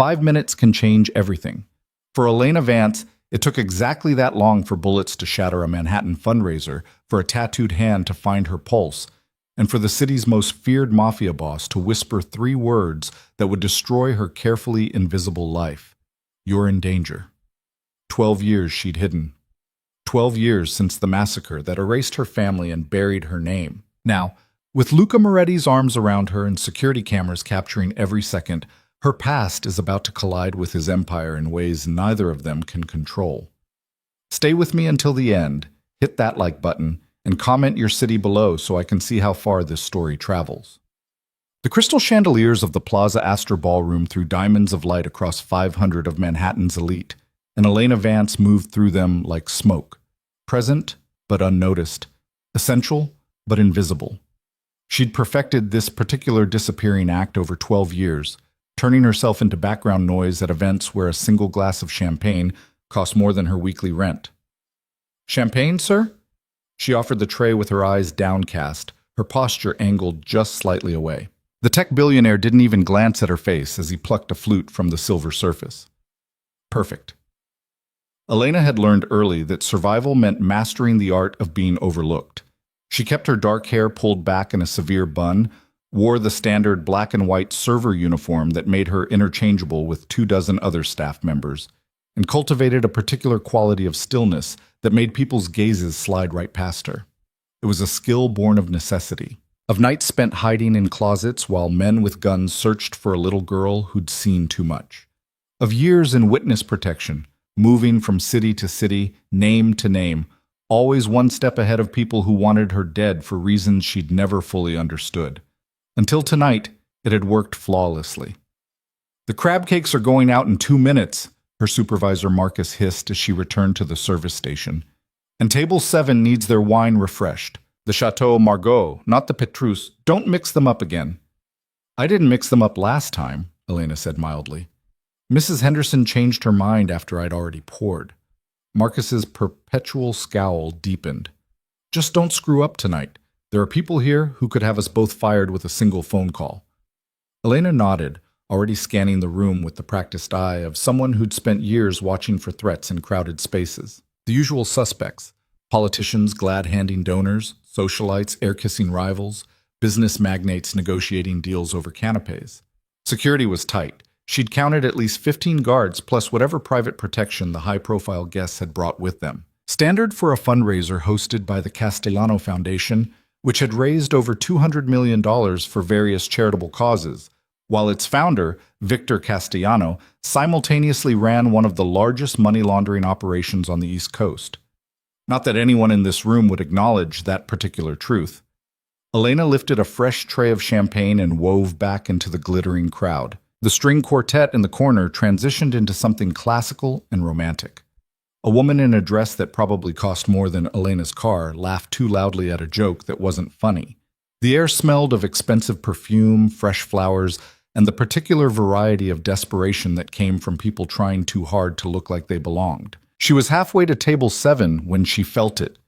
5 minutes can change everything. For Elena Vance, it took exactly that long for bullets to shatter a Manhattan fundraiser, for a tattooed hand to find her pulse, and for the city's most feared mafia boss to whisper 3 words that would destroy her carefully invisible life. You're in danger. 12 years she'd hidden. 12 years since the massacre that erased her family and buried her name. Now, with Luca Moretti's arms around her and security cameras capturing every second, her past is about to collide with his empire in ways neither of them can control. Stay with me until the end, hit that like button, and comment your city below so I can see how far this story travels. The crystal chandeliers of the Plaza Astor Ballroom threw diamonds of light across 500 of Manhattan's elite, and Elena Vance moved through them like smoke, present but unnoticed, essential but invisible. She'd perfected this particular disappearing act over 12 years, turning herself into background noise at events where a single glass of champagne cost more than her weekly rent. "Champagne, sir?" She offered the tray with her eyes downcast, her posture angled just slightly away. The tech billionaire didn't even glance at her face as he plucked a flute from the silver surface. Perfect. Elena had learned early that survival meant mastering the art of being overlooked. She kept her dark hair pulled back in a severe bun, wore the standard black and white server uniform that made her interchangeable with 24 other staff members, and cultivated a particular quality of stillness that made people's gazes slide right past her. It was a skill born of necessity, of nights spent hiding in closets while men with guns searched for a little girl who'd seen too much, of years in witness protection, moving from city to city, name to name, always one step ahead of people who wanted her dead for reasons she'd never fully understood. Until tonight, it had worked flawlessly. "The crab cakes are going out in 2 minutes, her supervisor Marcus hissed as she returned to the service station. "And table 7 needs their wine refreshed. The Chateau Margaux, not the Petrus. Don't mix them up again." "I didn't mix them up last time," Elena said mildly. Mrs. Henderson changed her mind after I'd already poured. Marcus's perpetual scowl deepened. "Just don't screw up tonight. There are people here who could have us both fired with a single phone call." Elena nodded, already scanning the room with the practiced eye of someone who'd spent years watching for threats in crowded spaces. The usual suspects: politicians glad-handing donors, socialites air-kissing rivals, business magnates negotiating deals over canapes. Security was tight. She'd counted at least 15 guards plus whatever private protection the high-profile guests had brought with them. Standard for a fundraiser hosted by the Castellano Foundation, which had raised over $200 million for various charitable causes, while its founder, Victor Castellano, simultaneously ran one of the largest money laundering operations on the East Coast. Not that anyone in this room would acknowledge that particular truth. Elena lifted a fresh tray of champagne and wove back into the glittering crowd. The string quartet in the corner transitioned into something classical and romantic. A woman in a dress that probably cost more than Elena's car laughed too loudly at a joke that wasn't funny. The air smelled of expensive perfume, fresh flowers, and the particular variety of desperation that came from people trying too hard to look like they belonged. She was halfway to table 7 when she felt it,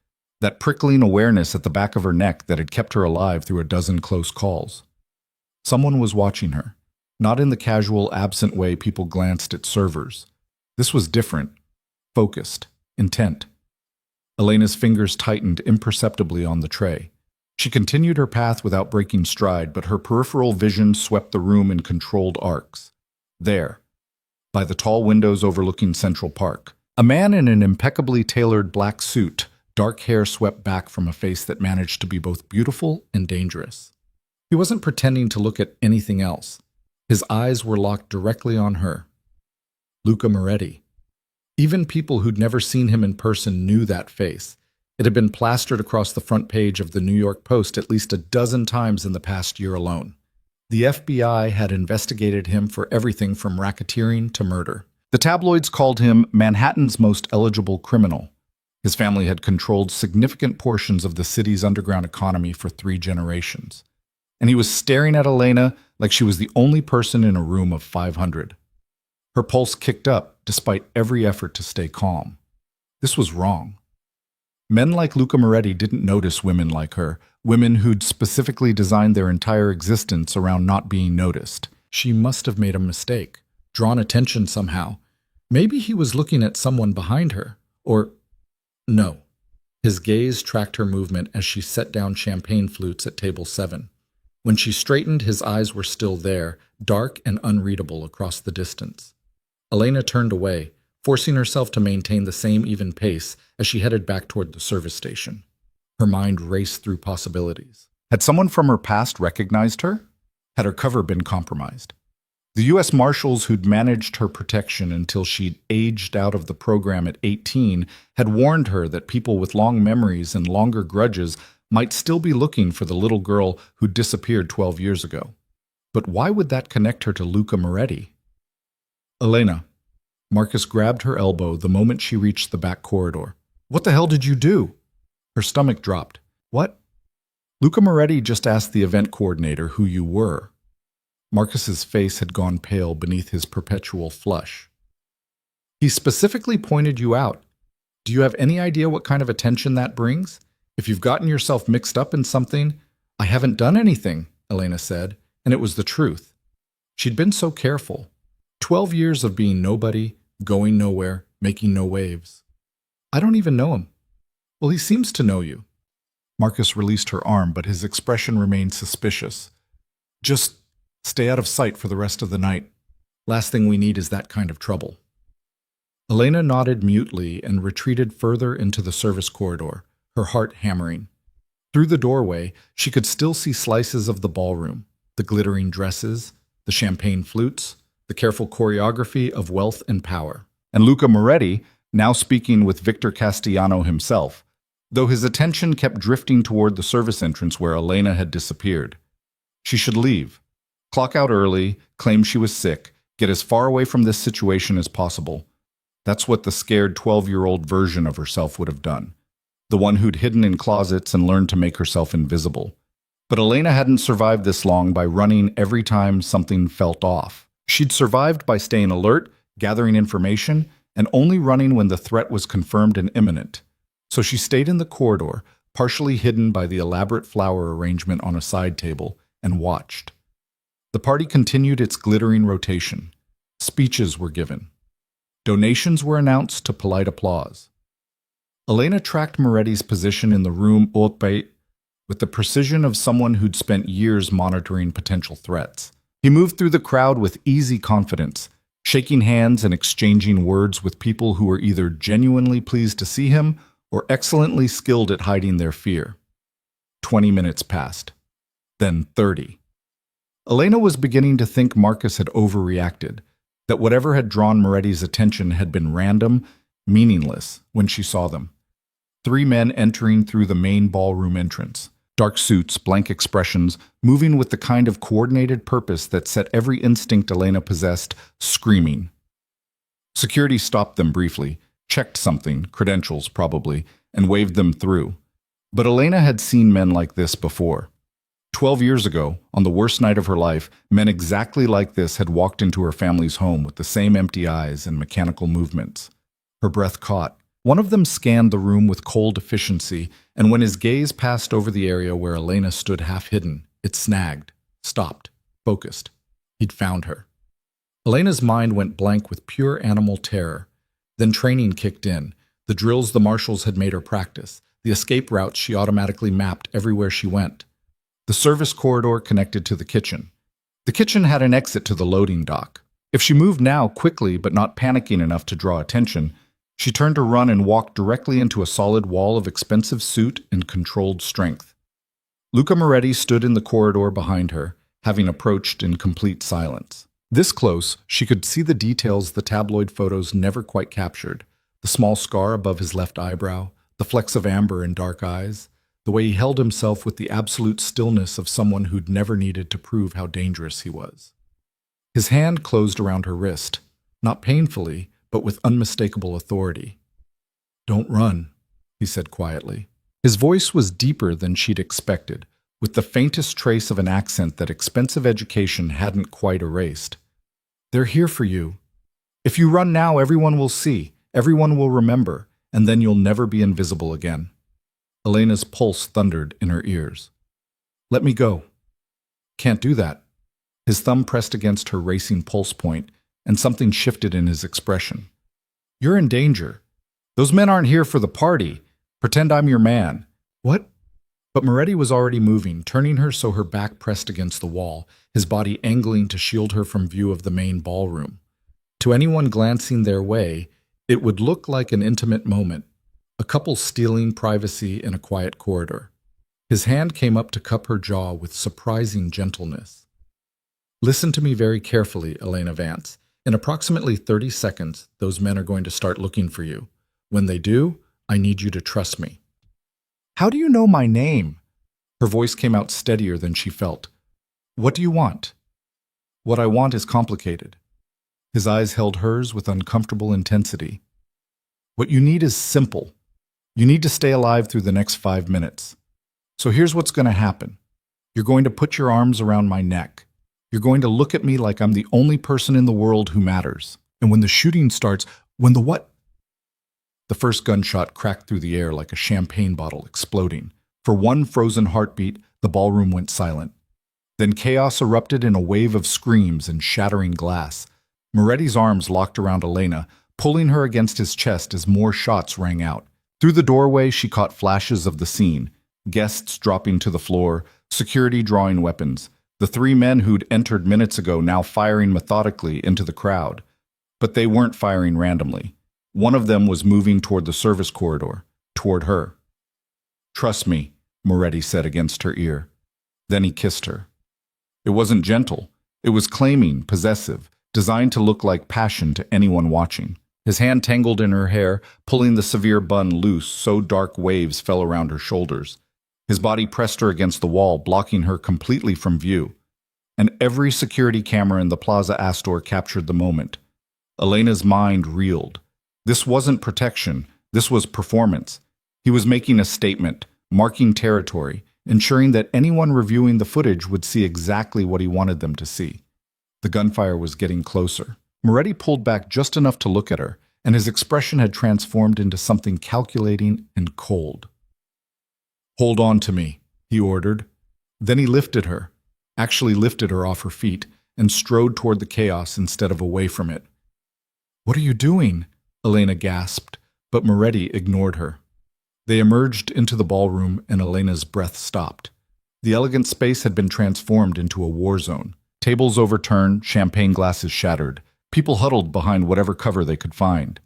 that prickling awareness at the back of her neck that had kept her alive through a dozen close calls. Someone was watching her, not in the casual, absent way people glanced at servers. This was different. Focused, intent. Elena's fingers tightened imperceptibly on the tray. She continued her path without breaking stride, but her peripheral vision swept the room in controlled arcs. There, by the tall windows overlooking Central Park, a man in an impeccably tailored black suit, dark hair swept back from a face that managed to be both beautiful and dangerous. He wasn't pretending to look at anything else. His eyes were locked directly on her. Luca Moretti. Even people who'd never seen him in person knew that face. It had been plastered across the front page of the New York Post at least a dozen times in the past year alone. The FBI had investigated him for everything from racketeering to murder. The tabloids called him Manhattan's most eligible criminal. His family had controlled significant portions of the city's underground economy for 3 generations. And he was staring at Elena like she was the only person in a room of 500. Her pulse kicked up, despite every effort to stay calm. This was wrong. Men like Luca Moretti didn't notice women like her, women who'd specifically designed their entire existence around not being noticed. She must have made a mistake. drawn attention somehow. Maybe he was looking at someone behind her. Or, no. His gaze tracked her movement as she set down champagne flutes at table 7. When she straightened, his eyes were still there, dark and unreadable across the distance. Elena turned away, forcing herself to maintain the same even pace as she headed back toward the service station. Her mind raced through possibilities. Had someone from her past recognized her? Had her cover been compromised? The U.S. Marshals who'd managed her protection until she'd aged out of the program at 18 had warned her that people with long memories and longer grudges might still be looking for the little girl who'd disappeared 12 years ago. But why would that connect her to Luca Moretti? Elena. Marcus grabbed her elbow the moment she reached the back corridor. What the hell did you do? Her stomach dropped. What? Luca Moretti just asked the event coordinator who you were. Marcus's face had gone pale beneath his perpetual flush. He specifically pointed you out. Do you have any idea what kind of attention that brings? If you've gotten yourself mixed up in something, I haven't done anything, Elena said, and it was the truth. She'd been so careful. 12 years of being nobody, going nowhere, making no waves. I don't even know him. Well, he seems to know you. Marcus released her arm, but his expression remained suspicious. Just stay out of sight for the rest of the night. Last thing we need is that kind of trouble. Elena nodded mutely and retreated further into the service corridor, her heart hammering. Through the doorway, she could still see slices of the ballroom, the glittering dresses, the champagne flutes, the careful choreography of wealth and power. And Luca Moretti, now speaking with Victor Castellano himself, though his attention kept drifting toward the service entrance where Elena had disappeared. She should leave. Clock out early, claim she was sick, get as far away from this situation as possible. That's what the scared 12-year-old version of herself would have done. The one who'd hidden in closets and learned to make herself invisible. But Elena hadn't survived this long by running every time something felt off. She'd survived by staying alert, gathering information, and only running when the threat was confirmed and imminent. So she stayed in the corridor, partially hidden by the elaborate flower arrangement on a side table, and watched. The party continued its glittering rotation. Speeches were given. Donations were announced to polite applause. Elena tracked Moretti's position in the room haute with the precision of someone who'd spent years monitoring potential threats. He moved through the crowd with easy confidence, shaking hands and exchanging words with people who were either genuinely pleased to see him or excellently skilled at hiding their fear. 20 minutes passed. Then 30. Elena was beginning to think Marcus had overreacted, that whatever had drawn Moretti's attention had been random, meaningless when she saw them. 3 men entering through the main ballroom entrance. Dark suits, blank expressions, moving with the kind of coordinated purpose that set every instinct Elena possessed screaming. Security stopped them briefly, checked something, credentials probably, and waved them through. But Elena had seen men like this before. 12 years ago, on the worst night of her life, men exactly like this had walked into her family's home with the same empty eyes and mechanical movements. Her breath caught. One of them scanned the room with cold efficiency, and when his gaze passed over the area where Elena stood half hidden, it snagged, stopped, focused. He'd found her. Elena's mind went blank with pure animal terror. Then training kicked in, the drills the marshals had made her practice, the escape routes she automatically mapped everywhere she went. The service corridor connected to the kitchen. The kitchen had an exit to the loading dock. If she moved now quickly but not panicking enough to draw attention, she turned to run and walked directly into a solid wall of expensive suit and controlled strength. Luca Moretti stood in the corridor behind her, having approached in complete silence. This close, she could see the details the tabloid photos never quite captured: the small scar above his left eyebrow, the flecks of amber in dark eyes, the way he held himself with the absolute stillness of someone who'd never needed to prove how dangerous he was. His hand closed around her wrist, not painfully, but with unmistakable authority. "Don't run," he said quietly. His voice was deeper than she'd expected, with the faintest trace of an accent that expensive education hadn't quite erased. "They're here for you. If you run now, everyone will see, everyone will remember, and then you'll never be invisible again." Elena's pulse thundered in her ears. "Let me go." "Can't do that." His thumb pressed against her racing pulse point, and something shifted in his expression. "You're in danger. Those men aren't here for the party. Pretend I'm your man." "What?" But Moretti was already moving, turning her so her back pressed against the wall, his body angling to shield her from view of the main ballroom. To anyone glancing their way, it would look like an intimate moment, a couple stealing privacy in a quiet corridor. His hand came up to cup her jaw with surprising gentleness. "Listen to me very carefully, Elena Vance. In approximately 30 seconds, those men are going to start looking for you. When they do, I need you to trust me." "How do you know my name?" Her voice came out steadier than she felt. "What do you want?" "What I want is complicated." His eyes held hers with uncomfortable intensity. "What you need is simple. You need to stay alive through the next 5 minutes. So here's what's going to happen. You're going to put your arms around my neck. You're going to look at me like I'm the only person in the world who matters. And when the shooting starts, when the what?" The first gunshot cracked through the air like a champagne bottle exploding. For one frozen heartbeat, the ballroom went silent. Then chaos erupted in a wave of screams and shattering glass. Moretti's arms locked around Elena, pulling her against his chest as more shots rang out. Through the doorway, she caught flashes of the scene. Guests dropping to the floor, security drawing weapons. The 3 men who'd entered minutes ago now firing methodically into the crowd. But they weren't firing randomly. One of them was moving toward the service corridor, toward her. "Trust me," Moretti said against her ear. Then he kissed her. It wasn't gentle. It was claiming, possessive, designed to look like passion to anyone watching. His hand tangled in her hair, pulling the severe bun loose so dark waves fell around her shoulders. His body pressed her against the wall, blocking her completely from view. And every security camera in the Plaza Astor captured the moment. Elena's mind reeled. This wasn't protection. This was performance. He was making a statement, marking territory, ensuring that anyone reviewing the footage would see exactly what he wanted them to see. The gunfire was getting closer. Moretti pulled back just enough to look at her, and his expression had transformed into something calculating and cold. "Hold on to me," he ordered. Then he lifted her, actually lifted her off her feet, and strode toward the chaos instead of away from it. "What are you doing?" Elena gasped, but Moretti ignored her. They emerged into the ballroom, and Elena's breath stopped. The elegant space had been transformed into a war zone. Tables overturned, champagne glasses shattered. People huddled behind whatever cover they could find.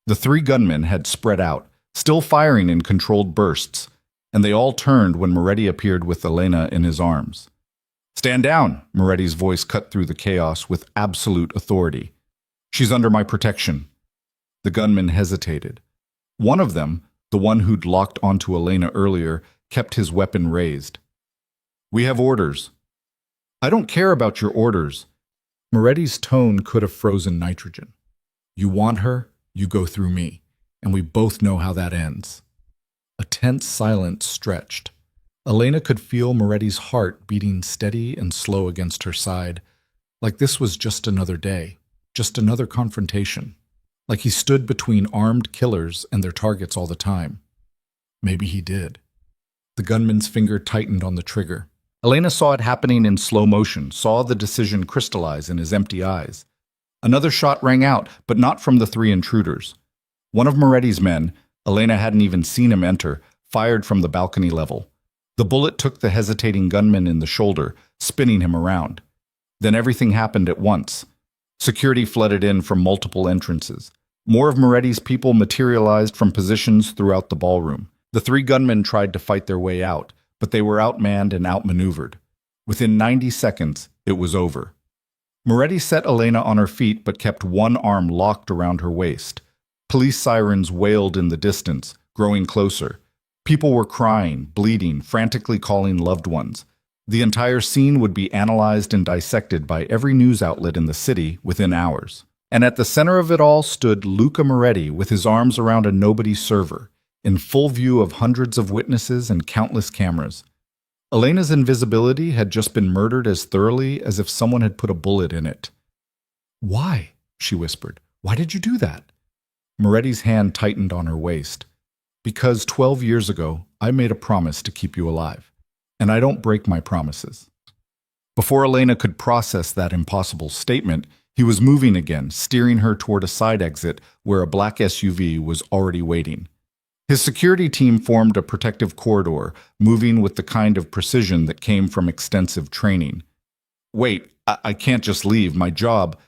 The 3 gunmen had spread out, still firing in controlled bursts, and they all turned when Moretti appeared with Elena in his arms. "Stand down," Moretti's voice cut through the chaos with absolute authority. "She's under my protection." The gunmen hesitated. One of them, the one who'd locked onto Elena earlier, kept his weapon raised. "We have orders." "I don't care about your orders." Moretti's tone could have frozen nitrogen. "You want her, you go through me, and we both know how that ends." A tense silence stretched. Elena could feel Moretti's heart beating steady and slow against her side, like this was just another day, just another confrontation, like he stood between armed killers and their targets all the time. Maybe he did. The gunman's finger tightened on the trigger. Elena saw it happening in slow motion, saw the decision crystallize in his empty eyes. Another shot rang out, but not from the 3 intruders. One of Moretti's men, Elena hadn't even seen him enter, fired from the balcony level. The bullet took the hesitating gunman in the shoulder, spinning him around. Then everything happened at once. Security flooded in from multiple entrances. More of Moretti's people materialized from positions throughout the ballroom. The 3 gunmen tried to fight their way out, but they were outmanned and outmaneuvered. Within 90 seconds, it was over. Moretti set Elena on her feet but kept one arm locked around her waist. Police sirens wailed in the distance, growing closer. People were crying, bleeding, frantically calling loved ones. The entire scene would be analyzed and dissected by every news outlet in the city within hours. And at the center of it all stood Luca Moretti with his arms around a nobody server, in full view of hundreds of witnesses and countless cameras. Elena's invisibility had just been murdered as thoroughly as if someone had put a bullet in it. "Why?" she whispered. "Why did you do that?" Moretti's hand tightened on her waist. "Because 12 years ago, I made a promise to keep you alive, and I don't break my promises." Before Elena could process that impossible statement, He was moving again, steering her toward a side exit where a black SUV was already waiting. His security team formed a protective corridor, moving with the kind of precision that came from extensive training. Wait, I can't just leave. My job.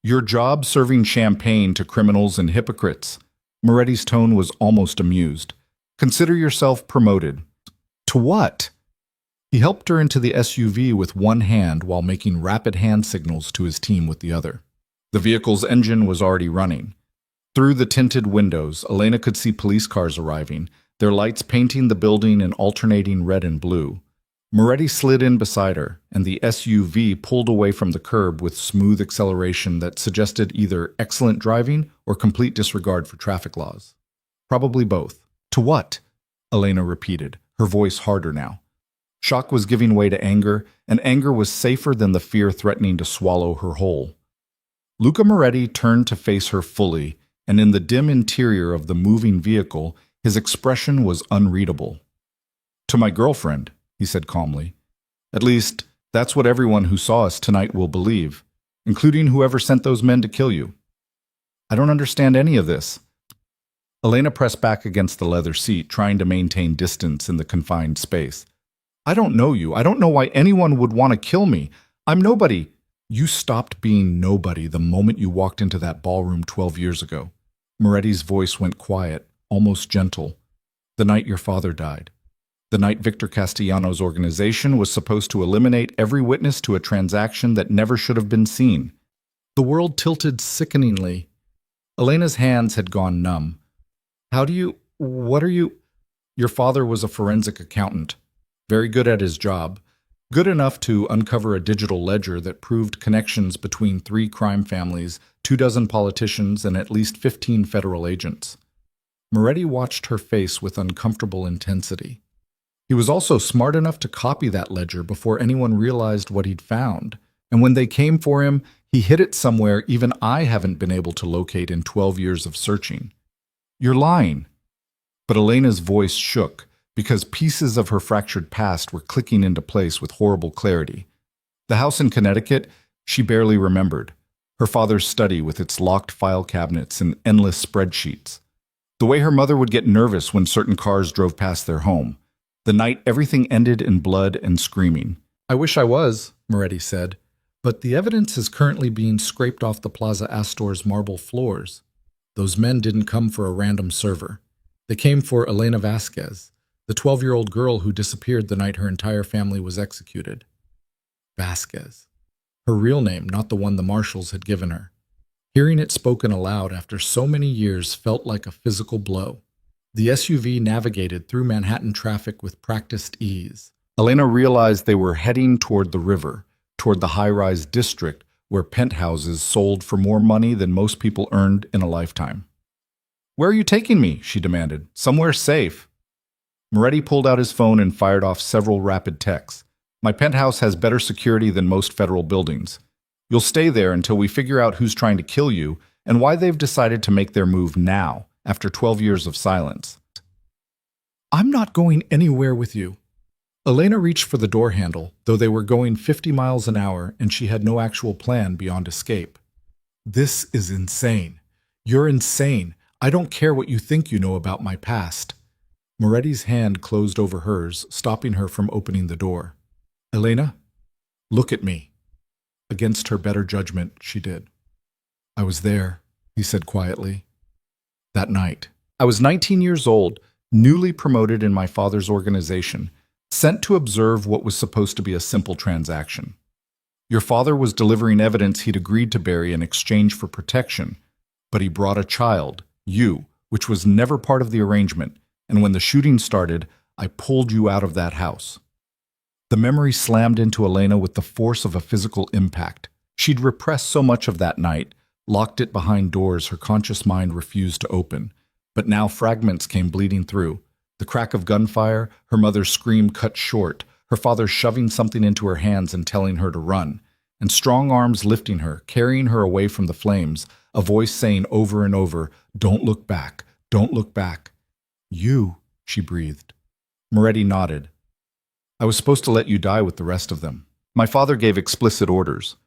Your job serving champagne to criminals and hypocrites. Moretti's tone was almost amused. Consider yourself promoted. To what? He helped her into the SUV with one hand while making rapid hand signals to his team with the other. The vehicle's engine was already running. Through the tinted windows, Elena could see police cars arriving, their lights painting the building in alternating red and blue. Moretti slid in beside her, and the SUV pulled away from the curb with smooth acceleration that suggested either excellent driving or complete disregard for traffic laws. Probably both. To what? Elena repeated, her voice harder now. Shock was giving way to anger, and anger was safer than the fear threatening to swallow her whole. Luca Moretti turned to face her fully, and in the dim interior of the moving vehicle, his expression was unreadable. To my girlfriend, he said calmly. At least, that's what everyone who saw us tonight will believe, including whoever sent those men to kill you. I don't understand any of this. Elena pressed back against the leather seat, trying to maintain distance in the confined space. I don't know you. I don't know why anyone would want to kill me. I'm nobody. You stopped being nobody the moment you walked into that ballroom 12 years ago. Moretti's voice went quiet, almost gentle. The night your father died. The night Victor Castellano's organization was supposed to eliminate every witness to a transaction that never should have been seen. The world tilted sickeningly. Elena's hands had gone numb. What are you? Your father was a forensic accountant, very good at his job, good enough to uncover a digital ledger that proved connections between 3 crime families, 24 politicians, and at least 15 federal agents. Moretti watched her face with uncomfortable intensity. He was also smart enough to copy that ledger before anyone realized what he'd found, and when they came for him, he hid it somewhere even I haven't been able to locate in 12 years of searching. You're lying. But Elena's voice shook, because pieces of her fractured past were clicking into place with horrible clarity. The house in Connecticut, she barely remembered. Her father's study with its locked file cabinets and endless spreadsheets. The way her mother would get nervous when certain cars drove past their home. The night everything ended in blood and screaming. I wish I was, Moretti said, but the evidence is currently being scraped off the Plaza Astor's marble floors. Those men didn't come for a random server. They came for Elena Vasquez, the 12-year-old girl who disappeared the night her entire family was executed. Vasquez. Her real name, not the one the marshals had given her. Hearing it spoken aloud after so many years felt like a physical blow. The SUV navigated through Manhattan traffic with practiced ease. Elena realized they were heading toward the river, toward the high-rise district where penthouses sold for more money than most people earned in a lifetime. Where are you taking me? She demanded. Somewhere safe. Moretti pulled out his phone and fired off several rapid texts. My penthouse has better security than most federal buildings. You'll stay there until we figure out who's trying to kill you and why they've decided to make their move now, after 12 years of silence. I'm not going anywhere with you. Elena reached for the door handle, though they were going 50 miles an hour and she had no actual plan beyond escape. This is insane. You're insane. I don't care what you think you know about my past. Moretti's hand closed over hers, stopping her from opening the door. Elena, look at me. Against her better judgment, she did. I was there, he said quietly. That night. I was 19 years old, newly promoted in my father's organization, sent to observe what was supposed to be a simple transaction. Your father was delivering evidence he'd agreed to bury in exchange for protection, but he brought a child, you, which was never part of the arrangement, and when the shooting started, I pulled you out of that house. The memory slammed into Elena with the force of a physical impact. She'd repressed so much of that night, locked it behind doors her conscious mind refused to open, but now fragments came bleeding through. The crack of gunfire, her mother's scream cut short, her father shoving something into her hands and telling her to run, and strong arms lifting her, carrying her away from the flames, a voice saying over and over, "Don't look back, don't look back." You, she breathed. Moretti nodded. I was supposed to let you die with the rest of them. My father gave explicit orders.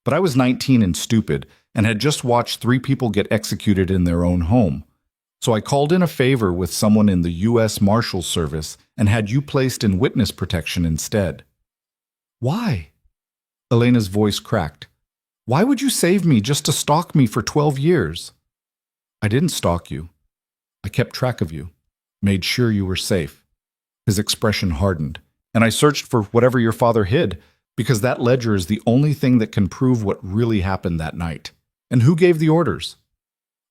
But I was 19 and stupid, and had just watched 3 people get executed in their own home. So I called in a favor with someone in the U.S. Marshals Service and had you placed in witness protection instead." "Why?" Elena's voice cracked. "Why would you save me just to stalk me for 12 years? "I didn't stalk you. I kept track of you, made sure you were safe." His expression hardened. "And I searched for whatever your father hid, because that ledger is the only thing that can prove what really happened that night. And who gave the orders?"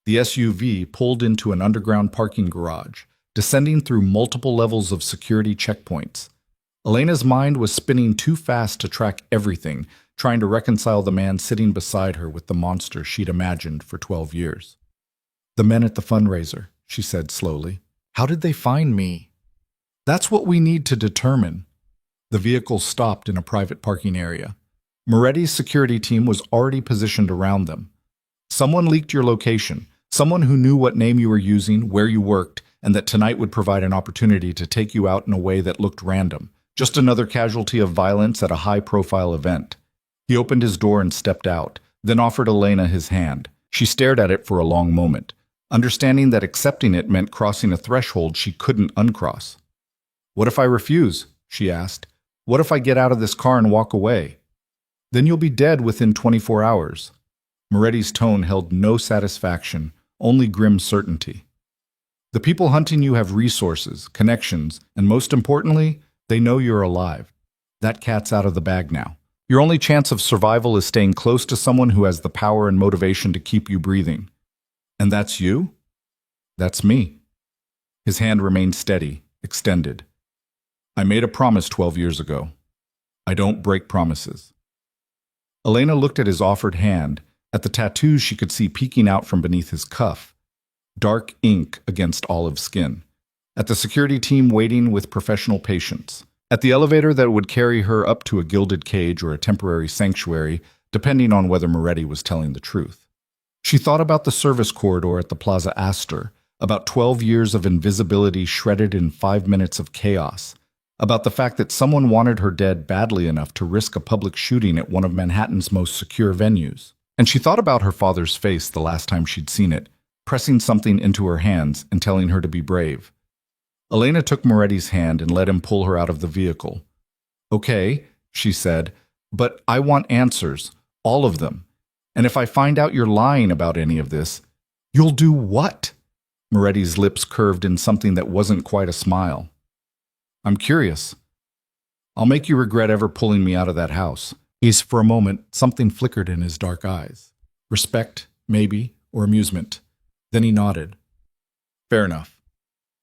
The SUV pulled into an underground parking garage, descending through multiple levels of security checkpoints. Elena's mind was spinning too fast to track everything, trying to reconcile the man sitting beside her with the monster she'd imagined for 12 years. "The men at the fundraiser," she said slowly. "How did they find me?" "That's what we need to determine." The vehicle stopped in a private parking area. Moretti's security team was already positioned around them. "Someone leaked your location. Someone who knew what name you were using, where you worked, and that tonight would provide an opportunity to take you out in a way that looked random. Just another casualty of violence at a high-profile event." He opened his door and stepped out, then offered Elena his hand. She stared at it for a long moment, understanding that accepting it meant crossing a threshold she couldn't uncross. "What if I refuse?" she asked. "What if I get out of this car and walk away?" "Then you'll be dead within 24 hours. Moretti's tone held no satisfaction, only grim certainty. "The people hunting you have resources, connections, and most importantly, they know you're alive. That cat's out of the bag now. Your only chance of survival is staying close to someone who has the power and motivation to keep you breathing. And that's you?" "That's me." His hand remained steady, extended. "I made a promise 12 years ago. I don't break promises." Elena looked at his offered hand, at the tattoos she could see peeking out from beneath his cuff, dark ink against olive skin, at the security team waiting with professional patience, at the elevator that would carry her up to a gilded cage or a temporary sanctuary, depending on whether Moretti was telling the truth. She thought about the service corridor at the Plaza Astor, about 12 years of invisibility shredded in 5 minutes of chaos, about the fact that someone wanted her dead badly enough to risk a public shooting at one of Manhattan's most secure venues. And she thought about her father's face the last time she'd seen it, pressing something into her hands and telling her to be brave. Elena took Moretti's hand and let him pull her out of the vehicle. "Okay," she said, "but I want answers, all of them. And if I find out you're lying about any of this—" "You'll do what?" Moretti's lips curved in something that wasn't quite a smile. "I'm curious. I'll make you regret ever pulling me out of that house." For a moment, something flickered in his dark eyes. Respect, maybe, or amusement. Then he nodded. "Fair enough."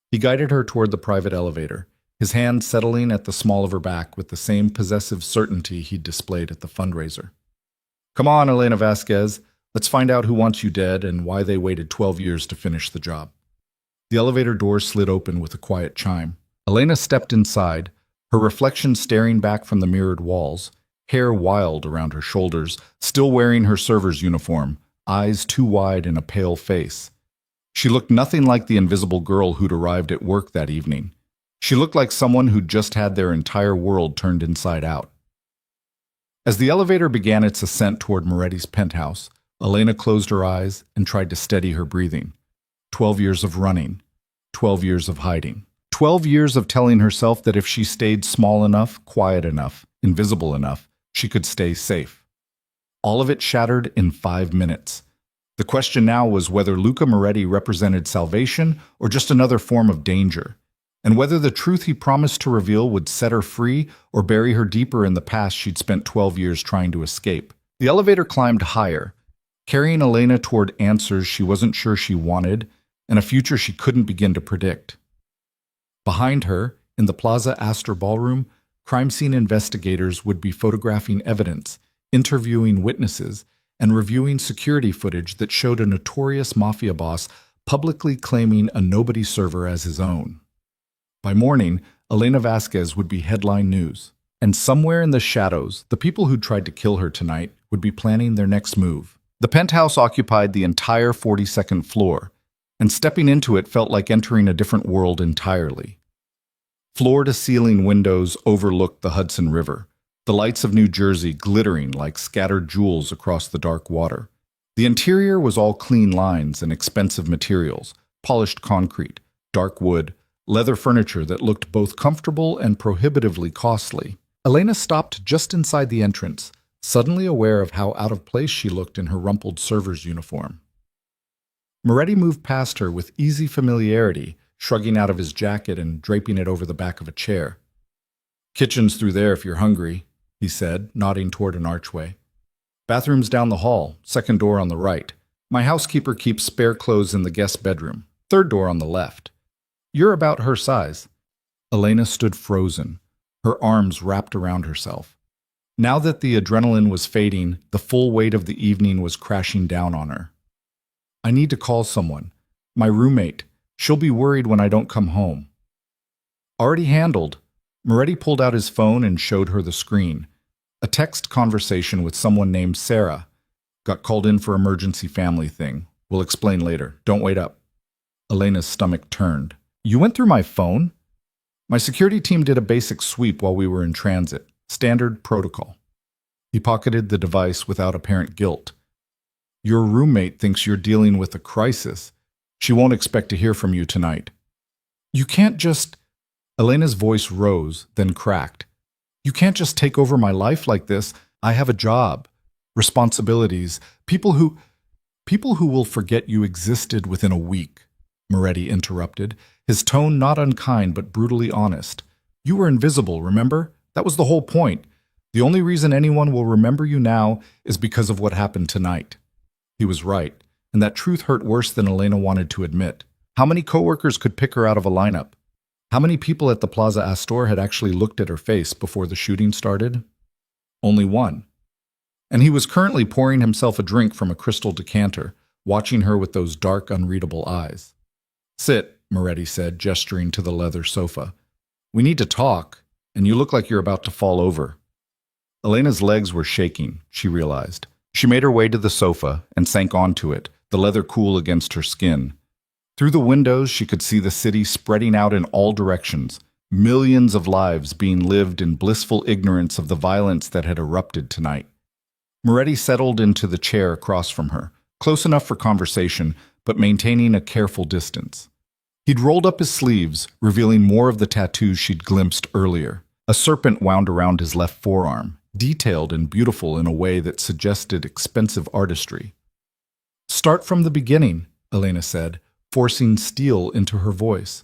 He guided her toward the private elevator, his hand settling at the small of her back with the same possessive certainty he'd displayed at the fundraiser. "Come on, Elena Vasquez. Let's find out who wants you dead and why they waited 12 years to finish the job." The elevator door slid open with a quiet chime. Elena stepped inside, her reflection staring back from the mirrored walls, hair wild around her shoulders, still wearing her server's uniform, eyes too wide in a pale face. She looked nothing like the invisible girl who'd arrived at work that evening. She looked like someone who'd just had their entire world turned inside out. As the elevator began its ascent toward Moretti's penthouse, Elena closed her eyes and tried to steady her breathing. 12 years of running, 12 years of hiding, 12 years of telling herself that if she stayed small enough, quiet enough, invisible enough, she could stay safe. All of it shattered in 5 minutes. The question now was whether Luca Moretti represented salvation or just another form of danger, and whether the truth he promised to reveal would set her free or bury her deeper in the past she'd spent 12 years trying to escape. The elevator climbed higher, carrying Elena toward answers she wasn't sure she wanted and a future she couldn't begin to predict. Behind her, in the Plaza Astor ballroom, crime scene investigators would be photographing evidence, interviewing witnesses, and reviewing security footage that showed a notorious mafia boss publicly claiming a nobody server as his own. By morning, Elena Vasquez would be headline news, and somewhere in the shadows, the people who'd tried to kill her tonight would be planning their next move. The penthouse occupied the entire 42nd floor, and stepping into it felt like entering a different world entirely. Floor-to-ceiling windows overlooked the Hudson River, the lights of New Jersey glittering like scattered jewels across the dark water. The interior was all clean lines and expensive materials, polished concrete, dark wood, leather furniture that looked both comfortable and prohibitively costly. Elena stopped just inside the entrance, suddenly aware of how out of place she looked in her rumpled server's uniform. Moretti moved past her with easy familiarity, shrugging out of his jacket and draping it over the back of a chair. "Kitchen's through there if you're hungry," he said, nodding toward an archway. "Bathroom's down the hall, second door on the right. My housekeeper keeps spare clothes in the guest bedroom, third door on the left. You're about her size." Elena stood frozen, her arms wrapped around herself. Now that the adrenaline was fading, the full weight of the evening was crashing down on her. "I need to call someone. My roommate. She'll be worried when I don't come home." Already handled, Moretti pulled out his phone and showed her the screen. A text conversation with someone named Sarah. "Got called in for emergency family thing. We'll explain later. Don't wait up." Elena's stomach turned. "You went through my phone?" "My security team did a basic sweep while we were in transit. Standard protocol." He pocketed the device without apparent guilt. "Your roommate thinks you're dealing with a crisis. She won't expect to hear from you tonight." "You can't just—" Elena's voice rose, then cracked. "You can't just take over my life like this. I have a job, responsibilities, people who will forget you existed within a week," Moretti interrupted, his tone not unkind but brutally honest. "You were invisible, remember? That was the whole point. The only reason anyone will remember you now is because of what happened tonight." He was right, and that truth hurt worse than Elena wanted to admit. How many coworkers could pick her out of a lineup? How many people at the Plaza Astor had actually looked at her face before the shooting started? Only one. And he was currently pouring himself a drink from a crystal decanter, watching her with those dark, unreadable eyes. "Sit," Moretti said, gesturing to the leather sofa. "We need to talk, and you look like you're about to fall over." Elena's legs were shaking, she realized. She made her way to the sofa and sank onto it, the leather cool against her skin. Through the windows, she could see the city spreading out in all directions, millions of lives being lived in blissful ignorance of the violence that had erupted tonight. Moretti settled into the chair across from her, close enough for conversation, but maintaining a careful distance. He'd rolled up his sleeves, revealing more of the tattoos she'd glimpsed earlier. A serpent wound around his left forearm, detailed and beautiful in a way that suggested expensive artistry. "Start from the beginning," Elena said, forcing steel into her voice.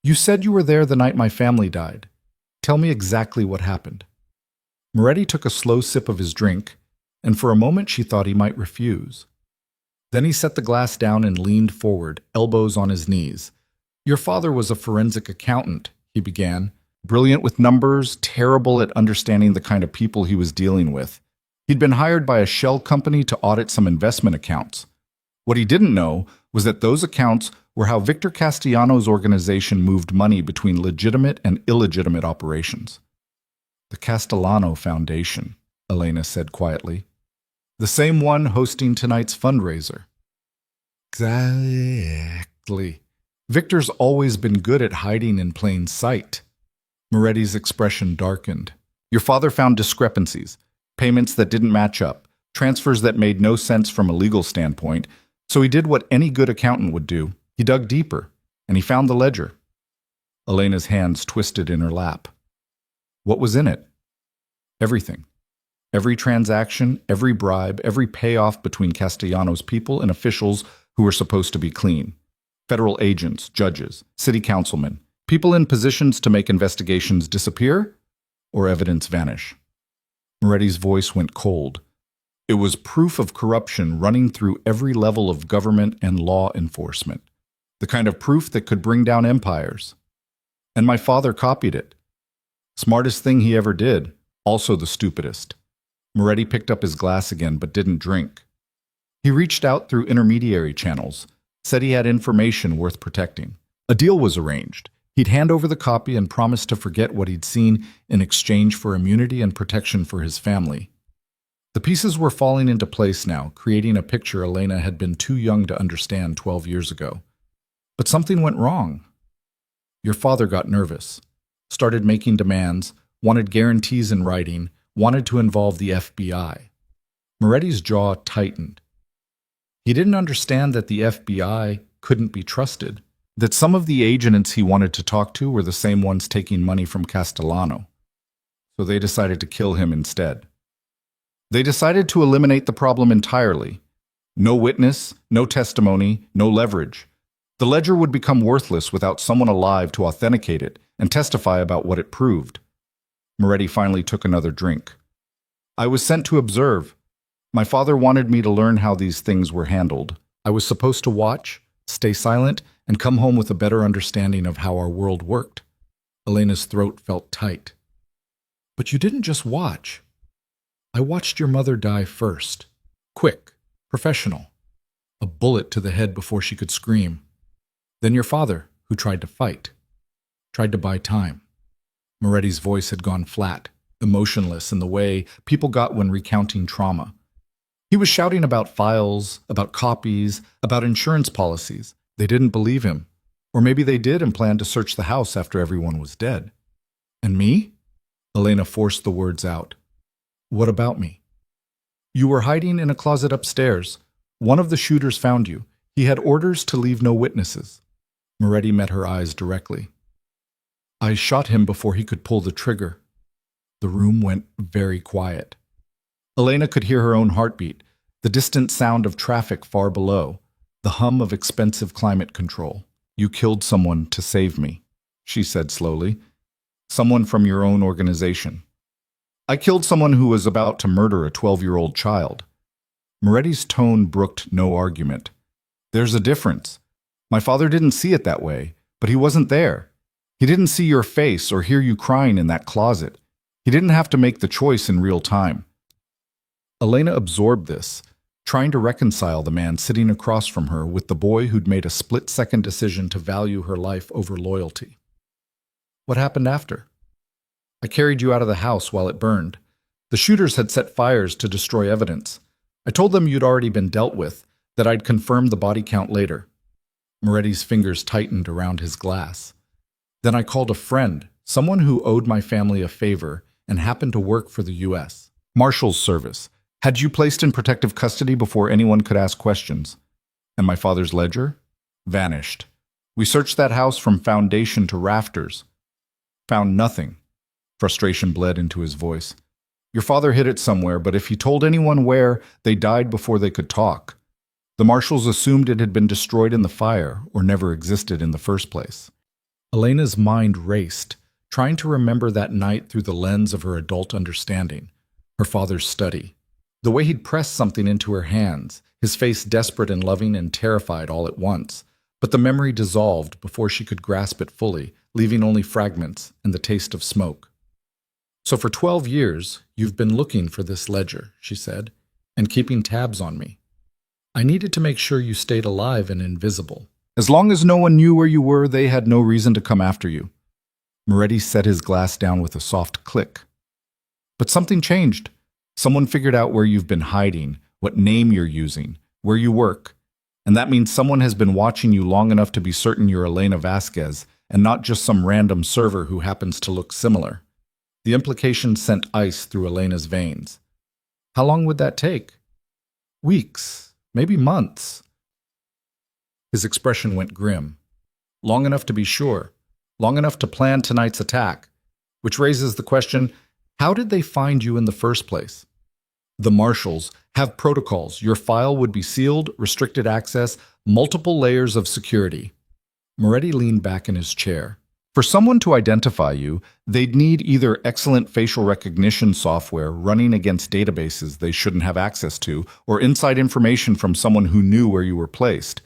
"You said you were there the night my family died. Tell me exactly what happened." Moretti took a slow sip of his drink, and for a moment she thought he might refuse. Then he set the glass down and leaned forward, elbows on his knees. "Your father was a forensic accountant," he began, brilliant with numbers, terrible at understanding the kind of people he was dealing with. He'd been hired by a shell company to audit some investment accounts. What he didn't know was that those accounts were how Victor Castellano's organization moved money between legitimate and illegitimate operations. "The Castellano Foundation," Elena said quietly. "The same one hosting tonight's fundraiser." "Exactly. Victor's always been good at hiding in plain sight." Moretti's expression darkened. "Your father found discrepancies, payments that didn't match up, transfers that made no sense from a legal standpoint, so he did what any good accountant would do. He dug deeper, and he found the ledger." Elena's hands twisted in her lap. What was in it? Everything. Every transaction, every bribe, every payoff between Castellano's people and officials who were supposed to be clean. Federal agents, judges, city councilmen, people in positions to make investigations disappear or evidence vanish. Moretti's voice went cold. It was proof of corruption running through every level of government and law enforcement. The kind of proof that could bring down empires. And my father copied it. Smartest thing he ever did, also the stupidest. Moretti picked up his glass again but didn't drink. He reached out through intermediary channels, said he had information worth protecting. A deal was arranged. He'd hand over the copy and promise to forget what he'd seen in exchange for immunity and protection for his family. The pieces were falling into place now, creating a picture Elena had been too young to understand 12 years ago. But something went wrong. Your father got nervous, started making demands, wanted guarantees in writing, wanted to involve the FBI. Moretti's jaw tightened. He didn't understand that the FBI couldn't be trusted, that some of the agents he wanted to talk to were the same ones taking money from Castellano. So they decided to kill him instead. They decided to eliminate the problem entirely. No witness, no testimony, no leverage. The ledger would become worthless without someone alive to authenticate it and testify about what it proved. Moretti finally took another drink. I was sent to observe. My father wanted me to learn how these things were handled. I was supposed to watch, stay silent, and come home with a better understanding of how our world worked. Elena's throat felt tight. But you didn't just watch. I watched your mother die first. Quick, professional. A bullet to the head before she could scream. Then your father, who tried to fight. Tried to buy time. Moretti's voice had gone flat, emotionless in the way people got when recounting trauma. He was shouting about files, about copies, about insurance policies. They didn't believe him. Or maybe they did and planned to search the house after everyone was dead. And me? Elena forced the words out. What about me? You were hiding in a closet upstairs. One of the shooters found you. He had orders to leave no witnesses. Moretti met her eyes directly. I shot him before he could pull the trigger. The room went very quiet. Elena could hear her own heartbeat, the distant sound of traffic far below, the hum of expensive climate control. You killed someone to save me, she said slowly. Someone from your own organization. I killed someone who was about to murder a 12-year-old child. Moretti's tone brooked no argument. There's a difference. My father didn't see it that way, but he wasn't there. He didn't see your face or hear you crying in that closet. He didn't have to make the choice in real time. Elena absorbed this, trying to reconcile the man sitting across from her with the boy who'd made a split-second decision to value her life over loyalty. What happened after? I carried you out of the house while it burned. The shooters had set fires to destroy evidence. I told them you'd already been dealt with, that I'd confirm the body count later. Moretti's fingers tightened around his glass. Then I called a friend, someone who owed my family a favor and happened to work for the U.S. Marshal's Service. Had you placed in protective custody before anyone could ask questions. And my father's ledger? Vanished. We searched that house from foundation to rafters. Found nothing. Frustration bled into his voice. Your father hid it somewhere, but if he told anyone where, they died before they could talk. The marshals assumed it had been destroyed in the fire or never existed in the first place. Elena's mind raced, trying to remember that night through the lens of her adult understanding, her father's study. The way he'd pressed something into her hands, his face desperate and loving and terrified all at once. But the memory dissolved before she could grasp it fully, leaving only fragments and the taste of smoke. So for 12 years, you've been looking for this ledger, she said, and keeping tabs on me. I needed to make sure you stayed alive and invisible. As long as no one knew where you were, they had no reason to come after you. Moretti set his glass down with a soft click. But something changed. Someone figured out where you've been hiding, what name you're using, where you work. And that means someone has been watching you long enough to be certain you're Elena Vasquez and not just some random server who happens to look similar. The implication sent ice through Elena's veins. How long would that take? Weeks, maybe months. His expression went grim. Long enough to be sure. Long enough to plan tonight's attack. Which raises the question, how did they find you in the first place? The marshals have protocols. Your file would be sealed, restricted access, multiple layers of security. Moretti leaned back in his chair. For someone to identify you, they'd need either excellent facial recognition software running against databases they shouldn't have access to, or inside information from someone who knew where you were placed.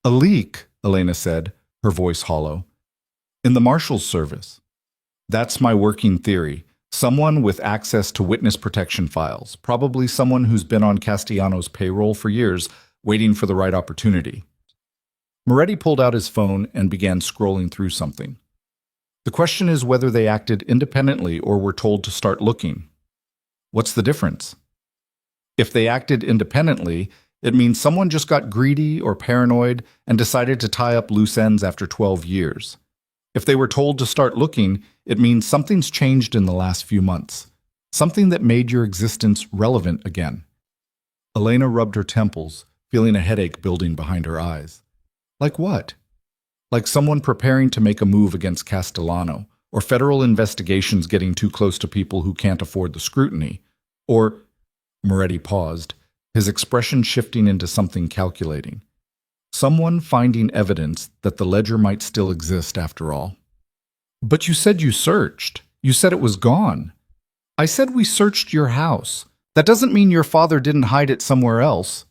A leak, Elena said, her voice hollow. In the Marshal's Service. That's my working theory. Someone with access to witness protection files, probably someone who's been on Castellano's payroll for years, waiting for the right opportunity. Moretti pulled out his phone and began scrolling through something. The question is whether they acted independently or were told to start looking. What's the difference? If they acted independently, it means someone just got greedy or paranoid and decided to tie up loose ends after 12 years. If they were told to start looking, it means something's changed in the last few months. Something that made your existence relevant again. Elena rubbed her temples, feeling a headache building behind her eyes. Like what? Like someone preparing to make a move against Castellano, or federal investigations getting too close to people who can't afford the scrutiny, or— Moretti paused, his expression shifting into something calculating. Someone finding evidence that the ledger might still exist after all. But you said you searched. You said it was gone. I said we searched your house. That doesn't mean your father didn't hide it somewhere else.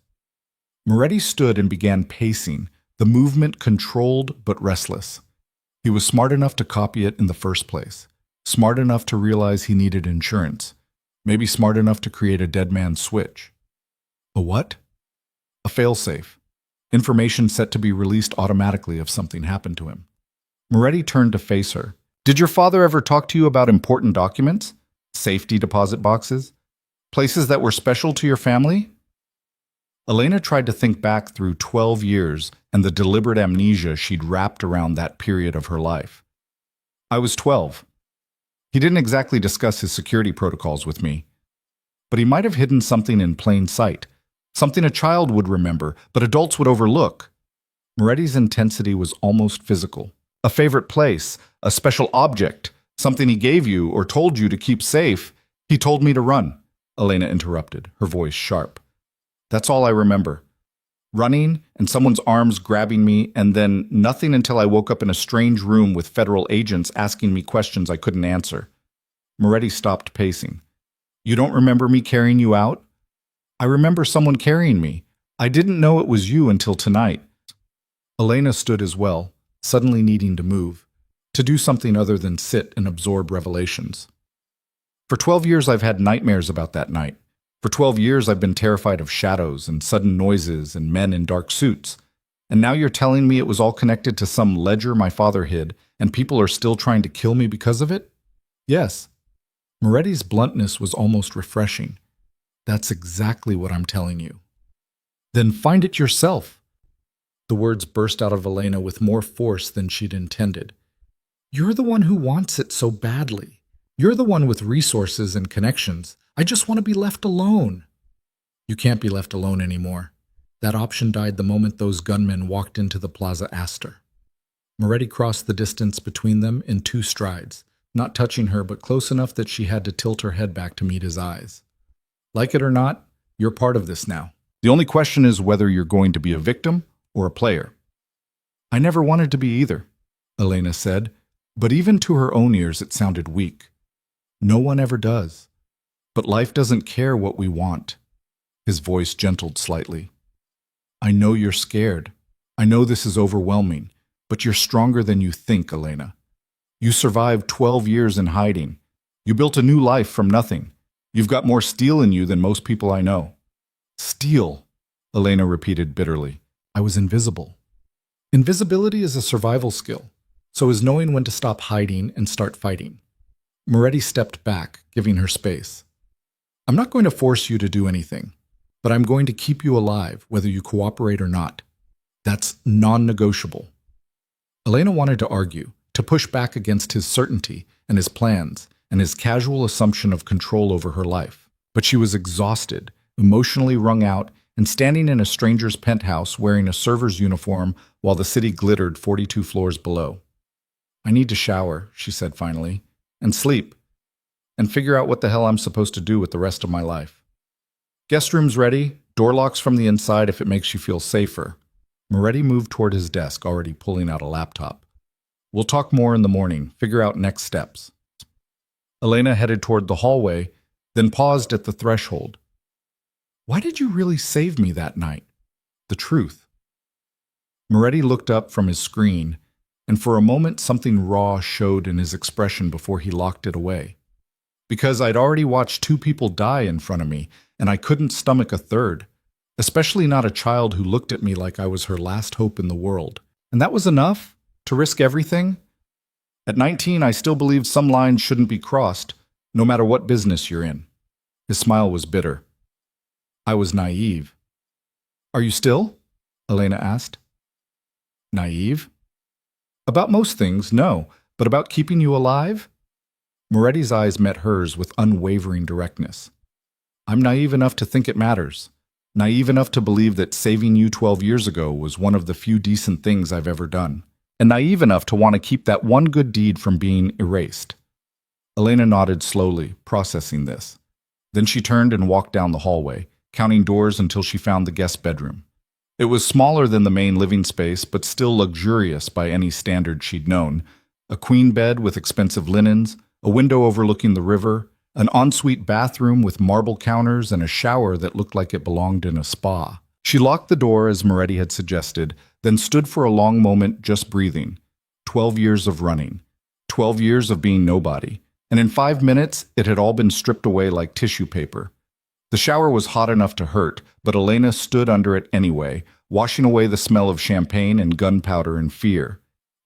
Moretti stood and began pacing, the movement controlled but restless. He was smart enough to copy it in the first place, smart enough to realize he needed insurance, maybe smart enough to create a dead man's switch. A what? A failsafe. Information set to be released automatically if something happened to him. Moretti turned to face her. Did your father ever talk to you about important documents? Safety deposit boxes? Places that were special to your family? Elena tried to think back through 12 years and the deliberate amnesia she'd wrapped around that period of her life. I was 12. He didn't exactly discuss his security protocols with me, but he might have hidden something in plain sight, something a child would remember, but adults would overlook. Moretti's intensity was almost physical. A favorite place, a special object, something he gave you or told you to keep safe. He told me to run, Elena interrupted, her voice sharp. That's all I remember. Running and someone's arms grabbing me, and then nothing until I woke up in a strange room with federal agents asking me questions I couldn't answer. Moretti stopped pacing. You don't remember me carrying you out? I remember someone carrying me. I didn't know it was you until tonight. Elena stood as well, suddenly needing to move, to do something other than sit and absorb revelations. For 12 years I've had nightmares about that night. For 12 years I've been terrified of shadows and sudden noises and men in dark suits. And now you're telling me it was all connected to some ledger my father hid, and people are still trying to kill me because of it? Yes. Moretti's bluntness was almost refreshing. That's exactly what I'm telling you. Then find it yourself. The words burst out of Elena with more force than she'd intended. You're the one who wants it so badly. You're the one with resources and connections. I just want to be left alone. You can't be left alone anymore. That option died the moment those gunmen walked into the Plaza Astor. Moretti crossed the distance between them in 2 strides, not touching her but close enough that she had to tilt her head back to meet his eyes. Like it or not, you're part of this now. The only question is whether you're going to be a victim or a player. I never wanted to be either, Elena said, but even to her own ears it sounded weak. No one ever does. But life doesn't care what we want. His voice gentled slightly. I know you're scared. I know this is overwhelming, but you're stronger than you think, Elena. You survived 12 years in hiding. You built a new life from nothing. You've got more steel in you than most people I know. Steel, Elena repeated bitterly. I was invisible. Invisibility is a survival skill, so is knowing when to stop hiding and start fighting. Moretti stepped back, giving her space. I'm not going to force you to do anything, but I'm going to keep you alive, whether you cooperate or not. That's non-negotiable. Elena wanted to argue, to push back against his certainty and his plans and his casual assumption of control over her life. But she was exhausted, emotionally wrung out, and standing in a stranger's penthouse wearing a server's uniform while the city glittered 42 floors below. I need to shower, she said finally, and sleep, and figure out what the hell I'm supposed to do with the rest of my life. Guest room's ready, door locks from the inside if it makes you feel safer. Moretti moved toward his desk, already pulling out a laptop. We'll talk more in the morning, figure out next steps. Elena headed toward the hallway, then paused at the threshold. Why did you really save me that night? The truth. Moretti looked up from his screen, and for a moment something raw showed in his expression before he locked it away. Because I'd already watched 2 people die in front of me, and I couldn't stomach a third, especially not a child who looked at me like I was her last hope in the world. And that was enough? To risk everything? At 19, I still believed some lines shouldn't be crossed, no matter what business you're in. His smile was bitter. I was naive. Are you still? Elena asked. Naive? About most things, no, but about keeping you alive? Moretti's eyes met hers with unwavering directness. I'm naive enough to think it matters. Naive enough to believe that saving you 12 years ago was one of the few decent things I've ever done. And naive enough to want to keep that one good deed from being erased. Elena nodded slowly, processing this. Then she turned and walked down the hallway, counting doors until she found the guest bedroom. It was smaller than the main living space, but still luxurious by any standard she'd known. A queen bed with expensive linens, a window overlooking the river, an ensuite bathroom with marble counters, and a shower that looked like it belonged in a spa. She locked the door as Moretti had suggested, then stood for a long moment just breathing. 12 years of running. 12 years of being nobody. And in 5 minutes, it had all been stripped away like tissue paper. The shower was hot enough to hurt, but Elena stood under it anyway, washing away the smell of champagne and gunpowder in fear.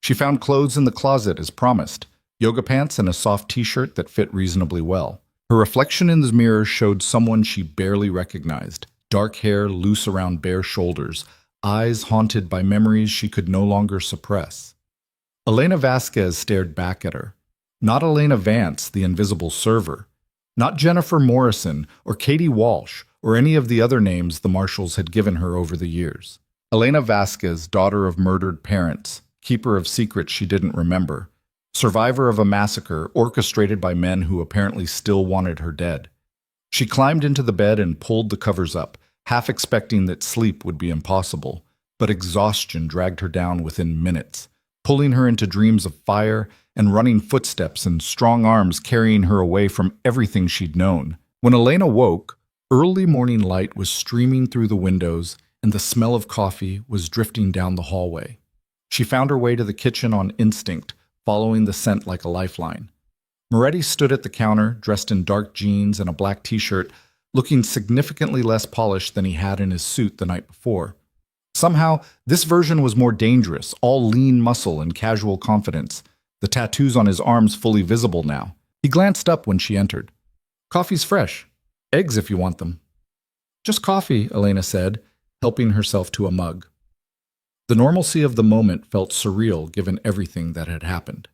She found clothes in the closet as promised, yoga pants and a soft t-shirt that fit reasonably well. Her reflection in the mirror showed someone she barely recognized, dark hair loose around bare shoulders, eyes haunted by memories she could no longer suppress. Elena Vasquez stared back at her. Not Elena Vance, the invisible server. Not Jennifer Morrison or Katie Walsh or any of the other names the marshals had given her over the years. Elena Vasquez, daughter of murdered parents, keeper of secrets she didn't remember, survivor of a massacre orchestrated by men who apparently still wanted her dead. She climbed into the bed and pulled the covers up, half expecting that sleep would be impossible, but exhaustion dragged her down within minutes, pulling her into dreams of fire and running footsteps and strong arms carrying her away from everything she'd known. When Elena woke, early morning light was streaming through the windows and the smell of coffee was drifting down the hallway. She found her way to the kitchen on instinct, following the scent like a lifeline. Moretti stood at the counter, dressed in dark jeans and a black t-shirt, looking significantly less polished than he had in his suit the night before. Somehow, this version was more dangerous, all lean muscle and casual confidence, the tattoos on his arms fully visible now. He glanced up when she entered. Coffee's fresh. Eggs if you want them. Just coffee, Elena said, helping herself to a mug. The normalcy of the moment felt surreal given everything that had happened.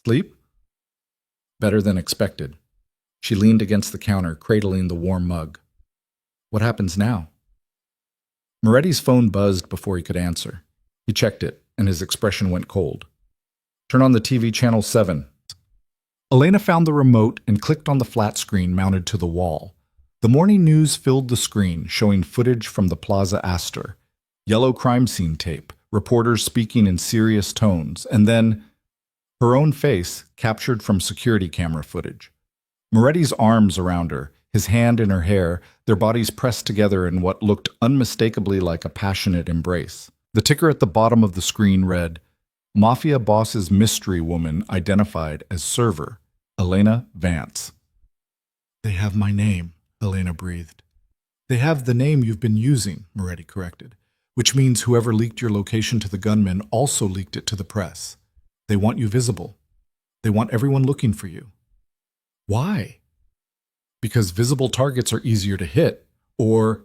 Sleep? Better than expected. She leaned against the counter, cradling the warm mug. What happens now? Moretti's phone buzzed before he could answer. He checked it, and his expression went cold. Turn on the TV channel 7. Elena found the remote and clicked on the flat screen mounted to the wall. The morning news filled the screen, showing footage from the Plaza Astor. Yellow crime scene tape, reporters speaking in serious tones, and then her own face captured from security camera footage. Moretti's arms around her, his hand in her hair, their bodies pressed together in what looked unmistakably like a passionate embrace. The ticker at the bottom of the screen read, Mafia Boss's mystery woman identified as server, Elena Vance. They have my name, Elena breathed. They have the name you've been using, Moretti corrected, which means whoever leaked your location to the gunmen also leaked it to the press. They want you visible. They want everyone looking for you. Why? Because visible targets are easier to hit, or...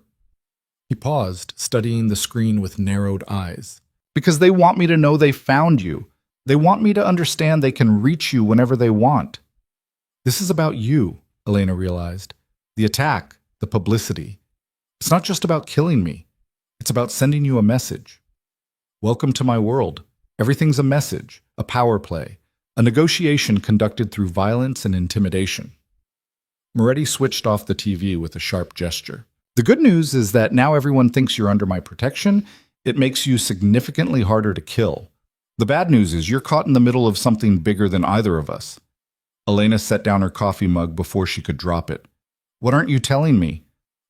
He paused, studying the screen with narrowed eyes. Because they want me to know they found you. They want me to understand they can reach you whenever they want. This is about you, Elena realized. The attack, the publicity. It's not just about killing me. It's about sending you a message. Welcome to my world. Everything's a message, a power play, a negotiation conducted through violence and intimidation. Moretti switched off the TV with a sharp gesture. The good news is that now everyone thinks you're under my protection. It makes you significantly harder to kill. The bad news is you're caught in the middle of something bigger than either of us. Elena set down her coffee mug before she could drop it. What aren't you telling me?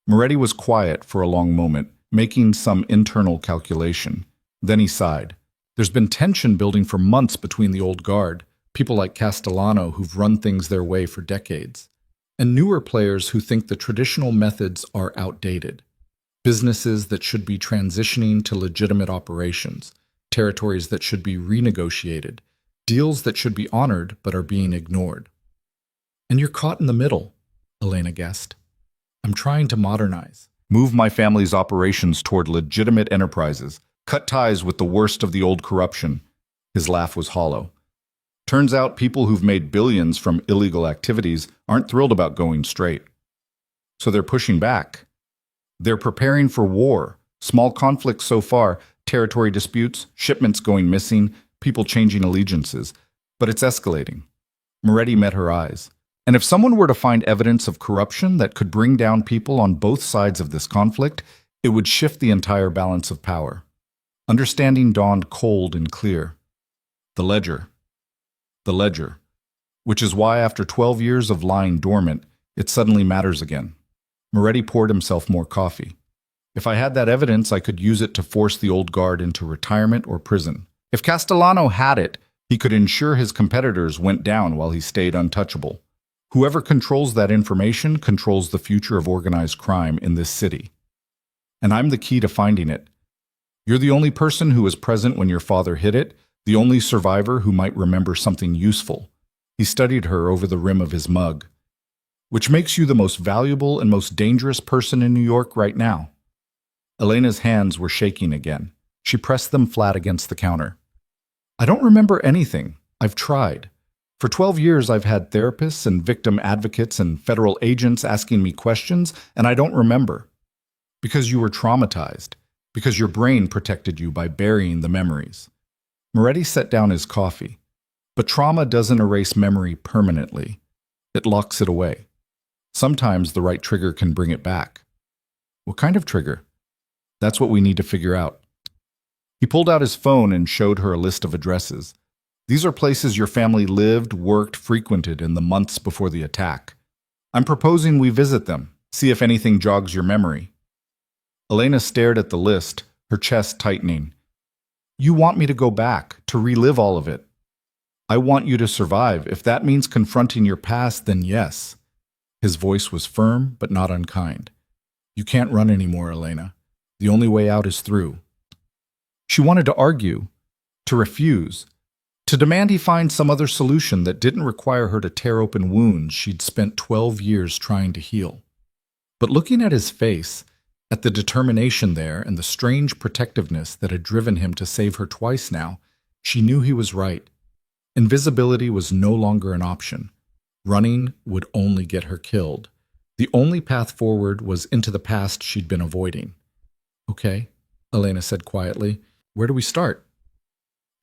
Moretti was quiet for a long moment, making some internal calculation. Then he sighed. There's been tension building for months between the old guard, people like Castellano who've run things their way for decades, and newer players who think the traditional methods are outdated. Businesses that should be transitioning to legitimate operations, territories that should be renegotiated, deals that should be honored but are being ignored. And you're caught in the middle, Elena guessed. I'm trying to modernize. Move my family's operations toward legitimate enterprises. Cut ties with the worst of the old corruption. His laugh was hollow. Turns out people who've made billions from illegal activities aren't thrilled about going straight. So they're pushing back. They're preparing for war. Small conflicts so far, territory disputes, shipments going missing, people changing allegiances. But it's escalating. Moretti met her eyes. And if someone were to find evidence of corruption that could bring down people on both sides of this conflict, it would shift the entire balance of power. Understanding dawned cold and clear. The ledger. The ledger. Which is why after 12 years of lying dormant, it suddenly matters again. Moretti poured himself more coffee. If I had that evidence, I could use it to force the old guard into retirement or prison. If Castellano had it, he could ensure his competitors went down while he stayed untouchable. Whoever controls that information controls the future of organized crime in this city. And I'm the key to finding it. You're the only person who was present when your father hit it, the only survivor who might remember something useful. He studied her over the rim of his mug. Which makes you the most valuable and most dangerous person in New York right now. Elena's hands were shaking again. She pressed them flat against the counter. I don't remember anything. I've tried. For 12 years, I've had therapists and victim advocates and federal agents asking me questions, and I don't remember. Because you were traumatized. Because your brain protected you by burying the memories. Moretti set down his coffee. But trauma doesn't erase memory permanently. It locks it away. Sometimes the right trigger can bring it back. What kind of trigger? That's what we need to figure out. He pulled out his phone and showed her a list of addresses. These are places your family lived, worked, frequented in the months before the attack. I'm proposing we visit them, see if anything jogs your memory. Elena stared at the list, her chest tightening. You want me to go back, to relive all of it. I want you to survive. If that means confronting your past, then yes. His voice was firm, but not unkind. You can't run anymore, Elena. The only way out is through. She wanted to argue, to refuse, to demand he find some other solution that didn't require her to tear open wounds she'd spent 12 years trying to heal. But looking at his face, at the determination there and the strange protectiveness that had driven him to save her twice now, she knew he was right. Invisibility was no longer an option. Running would only get her killed. The only path forward was into the past she'd been avoiding. Okay, Elena said quietly. Where do we start?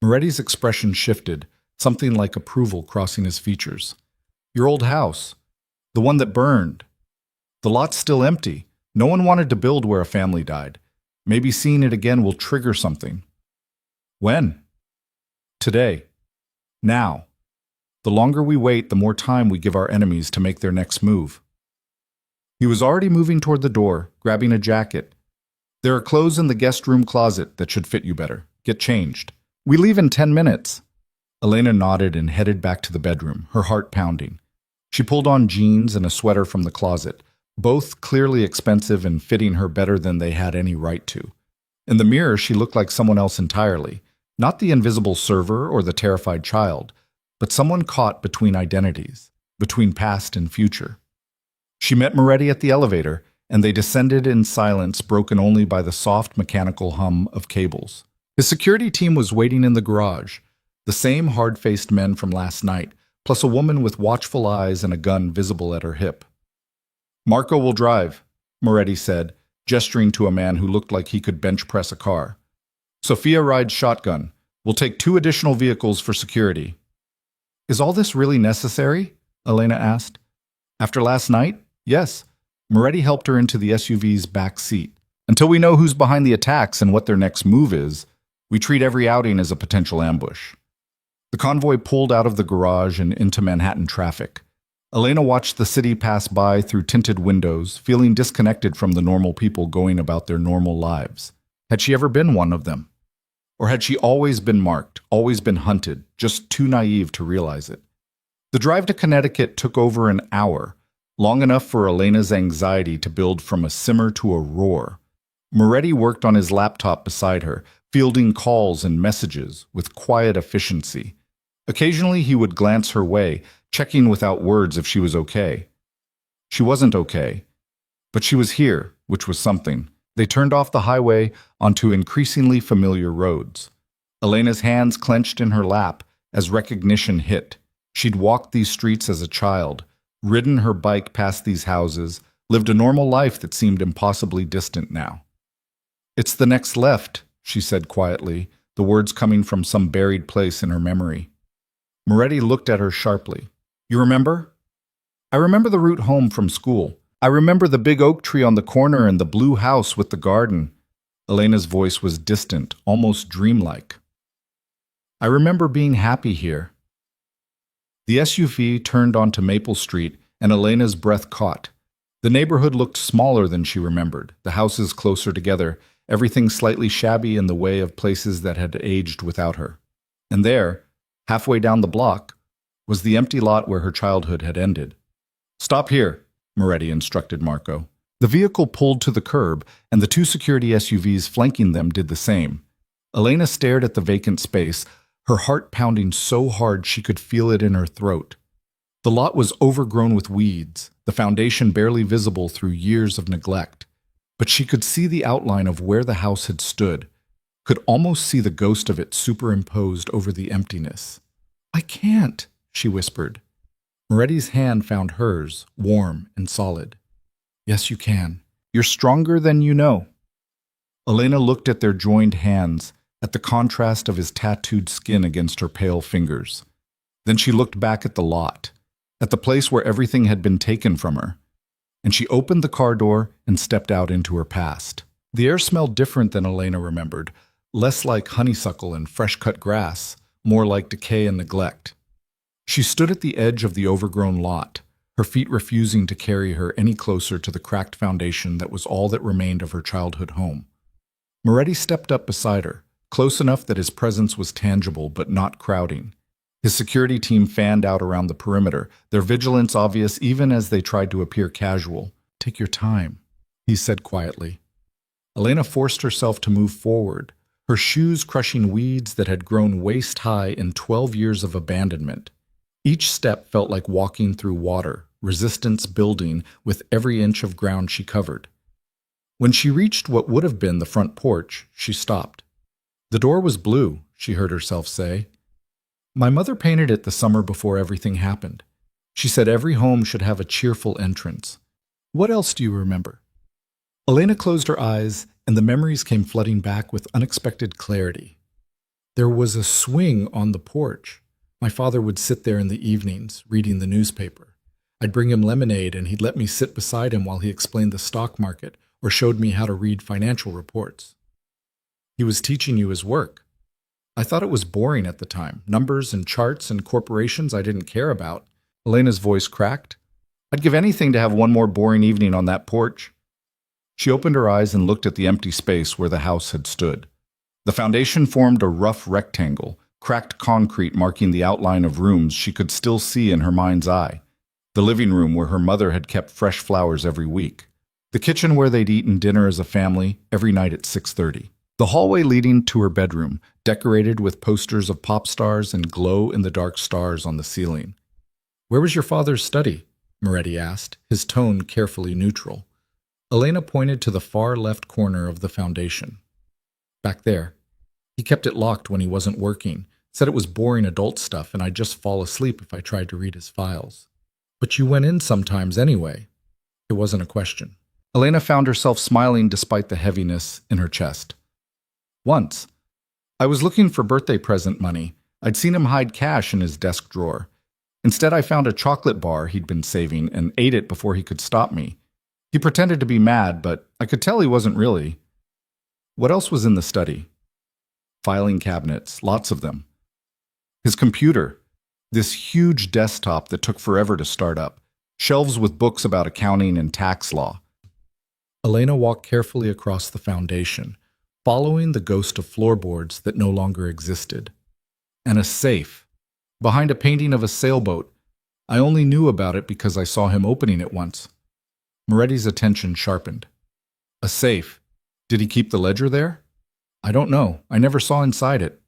Moretti's expression shifted, something like approval crossing his features. Your old house. The one that burned. The lot's still empty. No one wanted to build where a family died. Maybe seeing it again will trigger something. When? Today. Now. The longer we wait, the more time we give our enemies to make their next move. He was already moving toward the door, grabbing a jacket. There are clothes in the guest room closet that should fit you better. Get changed. We leave in 10 minutes. Elena nodded and headed back to the bedroom, her heart pounding. She pulled on jeans and a sweater from the closet, both clearly expensive and fitting her better than they had any right to. In the mirror, she looked like someone else entirely, not the invisible server or the terrified child, but someone caught between identities, between past and future. She met Moretti at the elevator, and they descended in silence broken only by the soft mechanical hum of cables. His security team was waiting in the garage, the same hard-faced men from last night, plus a woman with watchful eyes and a gun visible at her hip. Marco will drive, Moretti said, gesturing to a man who looked like he could bench press a car. Sophia rides shotgun. We'll take 2 additional vehicles for security. Is all this really necessary? Elena asked. After last night? Yes. Moretti helped her into the SUV's back seat. Until we know who's behind the attacks and what their next move is, we treat every outing as a potential ambush. The convoy pulled out of the garage and into Manhattan traffic. Elena watched the city pass by through tinted windows, feeling disconnected from the normal people going about their normal lives. Had she ever been one of them? Or had she always been marked, always been hunted, just too naive to realize it? The drive to Connecticut took over an hour, long enough for Elena's anxiety to build from a simmer to a roar. Moretti worked on his laptop beside her, fielding calls and messages with quiet efficiency. Occasionally he would glance her way, checking without words if she was okay. She wasn't okay, but she was here, which was something. They turned off the highway onto increasingly familiar roads. Elena's hands clenched in her lap, as recognition hit. She'd walked these streets as a child, ridden her bike past these houses, lived a normal life that seemed impossibly distant now. "It's the next left," she said quietly, the words coming from some buried place in her memory. Moretti looked at her sharply. "You remember?" "I remember the route home from school. I remember the big oak tree on the corner and the blue house with the garden." Elena's voice was distant, almost dreamlike. "I remember being happy here." The SUV turned onto Maple Street, and Elena's breath caught. The neighborhood looked smaller than she remembered, the houses closer together, everything slightly shabby in the way of places that had aged without her. And there, halfway down the block, was the empty lot where her childhood had ended. "Stop here," Moretti instructed Marco. The vehicle pulled to the curb, and the two security SUVs flanking them did the same. Elena stared at the vacant space, her heart pounding so hard she could feel it in her throat. The lot was overgrown with weeds, the foundation barely visible through years of neglect. But she could see the outline of where the house had stood, could almost see the ghost of it superimposed over the emptiness. "I can't," she whispered. Moretti's hand found hers, warm and solid. "Yes, you can. You're stronger than you know." Elena looked at their joined hands, at the contrast of his tattooed skin against her pale fingers. Then she looked back at the lot, at the place where everything had been taken from her, and she opened the car door and stepped out into her past. The air smelled different than Elena remembered, less like honeysuckle and fresh-cut grass, more like decay and neglect. She stood at the edge of the overgrown lot, her feet refusing to carry her any closer to the cracked foundation that was all that remained of her childhood home. Moretti stepped up beside her, close enough that his presence was tangible but not crowding. His security team fanned out around the perimeter, their vigilance obvious even as they tried to appear casual. "Take your time," he said quietly. Elena forced herself to move forward, her shoes crushing weeds that had grown waist-high in 12 years of abandonment. Each step felt like walking through water, resistance building with every inch of ground she covered. When she reached what would have been the front porch, she stopped. The door was blue, she heard herself say. "My mother painted it the summer before everything happened. She said every home should have a cheerful entrance. What else do you remember?" Elena closed her eyes, and the memories came flooding back with unexpected clarity. There was a swing on the porch. My father would sit there in the evenings, reading the newspaper. I'd bring him lemonade, and he'd let me sit beside him while he explained the stock market or showed me how to read financial reports. He was teaching you his work. I thought it was boring at the time, numbers and charts and corporations I didn't care about. Elena's voice cracked. "I'd give anything to have one more boring evening on that porch." She opened her eyes and looked at the empty space where the house had stood. The foundation formed a rough rectangle, cracked concrete marking the outline of rooms she could still see in her mind's eye. The living room where her mother had kept fresh flowers every week. The kitchen where they'd eaten dinner as a family every night at 6:30. The hallway leading to her bedroom, decorated with posters of pop stars and glow-in-the-dark stars on the ceiling. "Where was your father's study?" Moretti asked, his tone carefully neutral. Elena pointed to the far left corner of the foundation. "Back there. He kept it locked when he wasn't working, said it was boring adult stuff and I'd just fall asleep if I tried to read his files. But you went in sometimes anyway." It wasn't a question. Elena found herself smiling despite the heaviness in her chest. "Once. I was looking for birthday present money. I'd seen him hide cash in his desk drawer. Instead, I found a chocolate bar he'd been saving and ate it before he could stop me. He pretended to be mad, but I could tell he wasn't really." "What else was in the study?" "Filing cabinets, lots of them. His computer, this huge desktop that took forever to start up. Shelves with books about accounting and tax law." Elena walked carefully across the foundation, following the ghost of floorboards that no longer existed. "And a safe. Behind a painting of a sailboat. I only knew about it because I saw him opening it once." Moretti's attention sharpened. "A safe. Did he keep the ledger there?" "I don't know. I never saw inside it."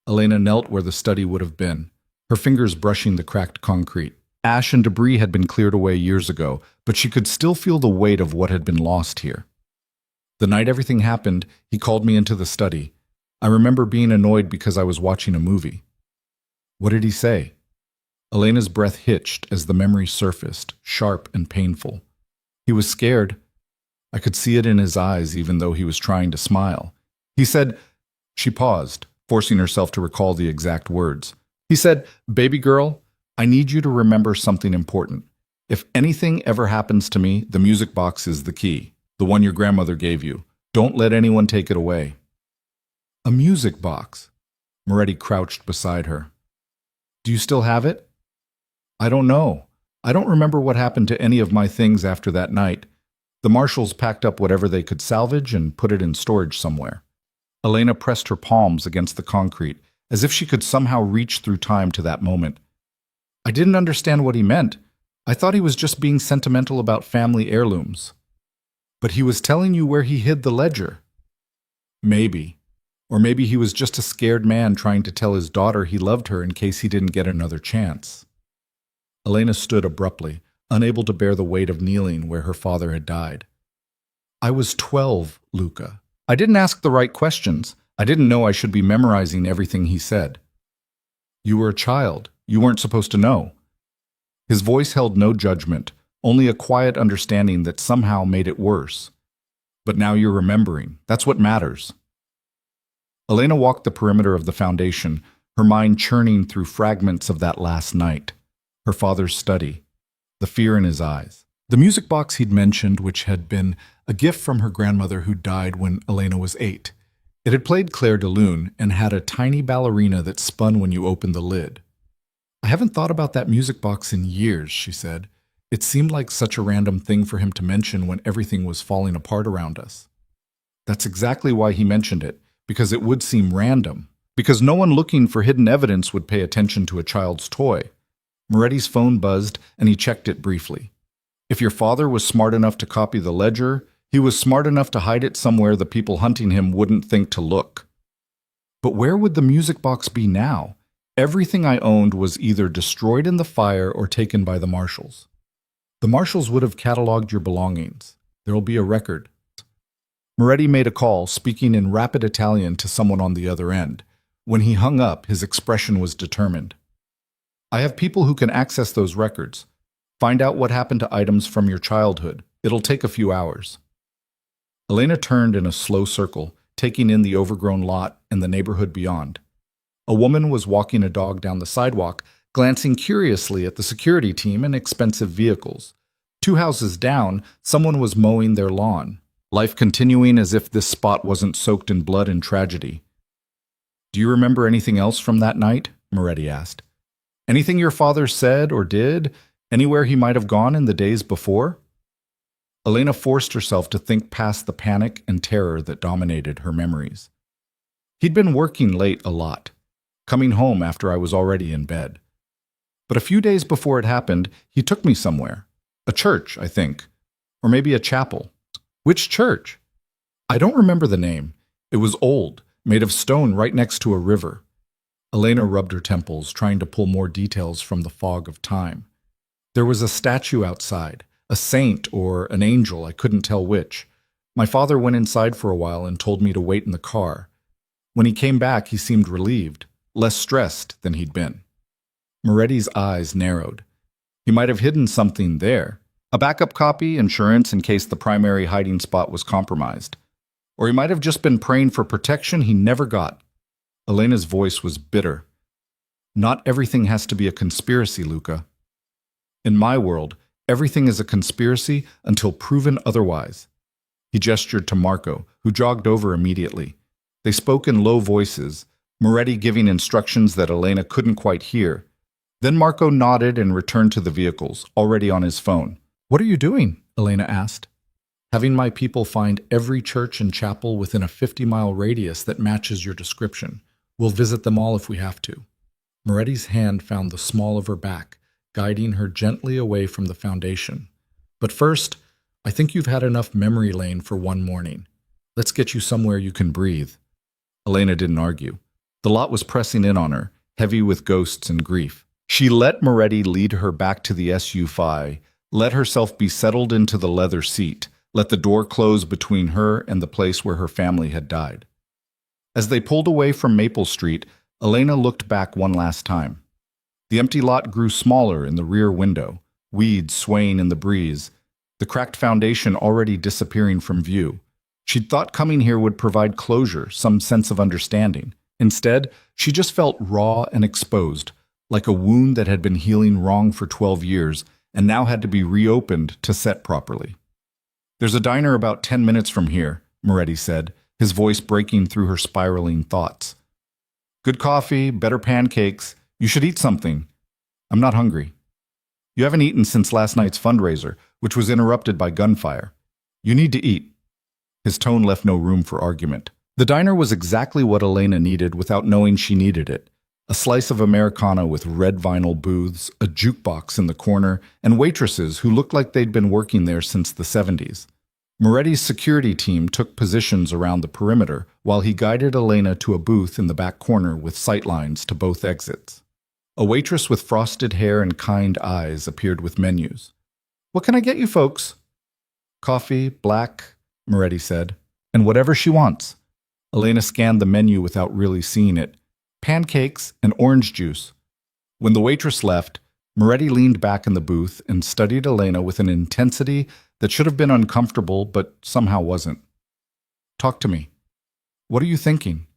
Elena knelt where the study would have been, her fingers brushing the cracked concrete. Ash and debris had been cleared away years ago, but she could still feel the weight of what had been lost here. "The night everything happened, he called me into the study. I remember being annoyed because I was watching a movie." What did he say? Elena's breath hitched as the memory surfaced, sharp and painful. He was scared. I could see it in his eyes even though he was trying to smile. He said, she paused, forcing herself to recall the exact words. He said, "Baby girl, I need you to remember something important. If anything ever happens to me, the music box is the key, the one your grandmother gave you. Don't let anyone take it away." A music box. Moretti crouched beside her. Do you still have it? I don't know. I don't remember what happened to any of my things after that night. The marshals packed up whatever they could salvage and put it in storage somewhere. Elena pressed her palms against the concrete, as if she could somehow reach through time to that moment. I didn't understand what he meant. I thought he was just being sentimental about family heirlooms. But he was telling you where he hid the ledger. Maybe. Or maybe he was just a scared man trying to tell his daughter he loved her in case he didn't get another chance. Elena stood abruptly, unable to bear the weight of kneeling where her father had died. I was 12, Luca. I didn't ask the right questions. I didn't know I should be memorizing everything he said. You were a child. You weren't supposed to know. His voice held no judgment, only a quiet understanding that somehow made it worse. But now you're remembering. That's what matters. Elena walked the perimeter of the foundation, her mind churning through fragments of that last night. Her father's study, the fear in his eyes. The music box he'd mentioned, which had been a gift from her grandmother who died when Elena was 8. It had played Clair de Lune and had a tiny ballerina that spun when you opened the lid. I haven't thought about that music box in years, she said. It seemed like such a random thing for him to mention when everything was falling apart around us. That's exactly why he mentioned it, because it would seem random. Because no one looking for hidden evidence would pay attention to a child's toy. Moretti's phone buzzed, and he checked it briefly. If your father was smart enough to copy the ledger, he was smart enough to hide it somewhere the people hunting him wouldn't think to look. But where would the music box be now? Everything I owned was either destroyed in the fire or taken by the marshals. The marshals would have cataloged your belongings. There'll be a record. Moretti made a call, speaking in rapid Italian to someone on the other end. When he hung up, his expression was determined. I have people who can access those records. Find out what happened to items from your childhood. It'll take a few hours. Elena turned in a slow circle, taking in the overgrown lot and the neighborhood beyond. A woman was walking a dog down the sidewalk, glancing curiously at the security team and expensive vehicles. 2 houses down, someone was mowing their lawn, life continuing as if this spot wasn't soaked in blood and tragedy. Do you remember anything else from that night? Moretti asked. Anything your father said or did? Anywhere he might have gone in the days before? Elena forced herself to think past the panic and terror that dominated her memories. He'd been working late a lot, coming home after I was already in bed. But a few days before it happened, he took me somewhere. A church, I think. Or maybe a chapel. Which church? I don't remember the name. It was old, made of stone right next to a river. Elena rubbed her temples, trying to pull more details from the fog of time. There was a statue outside, a saint or an angel, I couldn't tell which. My father went inside for a while and told me to wait in the car. When he came back, he seemed relieved, less stressed than he'd been. Moretti's eyes narrowed. He might have hidden something there. A backup copy, insurance in case the primary hiding spot was compromised. Or he might have just been praying for protection he never got. Elena's voice was bitter. Not everything has to be a conspiracy, Luca. In my world, everything is a conspiracy until proven otherwise. He gestured to Marco, who jogged over immediately. They spoke in low voices, Moretti giving instructions that Elena couldn't quite hear. Then Marco nodded and returned to the vehicles, already on his phone. What are you doing? Elena asked. Having my people find every church and chapel within a 50-mile radius that matches your description. We'll visit them all if we have to. Moretti's hand found the small of her back, guiding her gently away from the foundation. But first, I think you've had enough memory lane for one morning. Let's get you somewhere you can breathe. Elena didn't argue. The lot was pressing in on her, heavy with ghosts and grief. She let Moretti lead her back to the SUV, let herself be settled into the leather seat, let the door close between her and the place where her family had died. As they pulled away from Maple Street, Elena looked back one last time. The empty lot grew smaller in the rear window, weeds swaying in the breeze, the cracked foundation already disappearing from view. She'd thought coming here would provide closure, some sense of understanding. Instead, she just felt raw and exposed, like a wound that had been healing wrong for 12 years and now had to be reopened to set properly. "There's a diner about 10 minutes from here," Moretti said, his voice breaking through her spiraling thoughts. "Good coffee, better pancakes. You should eat something." "I'm not hungry." "You haven't eaten since last night's fundraiser, which was interrupted by gunfire. You need to eat." His tone left no room for argument. The diner was exactly what Elena needed without knowing she needed it. A slice of Americano with red vinyl booths, a jukebox in the corner, and waitresses who looked like they'd been working there since the 70s. Moretti's security team took positions around the perimeter while he guided Elena to a booth in the back corner with sightlines to both exits. A waitress with frosted hair and kind eyes appeared with menus. "What can I get you folks?" "Coffee, black," Moretti said, "and whatever she wants." Elena scanned the menu without really seeing it. "Pancakes and orange juice." When the waitress left, Moretti leaned back in the booth and studied Elena with an intensity that should have been uncomfortable but somehow wasn't. "Talk to me. What are you thinking?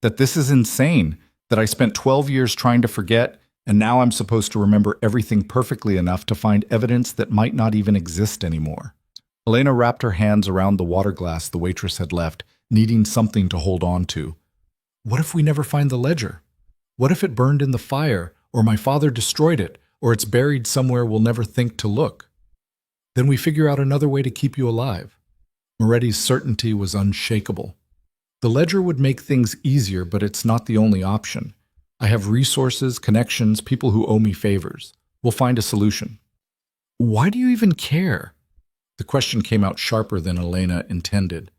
That this is insane, that I spent 12 years trying to forget, and now I'm supposed to remember everything perfectly enough to find evidence that might not even exist anymore." Elena wrapped her hands around the water glass the waitress had left, needing something to hold on to. "What if we never find the ledger? What if it burned in the fire, or my father destroyed it, or it's buried somewhere we'll never think to look? Then we figure out another way to keep you alive." Moretti's certainty was unshakable. "The ledger would make things easier, but it's not the only option. I have resources, connections, people who owe me favors. We'll find a solution." "Why do you even care?" The question came out sharper than Elena intended.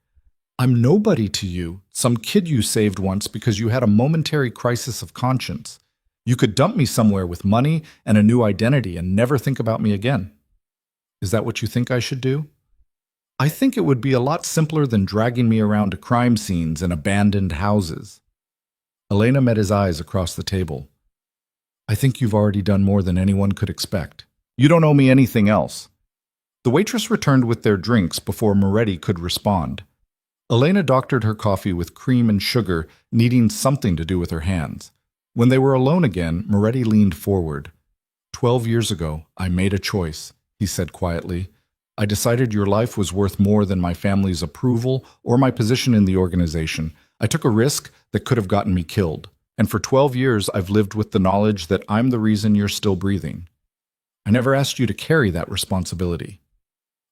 "I'm nobody to you, some kid you saved once because you had a momentary crisis of conscience. You could dump me somewhere with money and a new identity and never think about me again. Is that what you think I should do? I think it would be a lot simpler than dragging me around to crime scenes and abandoned houses." Elena met his eyes across the table. "I think you've already done more than anyone could expect. You don't owe me anything else." The waitress returned with their drinks before Moretti could respond. Elena doctored her coffee with cream and sugar, needing something to do with her hands. When they were alone again, Moretti leaned forward. 12 years ago, I made a choice," he said quietly. "I decided your life was worth more than my family's approval or my position in the organization. I took a risk that could have gotten me killed. And for 12 years, I've lived with the knowledge that I'm the reason you're still breathing. I never asked you to carry that responsibility.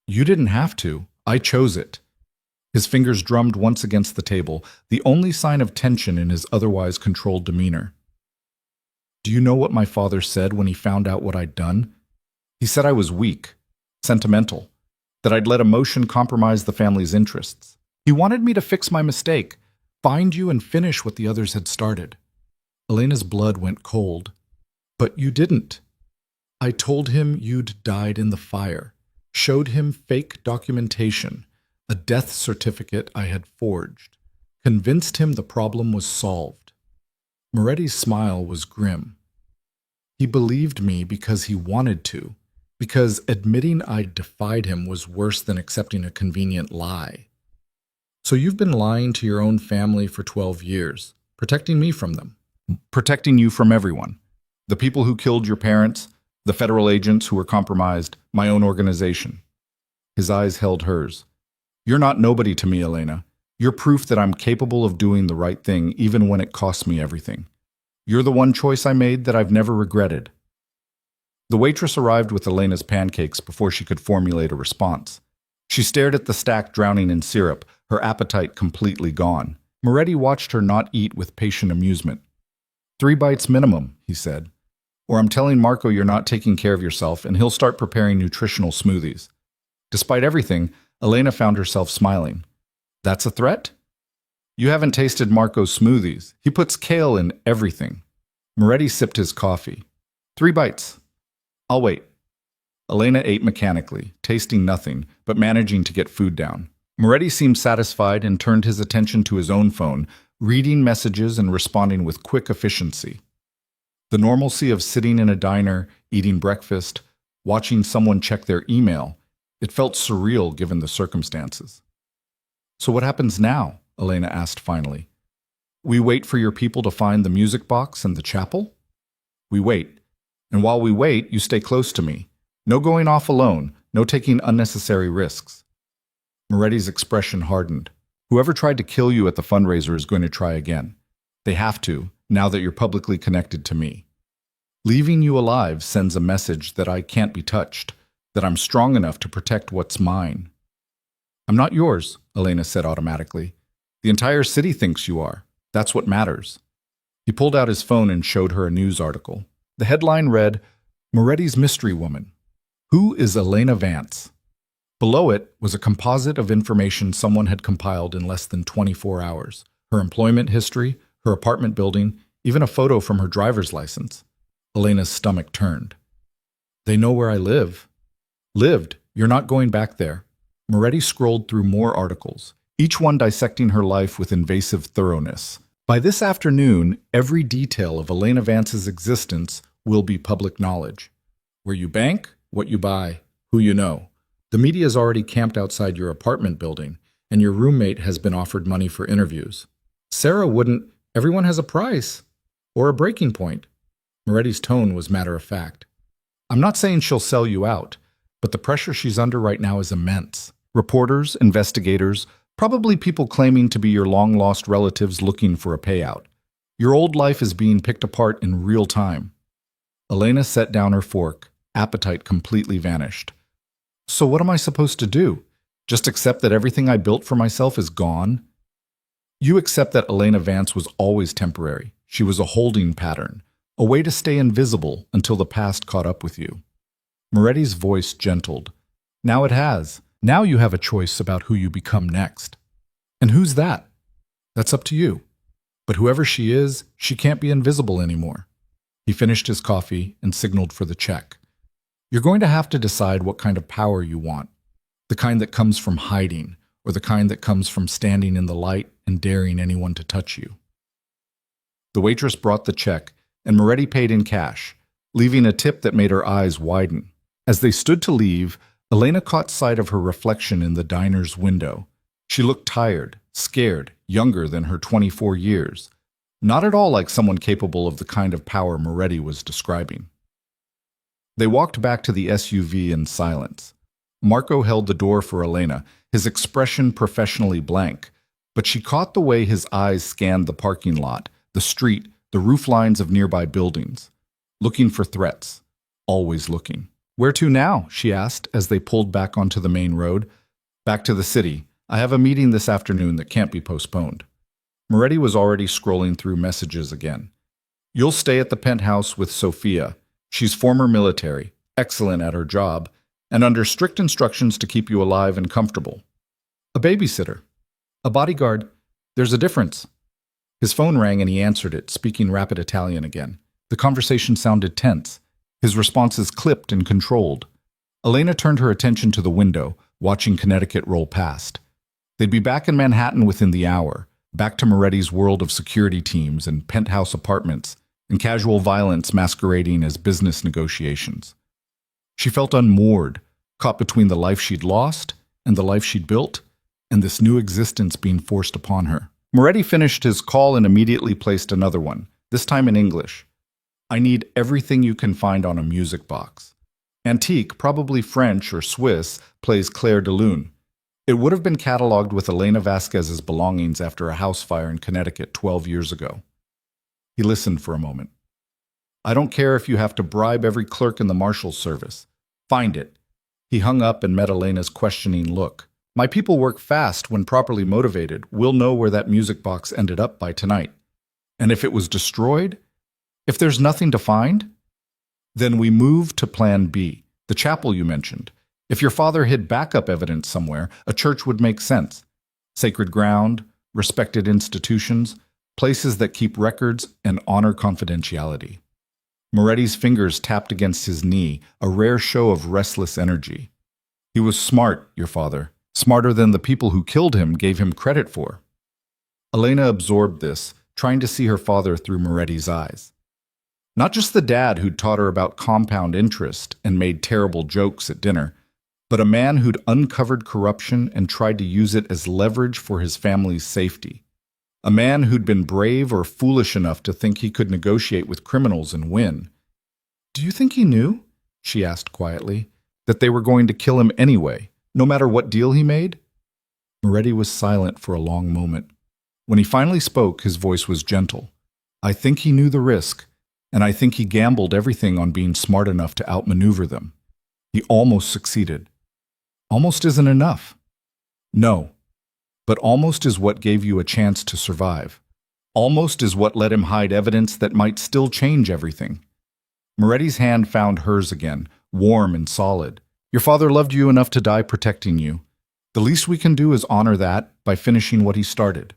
You didn't have to. I chose it." His fingers drummed once against the table, the only sign of tension in his otherwise controlled demeanor. "Do you know what my father said when he found out what I'd done? He said I was weak, sentimental, that I'd let emotion compromise the family's interests. He wanted me to fix my mistake, find you and finish what the others had started." Elena's blood went cold. "But you didn't. I told him you'd died in the fire, showed him fake documentation, a death certificate I had forged, convinced him the problem was solved." Moretti's smile was grim. "He believed me because he wanted to, because admitting I'd defied him was worse than accepting a convenient lie. So you've been lying to your own family for 12 years, protecting me from them." "Protecting you from everyone. The people who killed your parents, the federal agents who were compromised, my own organization." His eyes held hers. "You're not nobody to me, Elena. You're proof that I'm capable of doing the right thing even when it costs me everything. You're the one choice I made that I've never regretted." The waitress arrived with Elena's pancakes before she could formulate a response. She stared at the stack drowning in syrup, her appetite completely gone. Moretti watched her not eat with patient amusement. 3 bites minimum," he said. "Or I'm telling Marco you're not taking care of yourself and he'll start preparing nutritional smoothies." Despite everything, Elena found herself smiling. "That's a threat?" "You haven't tasted Marco's smoothies. He puts kale in everything." Moretti sipped his coffee. 3 bites. I'll wait." Elena ate mechanically, tasting nothing, but managing to get food down. Moretti seemed satisfied and turned his attention to his own phone, reading messages and responding with quick efficiency. The normalcy of sitting in a diner, eating breakfast, watching someone check their email, it felt surreal given the circumstances. So what happens now? Elena asked finally. We wait for your people to find the music box and the chapel? We wait. And while we wait, you stay close to me. No going off alone, no taking unnecessary risks. Moretti's expression hardened. Whoever tried to kill you at the fundraiser is going to try again. They have to, now that you're publicly connected to me. Leaving you alive sends a message that I can't be touched, that I'm strong enough to protect what's mine. I'm not yours, Elena said automatically. The entire city thinks you are. That's what matters. He pulled out his phone and showed her a news article. The headline read, Moretti's Mystery Woman. Who is Elena Vance? Below it was a composite of information someone had compiled in less than 24 hours. Her employment history, her apartment building, even a photo from her driver's license. Elena's stomach turned. They know where I live. Lived. You're not going back there. Moretti scrolled through more articles, each one dissecting her life with invasive thoroughness. By this afternoon, every detail of Elena Vance's existence will be public knowledge. Where you bank, what you buy, who you know. The media's already camped outside your apartment building, and your roommate has been offered money for interviews. Sarah wouldn't. Everyone has a price. Or a breaking point. Moretti's tone was matter-of-fact. I'm not saying she'll sell you out, but the pressure she's under right now is immense. Reporters, investigators, probably people claiming to be your long-lost relatives looking for a payout. Your old life is being picked apart in real time. Elena set down her fork. Appetite completely vanished. So what am I supposed to do? Just accept that everything I built for myself is gone? You accept that Elena Vance was always temporary. She was a holding pattern, a way to stay invisible until the past caught up with you. Moretti's voice gentled. Now it has. Now you have a choice about who you become next. And who's that? That's up to you. But whoever she is, she can't be invisible anymore. He finished his coffee and signaled for the check. You're going to have to decide what kind of power you want. The kind that comes from hiding, or the kind that comes from standing in the light and daring anyone to touch you. The waitress brought the check, and Moretti paid in cash, leaving a tip that made her eyes widen. As they stood to leave, Elena caught sight of her reflection in the diner's window. She looked tired, scared, younger than her 24 years. Not at all like someone capable of the kind of power Moretti was describing. They walked back to the SUV in silence. Marco held the door for Elena, his expression professionally blank, but she caught the way his eyes scanned the parking lot, the street, the roof lines of nearby buildings. Looking for threats. Always looking. Where to now? She asked as they pulled back onto the main road. Back to the city. I have a meeting this afternoon that can't be postponed. Moretti was already scrolling through messages again. You'll stay at the penthouse with Sophia. She's former military, excellent at her job, and under strict instructions to keep you alive and comfortable. A babysitter. A bodyguard. There's a difference. His phone rang and he answered it, speaking rapid Italian again. The conversation sounded tense. His responses clipped and controlled. Elena turned her attention to the window, watching Connecticut roll past. They'd be back in Manhattan within the hour, back to Moretti's world of security teams and penthouse apartments, and casual violence masquerading as business negotiations. She felt unmoored, caught between the life she'd lost and the life she'd built, and this new existence being forced upon her. Moretti finished his call and immediately placed another one, this time in English. I need everything you can find on a music box. Antique, probably French or Swiss, plays Clair de Lune. It would have been catalogued with Elena Vasquez's belongings after a house fire in Connecticut 12 years ago. He listened for a moment. I don't care if you have to bribe every clerk in the marshal's service. Find it. He hung up and met Elena's questioning look. My people work fast when properly motivated. We'll know where that music box ended up by tonight. And if it was destroyed? If there's nothing to find? Then we move to plan B, the chapel you mentioned. If your father hid backup evidence somewhere, a church would make sense. Sacred ground, respected institutions, places that keep records and honor confidentiality. Moretti's fingers tapped against his knee, a rare show of restless energy. He was smart, your father. Smarter than the people who killed him gave him credit for. Elena absorbed this, trying to see her father through Moretti's eyes. Not just the dad who'd taught her about compound interest and made terrible jokes at dinner, but a man who'd uncovered corruption and tried to use it as leverage for his family's safety. A man who'd been brave or foolish enough to think he could negotiate with criminals and win. "Do you think he knew?" she asked quietly. "That they were going to kill him anyway, no matter what deal he made?" Moretti was silent for a long moment. When he finally spoke, his voice was gentle. "I think he knew the risk, and I think he gambled everything on being smart enough to outmaneuver them. He almost succeeded. Almost isn't enough." "No, but almost is what gave you a chance to survive. Almost is what let him hide evidence that might still change everything." Moretti's hand found hers again, warm and solid. "Your father loved you enough to die protecting you. The least we can do is honor that by finishing what he started."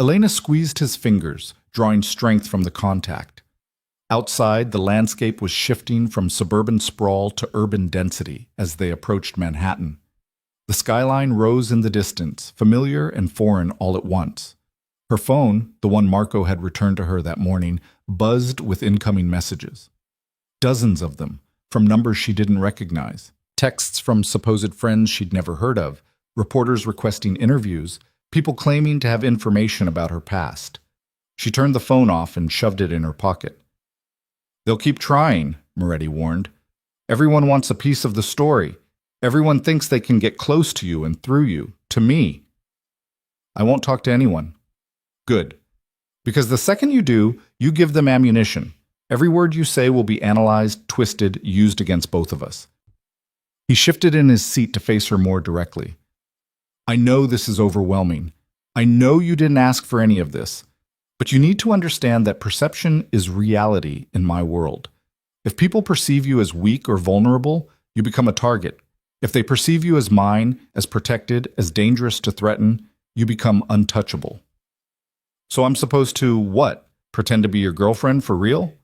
Elena squeezed his fingers, drawing strength from the contact. Outside, the landscape was shifting from suburban sprawl to urban density as they approached Manhattan. The skyline rose in the distance, familiar and foreign all at once. Her phone, the one Marco had returned to her that morning, buzzed with incoming messages. Dozens of them, from numbers she didn't recognize. Texts from supposed friends she'd never heard of, reporters requesting interviews, people claiming to have information about her past. She turned the phone off and shoved it in her pocket. "They'll keep trying," Moretti warned. "Everyone wants a piece of the story. Everyone thinks they can get close to you and through you, to me. I won't talk to anyone." "Good. Because the second you do, you give them ammunition. Every word you say will be analyzed, twisted, used against both of us." He shifted in his seat to face her more directly. "I know this is overwhelming. I know you didn't ask for any of this. But you need to understand that perception is reality in my world. If people perceive you as weak or vulnerable, you become a target. If they perceive you as mine, as protected, as dangerous to threaten, you become untouchable. So I'm supposed to, what? Pretend to be your girlfriend for real?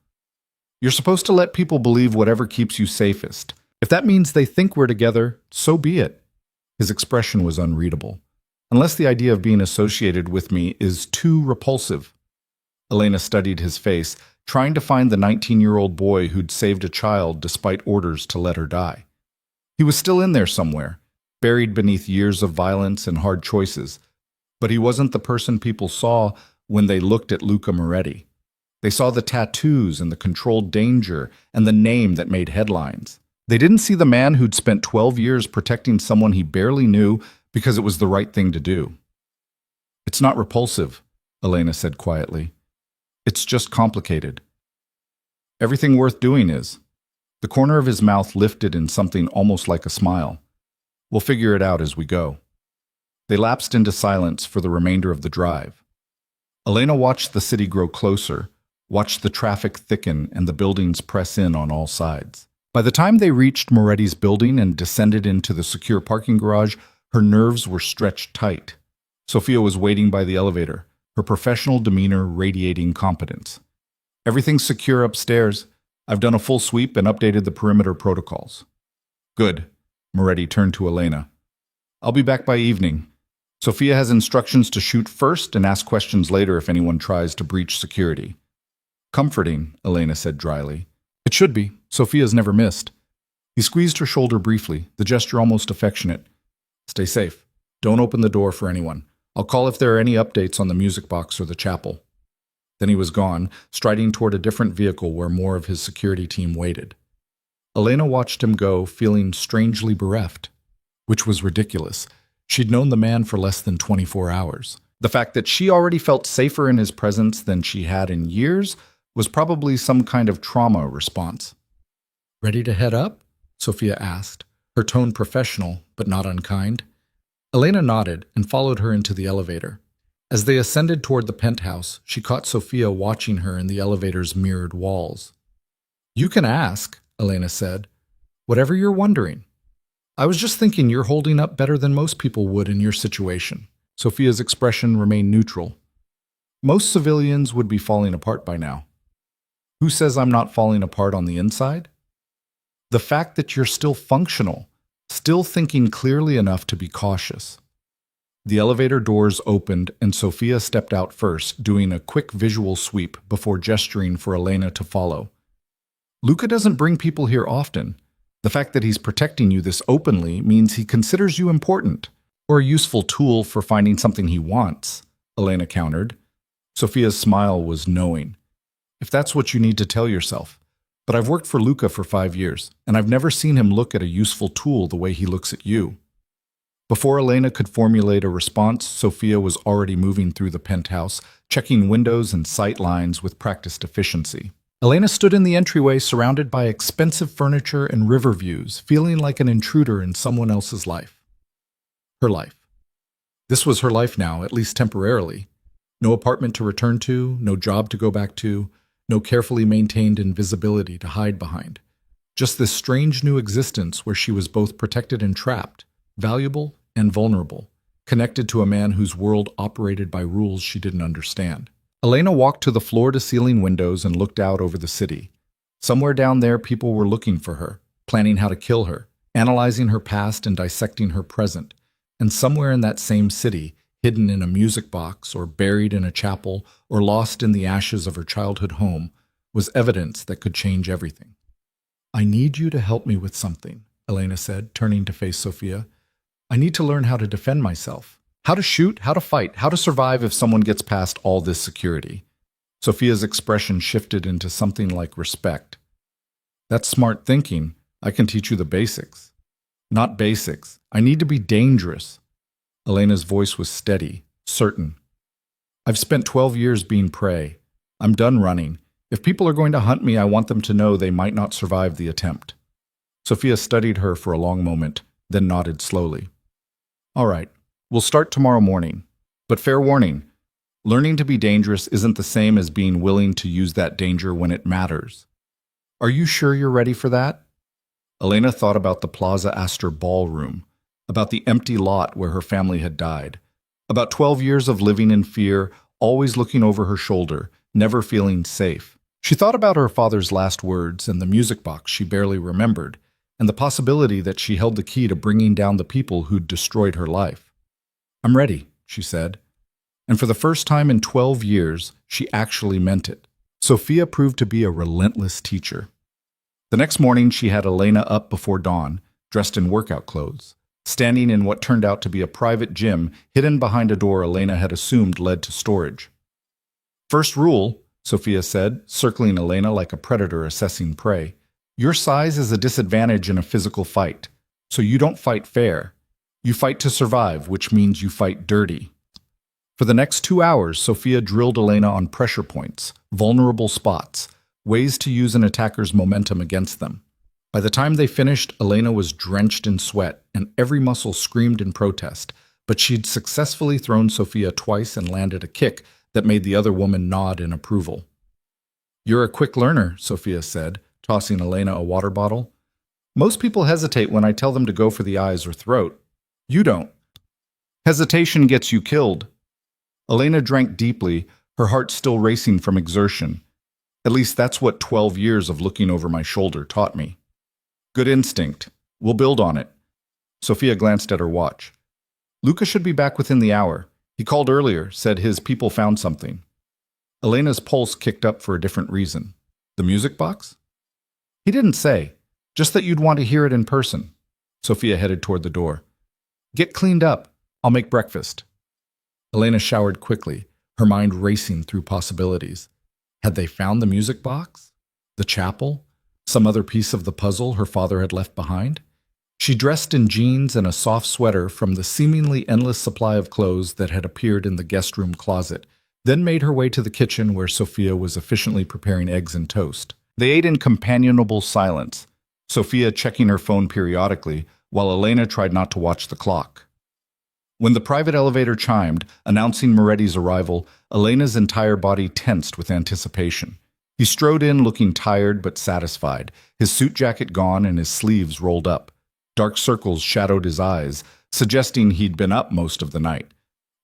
You're supposed to let people believe whatever keeps you safest. If that means they think we're together, so be it." His expression was unreadable. "Unless the idea of being associated with me is too repulsive." Elena studied his face, trying to find the 19-year-old boy who'd saved a child despite orders to let her die. He was still in there somewhere, buried beneath years of violence and hard choices. But he wasn't the person people saw when they looked at Luca Moretti. They saw the tattoos and the controlled danger and the name that made headlines. They didn't see the man who'd spent 12 years protecting someone he barely knew because it was the right thing to do. "It's not repulsive," Elena said quietly. "It's just complicated. Everything worth doing is." The corner of his mouth lifted in something almost like a smile. "We'll figure it out as we go." They lapsed into silence for the remainder of the drive. Elena watched the city grow closer, watched the traffic thicken and the buildings press in on all sides. By the time they reached Moretti's building and descended into the secure parking garage, her nerves were stretched tight. Sophia was waiting by the elevator, her professional demeanor radiating competence. "Everything's secure upstairs. I've done a full sweep and updated the perimeter protocols." "Good." Moretti turned to Elena. "I'll be back by evening. Sophia has instructions to shoot first and ask questions later if anyone tries to breach security." "Comforting," Elena said dryly. "It should be. Sophia's never missed." He squeezed her shoulder briefly, the gesture almost affectionate. "Stay safe. Don't open the door for anyone. I'll call if there are any updates on the music box or the chapel." Then he was gone, striding toward a different vehicle where more of his security team waited. Elena watched him go, feeling strangely bereft, which was ridiculous. She'd known the man for less than 24 hours. The fact that she already felt safer in his presence than she had in years was probably some kind of trauma response. "Ready to head up?" Sophia asked, her tone professional but not unkind. Elena nodded and followed her into the elevator. As they ascended toward the penthouse, she caught Sophia watching her in the elevator's mirrored walls. "You can ask," Elena said. "Whatever you're wondering. I was just thinking you're holding up better than most people would in your situation." Sophia's expression remained neutral. "Most civilians would be falling apart by now." "Who says I'm not falling apart on the inside?" "The fact that you're still functional, still thinking clearly enough to be cautious." The elevator doors opened and Sophia stepped out first, doing a quick visual sweep before gesturing for Elena to follow. Luca doesn't bring people here often. The fact that he's protecting you this openly means he considers you important, or a useful tool for finding something he wants, Elena countered. Sophia's smile was knowing. If that's what you need to tell yourself. But I've worked for Luca for 5 years, and I've never seen him look at a useful tool the way he looks at you. Before Elena could formulate a response, Sophia was already moving through the penthouse, checking windows and sight lines with practiced efficiency. Elena stood in the entryway surrounded by expensive furniture and river views, feeling like an intruder in someone else's life. Her life. This was her life now, at least temporarily. No apartment to return to, no job to go back to, no carefully maintained invisibility to hide behind. Just this strange new existence where she was both protected and trapped, valuable and vulnerable, connected to a man whose world operated by rules she didn't understand. Elena walked to the floor-to-ceiling windows and looked out over the city. Somewhere down there, people were looking for her, planning how to kill her, analyzing her past and dissecting her present. And somewhere in that same city, hidden in a music box or buried in a chapel or lost in the ashes of her childhood home, was evidence that could change everything. "I need you to help me with something," Elena said, turning to face Sophia. "I need to learn how to defend myself. How to shoot, how to fight, how to survive if someone gets past all this security." Sophia's expression shifted into something like respect. "That's smart thinking. I can teach you the basics." "Not basics. I need to be dangerous." Elena's voice was steady, certain. "I've spent 12 years being prey. I'm done running. If people are going to hunt me, I want them to know they might not survive the attempt." Sophia studied her for a long moment, then nodded slowly. "All right. We'll start tomorrow morning. But fair warning, learning to be dangerous isn't the same as being willing to use that danger when it matters. Are you sure you're ready for that?" Elena thought about the Plaza Astor ballroom, about the empty lot where her family had died, about 12 years of living in fear, always looking over her shoulder, never feeling safe. She thought about her father's last words and the music box she barely remembered, and the possibility that she held the key to bringing down the people who'd destroyed her life. "I'm ready," she said. And for the first time in 12 years, she actually meant it. Sophia proved to be a relentless teacher. The next morning, she had Elena up before dawn, dressed in workout clothes, standing in what turned out to be a private gym hidden behind a door Elena had assumed led to storage. "First rule," Sophia said, circling Elena like a predator assessing prey, "your size is a disadvantage in a physical fight, so you don't fight fair. You fight to survive, which means you fight dirty." For the next 2 hours, Sophia drilled Elena on pressure points, vulnerable spots, ways to use an attacker's momentum against them. By the time they finished, Elena was drenched in sweat, and every muscle screamed in protest, but she'd successfully thrown Sophia twice and landed a kick that made the other woman nod in approval. "You're a quick learner," Sophia said, tossing Elena a water bottle. "Most people hesitate when I tell them to go for the eyes or throat. You don't. Hesitation gets you killed." Elena drank deeply, her heart still racing from exertion. "At least that's what 12 years of looking over my shoulder taught me." "Good instinct. We'll build on it." Sophia glanced at her watch. "Luca should be back within the hour. He called earlier, said his people found something." Elena's pulse kicked up for a different reason. "The music box?" "He didn't say. Just that you'd want to hear it in person." Sophia headed toward the door. "Get cleaned up. I'll make breakfast." Elena showered quickly, her mind racing through possibilities. Had they found the music box? The chapel? Some other piece of the puzzle her father had left behind? She dressed in jeans and a soft sweater from the seemingly endless supply of clothes that had appeared in the guest room closet, then made her way to the kitchen where Sophia was efficiently preparing eggs and toast. They ate in companionable silence, Sophia checking her phone periodically, while Elena tried not to watch the clock. When the private elevator chimed, announcing Moretti's arrival, Elena's entire body tensed with anticipation. He strode in looking tired but satisfied, his suit jacket gone and his sleeves rolled up. Dark circles shadowed his eyes, suggesting he'd been up most of the night.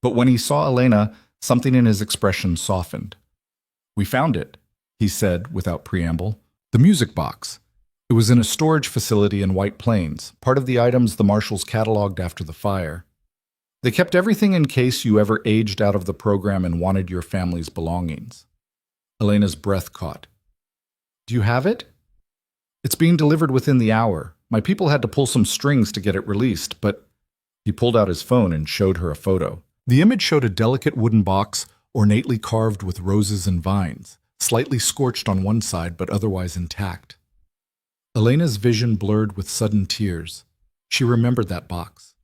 But when he saw Elena, something in his expression softened. "We found it," he said without preamble. "The music box. It was in a storage facility in White Plains, part of the items the marshals cataloged after the fire." They kept everything in case you ever aged out of the program and wanted your family's belongings. Elena's breath caught. Do you have it? It's being delivered within the hour. My people had to pull some strings to get it released, but he pulled out his phone and showed her a photo. The image showed a delicate wooden box, ornately carved with roses and vines, slightly scorched on one side but otherwise intact. Elena's vision blurred with sudden tears. She remembered that box,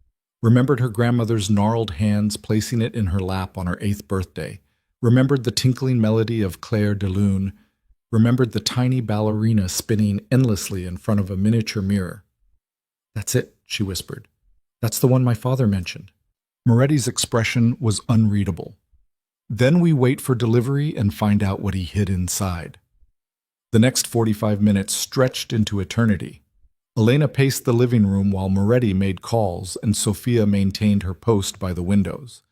remembered her grandmother's gnarled hands placing it in her lap on her 8th birthday, remembered the tinkling melody of Claire de Lune, remembered the tiny ballerina spinning endlessly in front of a miniature mirror. That's it, she whispered. That's the one my father mentioned. Moretti's expression was unreadable. Then we wait for delivery and find out what he hid inside. The next 45 minutes stretched into eternity. Elena paced the living room while Moretti made calls and Sophia maintained her post by the windows.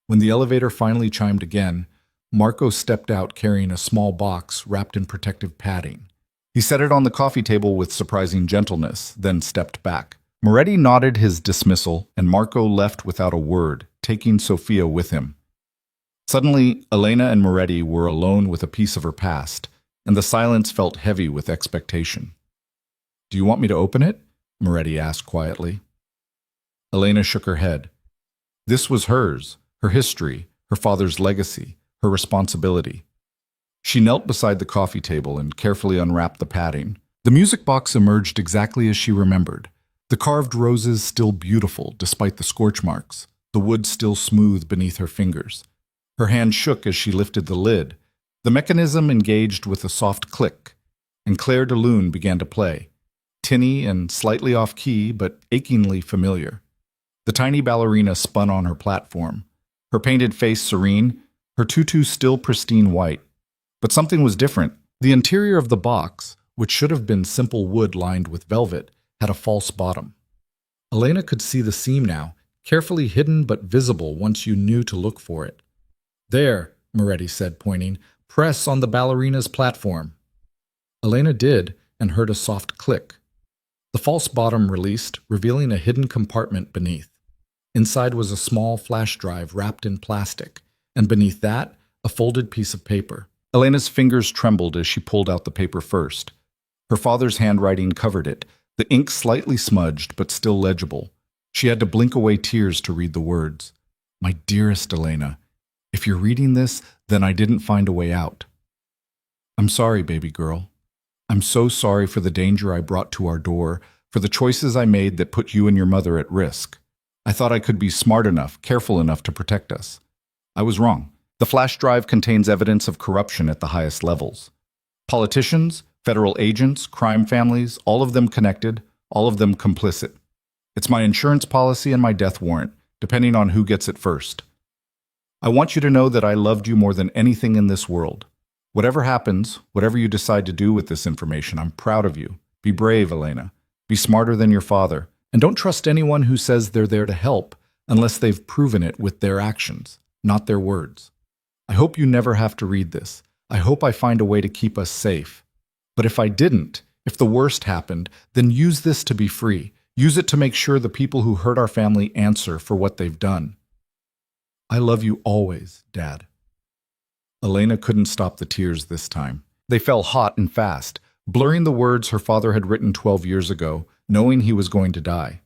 When the elevator finally chimed again, Marco stepped out carrying a small box wrapped in protective padding. He set it on the coffee table with surprising gentleness, then stepped back. Moretti nodded his dismissal, and Marco left without a word, taking Sophia with him. Suddenly, Elena and Moretti were alone with a piece of her past, and the silence felt heavy with expectation. Do you want me to open it? Moretti asked quietly. Elena shook her head. This was hers, her history, her father's legacy, her responsibility. She knelt beside the coffee table and carefully unwrapped the padding. The music box emerged exactly as she remembered. The carved roses still beautiful despite the scorch marks, the wood still smooth beneath her fingers. Her hand shook as she lifted the lid. The mechanism engaged with a soft click, and Claire de Lune began to play. Tinny and slightly off-key, but achingly familiar. The tiny ballerina spun on her platform, her painted face serene, her tutu still pristine white. But something was different. The interior of the box, which should have been simple wood lined with velvet, had a false bottom. Elena could see the seam now, carefully hidden but visible once you knew to look for it. There, Moretti said, pointing, press on the ballerina's platform. Elena did, and heard a soft click. The false bottom released, revealing a hidden compartment beneath. Inside was a small flash drive wrapped in plastic, and beneath that, a folded piece of paper. Elena's fingers trembled as she pulled out the paper first. Her father's handwriting covered it, the ink slightly smudged but still legible. She had to blink away tears to read the words. My dearest Elena, if you're reading this, then I didn't find a way out. I'm sorry, baby girl. I'm so sorry for the danger I brought to our door, for the choices I made that put you and your mother at risk. I thought I could be smart enough, careful enough to protect us. I was wrong. The flash drive contains evidence of corruption at the highest levels. Politicians, federal agents, crime families, all of them connected, all of them complicit. It's my insurance policy and my death warrant, depending on who gets it first. I want you to know that I loved you more than anything in this world. Whatever happens, whatever you decide to do with this information, I'm proud of you. Be brave, Elena. Be smarter than your father. And don't trust anyone who says they're there to help unless they've proven it with their actions, not their words. I hope you never have to read this. I hope I find a way to keep us safe. But if I didn't, if the worst happened, then use this to be free. Use it to make sure the people who hurt our family answer for what they've done. I love you always, Dad. Elena couldn't stop the tears this time. They fell hot and fast, blurring the words her father had written 12 years ago, knowing he was going to die.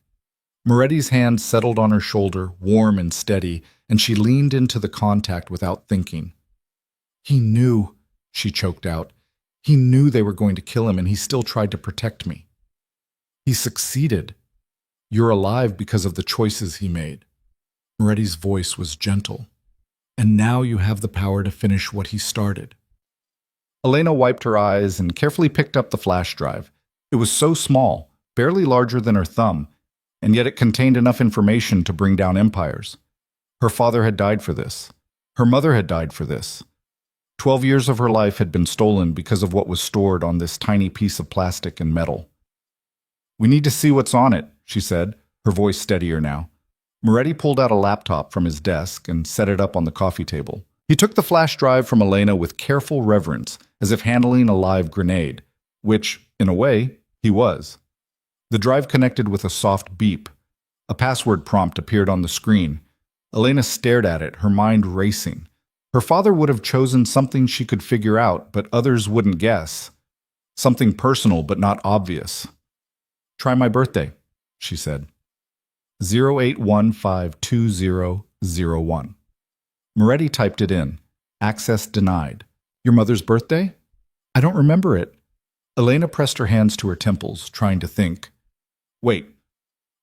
Moretti's hand settled on her shoulder, warm and steady, and she leaned into the contact without thinking. He knew, she choked out. He knew they were going to kill him, and he still tried to protect me. He succeeded. You're alive because of the choices he made. Moretti's voice was gentle. And now you have the power to finish what he started. Elena wiped her eyes and carefully picked up the flash drive. It was so small, barely larger than her thumb, and yet it contained enough information to bring down empires. Her father had died for this. Her mother had died for this. 12 years of her life had been stolen because of what was stored on this tiny piece of plastic and metal. We need to see what's on it, she said, her voice steadier now. Moretti pulled out a laptop from his desk and set it up on the coffee table. He took the flash drive from Elena with careful reverence, as if handling a live grenade, which, in a way, he was. The drive connected with a soft beep. A password prompt appeared on the screen. Elena stared at it, her mind racing. Her father would have chosen something she could figure out, but others wouldn't guess. Something personal but not obvious. "Try my birthday," she said. 08152001. Moretti typed it in. Access denied. "Your mother's birthday? I don't remember it." Elena pressed her hands to her temples, trying to think. "Wait.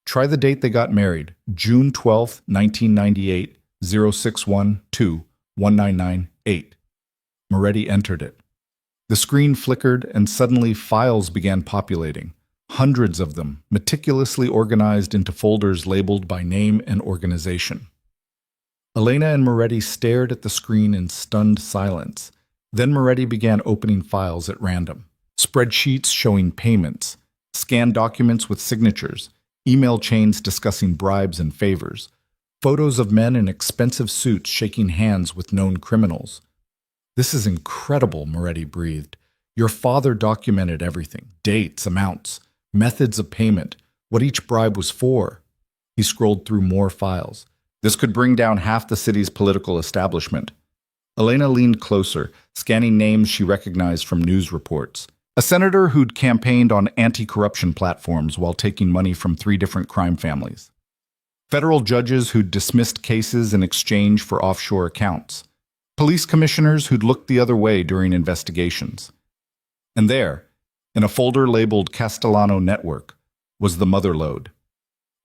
Try the date they got married. June 12th, 1998, 0612-1998. Moretti entered it. The screen flickered, and suddenly files began populating. Hundreds of them, meticulously organized into folders labeled by name and organization. Elena and Moretti stared at the screen in stunned silence. Then Moretti began opening files at random. Spreadsheets showing payments, scanned documents with signatures, email chains discussing bribes and favors, photos of men in expensive suits shaking hands with known criminals. "This is incredible," Moretti breathed. "Your father documented everything, dates, amounts, methods of payment, what each bribe was for." He scrolled through more files. This could bring down half the city's political establishment. Elena leaned closer, scanning names she recognized from news reports. A senator who'd campaigned on anti-corruption platforms while taking money from 3 different crime families. Federal judges who'd dismissed cases in exchange for offshore accounts. Police commissioners who'd looked the other way during investigations. And there, in a folder labeled Castellano Network, was the motherlode.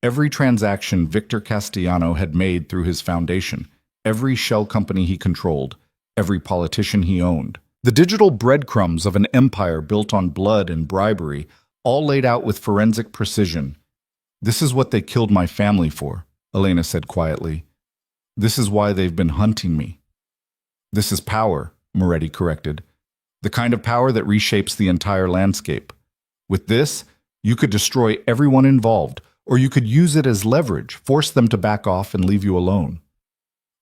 Every transaction Victor Castellano had made through his foundation, every shell company he controlled, every politician he owned. The digital breadcrumbs of an empire built on blood and bribery, all laid out with forensic precision. "This is what they killed my family for," Elena said quietly. "This is why they've been hunting me." "This is power," Moretti corrected. "The kind of power that reshapes the entire landscape. With this, you could destroy everyone involved, or you could use it as leverage, force them to back off and leave you alone."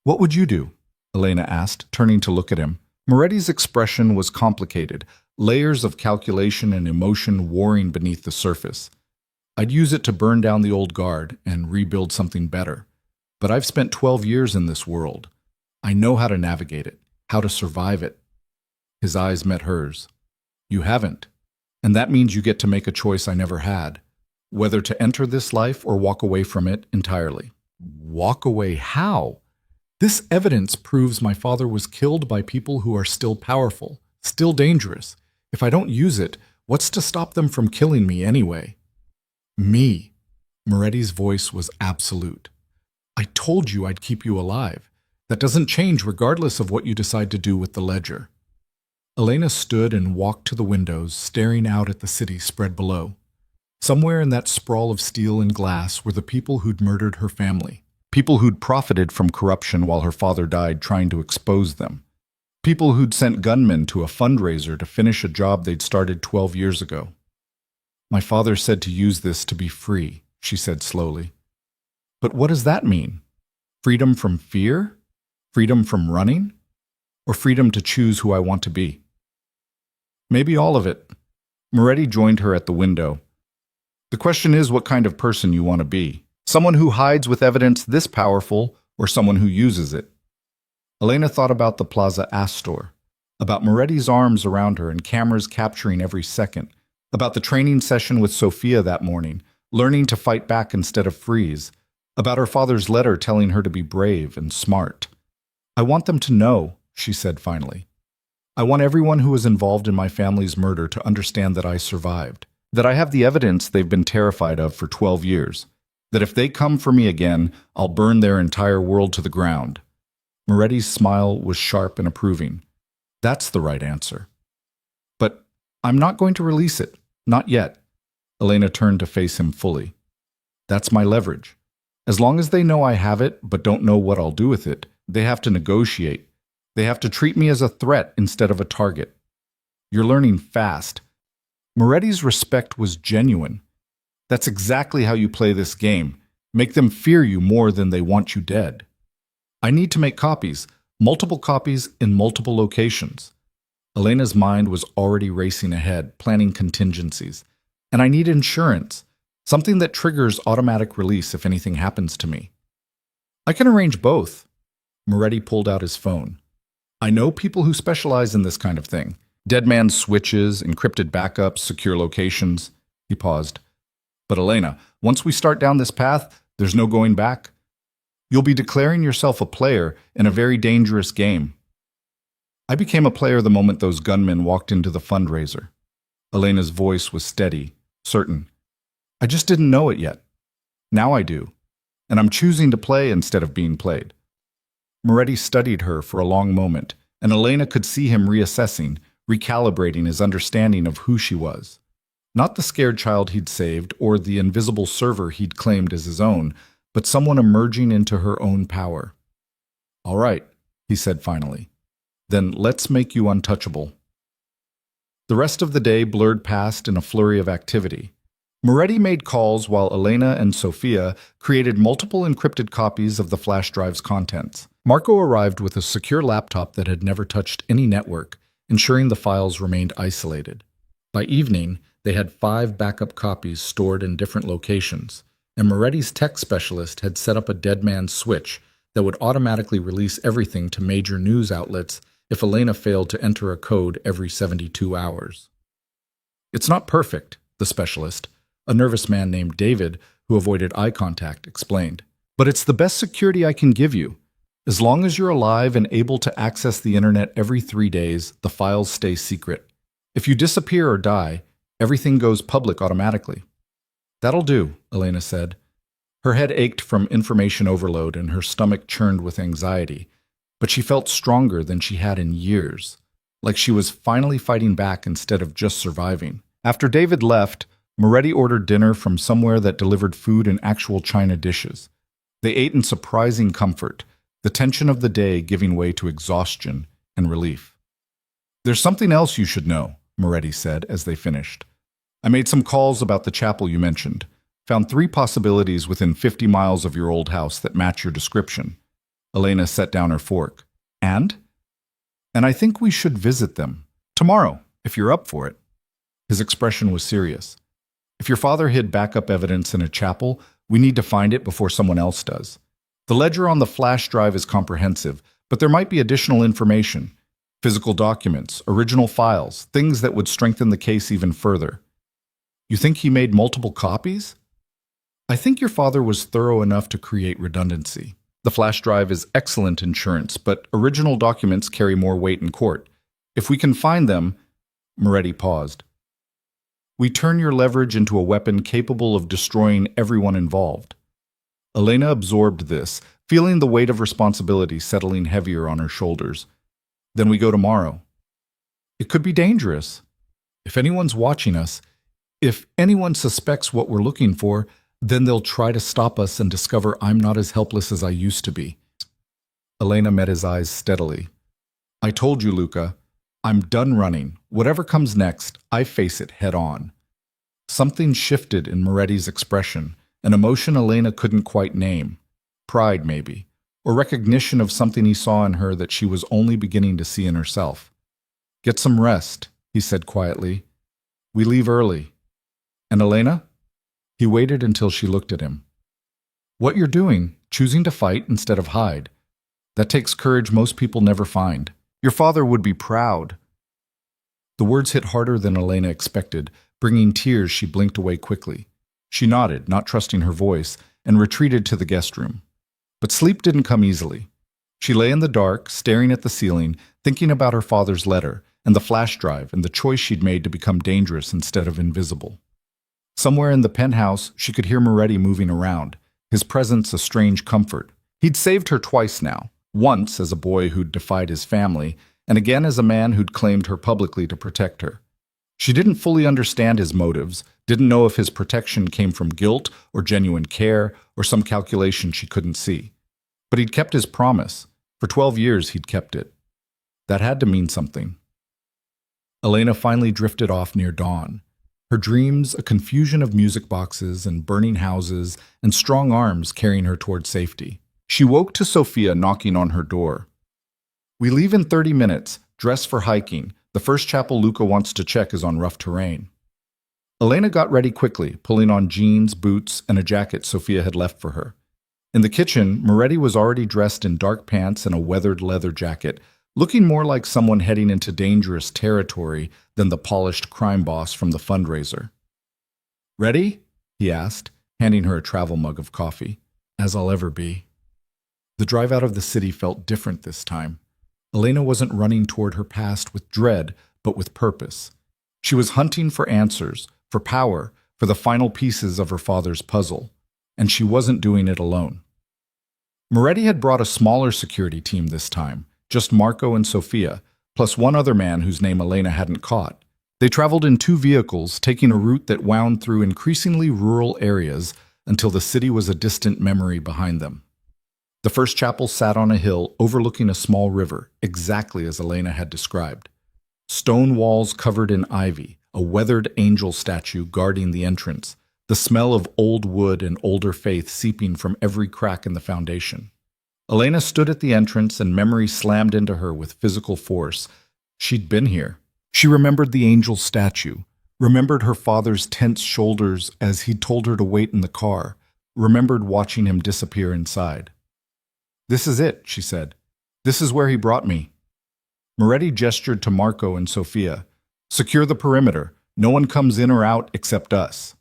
"What would you do?" Elena asked, turning to look at him. Moretti's expression was complicated, layers of calculation and emotion warring beneath the surface. "I'd use it to burn down the old guard and rebuild something better. But I've spent 12 years in this world. I know how to navigate it, how to survive it." His eyes met hers. "You haven't. And that means you get to make a choice I never had. Whether to enter this life or walk away from it entirely." "Walk away how?" "This evidence proves my father was killed by people who are still powerful, still dangerous. If I don't use it, what's to stop them from killing me anyway?" "Me." Moretti's voice was absolute. "I told you I'd keep you alive. That doesn't change regardless of what you decide to do with the ledger." Elena stood and walked to the windows, staring out at the city spread below. Somewhere in that sprawl of steel and glass were the people who'd murdered her family. People who'd profited from corruption while her father died trying to expose them. People who'd sent gunmen to a fundraiser to finish a job they'd started 12 years ago. "My father said to use this to be free," she said slowly. "But what does that mean? Freedom from fear? Freedom from running? Or freedom to choose who I want to be?" "Maybe all of it." Moretti joined her at the window. "The question is what kind of person you want to be. Someone who hides with evidence this powerful, or someone who uses it." Elena thought about the Plaza Astor, about Moretti's arms around her and cameras capturing every second, about the training session with Sophia that morning, learning to fight back instead of freeze, about her father's letter telling her to be brave and smart. "I want them to know," she said finally. "I want everyone who was involved in my family's murder to understand that I survived, that I have the evidence they've been terrified of for 12 years. That if they come for me again, I'll burn their entire world to the ground." Moretti's smile was sharp and approving. "That's the right answer." "But I'm not going to release it. Not yet." Elena turned to face him fully. "That's my leverage. As long as they know I have it, but don't know what I'll do with it, they have to negotiate. They have to treat me as a threat instead of a target." "You're learning fast." Moretti's respect was genuine. "That's exactly how you play this game. Make them fear you more than they want you dead." "I need to make copies, multiple copies in multiple locations." Elena's mind was already racing ahead, planning contingencies. "And I need insurance, something that triggers automatic release if anything happens to me." I can arrange both. Moretti pulled out his phone. I know people who specialize in this kind of thing. Dead man's switches, encrypted backups, secure locations. He paused. But Elena, once we start down this path, there's no going back. You'll be declaring yourself a player in a very dangerous game. I became a player the moment those gunmen walked into the fundraiser. Elena's voice was steady, certain. I just didn't know it yet. Now I do. And I'm choosing to play instead of being played. Moretti studied her for a long moment, and Elena could see him reassessing, recalibrating his understanding of who she was. Not the scared child he'd saved or the invisible server he'd claimed as his own, but someone emerging into her own power. All right, he said finally. Then let's make you untouchable. The rest of the day blurred past in a flurry of activity. Moretti made calls while Elena and Sofia created multiple encrypted copies of the flash drive's contents. Marco arrived with a secure laptop that had never touched any network, ensuring the files remained isolated. By evening, they had 5 backup copies stored in different locations, and Moretti's tech specialist had set up a dead man's switch that would automatically release everything to major news outlets if Elena failed to enter a code every 72 hours. It's not perfect, the specialist, a nervous man named David, who avoided eye contact, explained. But it's the best security I can give you. As long as you're alive and able to access the internet every 3 days, the files stay secret. If you disappear or die, everything goes public automatically. That'll do, Elena said. Her head ached from information overload and her stomach churned with anxiety, but she felt stronger than she had in years, like she was finally fighting back instead of just surviving. After David left, Moretti ordered dinner from somewhere that delivered food in actual china dishes. They ate in surprising comfort, the tension of the day giving way to exhaustion and relief. There's something else you should know, Moretti said as they finished. I made some calls about the chapel you mentioned. Found 3 possibilities within 50 miles of your old house that match your description. Elena set down her fork. And I think we should visit them. Tomorrow, if you're up for it. His expression was serious. If your father hid backup evidence in a chapel, we need to find it before someone else does. The ledger on the flash drive is comprehensive, but there might be additional information. Physical documents, original files, things that would strengthen the case even further. You think he made multiple copies? I think your father was thorough enough to create redundancy. The flash drive is excellent insurance, but original documents carry more weight in court. If we can find them, Moretti paused. We turn your leverage into a weapon capable of destroying everyone involved. Elena absorbed this, feeling the weight of responsibility settling heavier on her shoulders. Then we go tomorrow. It could be dangerous. If anyone's watching us, if anyone suspects what we're looking for, then they'll try to stop us and discover I'm not as helpless as I used to be. Elena met his eyes steadily. I told you, Luca. I'm done running. Whatever comes next, I face it head on. Something shifted in Moretti's expression, an emotion Elena couldn't quite name. Pride, maybe, or recognition of something he saw in her that she was only beginning to see in herself. Get some rest, he said quietly. We leave early. And Elena? He waited until she looked at him. What you're doing, choosing to fight instead of hide, that takes courage most people never find. Your father would be proud. The words hit harder than Elena expected, bringing tears. She blinked away quickly. She nodded, not trusting her voice, and retreated to the guest room. But sleep didn't come easily. She lay in the dark, staring at the ceiling, thinking about her father's letter, and the flash drive, and the choice she'd made to become dangerous instead of invisible. Somewhere in the penthouse, she could hear Moretti moving around, his presence a strange comfort. He'd saved her twice now. Once as a boy who'd defied his family, and again as a man who'd claimed her publicly to protect her. She didn't fully understand his motives, didn't know if his protection came from guilt or genuine care or some calculation she couldn't see. But he'd kept his promise. For 12 years he'd kept it. That had to mean something. Elena finally drifted off near dawn. Her dreams a confusion of music boxes and burning houses and strong arms carrying her toward safety. She woke to Sofia knocking on her door. We leave in 30 minutes, dress for hiking. The first chapel Luca wants to check is on rough terrain. Elena got ready quickly, pulling on jeans, boots, and a jacket Sofia had left for her. In the kitchen, Moretti was already dressed in dark pants and a weathered leather jacket, looking more like someone heading into dangerous territory than the polished crime boss from the fundraiser. "Ready?" he asked, handing her a travel mug of coffee. "As I'll ever be." The drive out of the city felt different this time. Elena wasn't running toward her past with dread, but with purpose. She was hunting for answers, for power, for the final pieces of her father's puzzle. And she wasn't doing it alone. Moretti had brought a smaller security team this time, just Marco and Sofia, plus one other man whose name Elena hadn't caught. They traveled in 2 vehicles, taking a route that wound through increasingly rural areas until the city was a distant memory behind them. The first chapel sat on a hill overlooking a small river, exactly as Elena had described. Stone walls covered in ivy, a weathered angel statue guarding the entrance, the smell of old wood and older faith seeping from every crack in the foundation. Elena stood at the entrance and memory slammed into her with physical force. She'd been here. She remembered the angel statue, remembered her father's tense shoulders as he'd told her to wait in the car, remembered watching him disappear inside. "This is it," she said. "This is where he brought me." Moretti gestured to Marco and Sofia. "Secure the perimeter. No one comes in or out except us."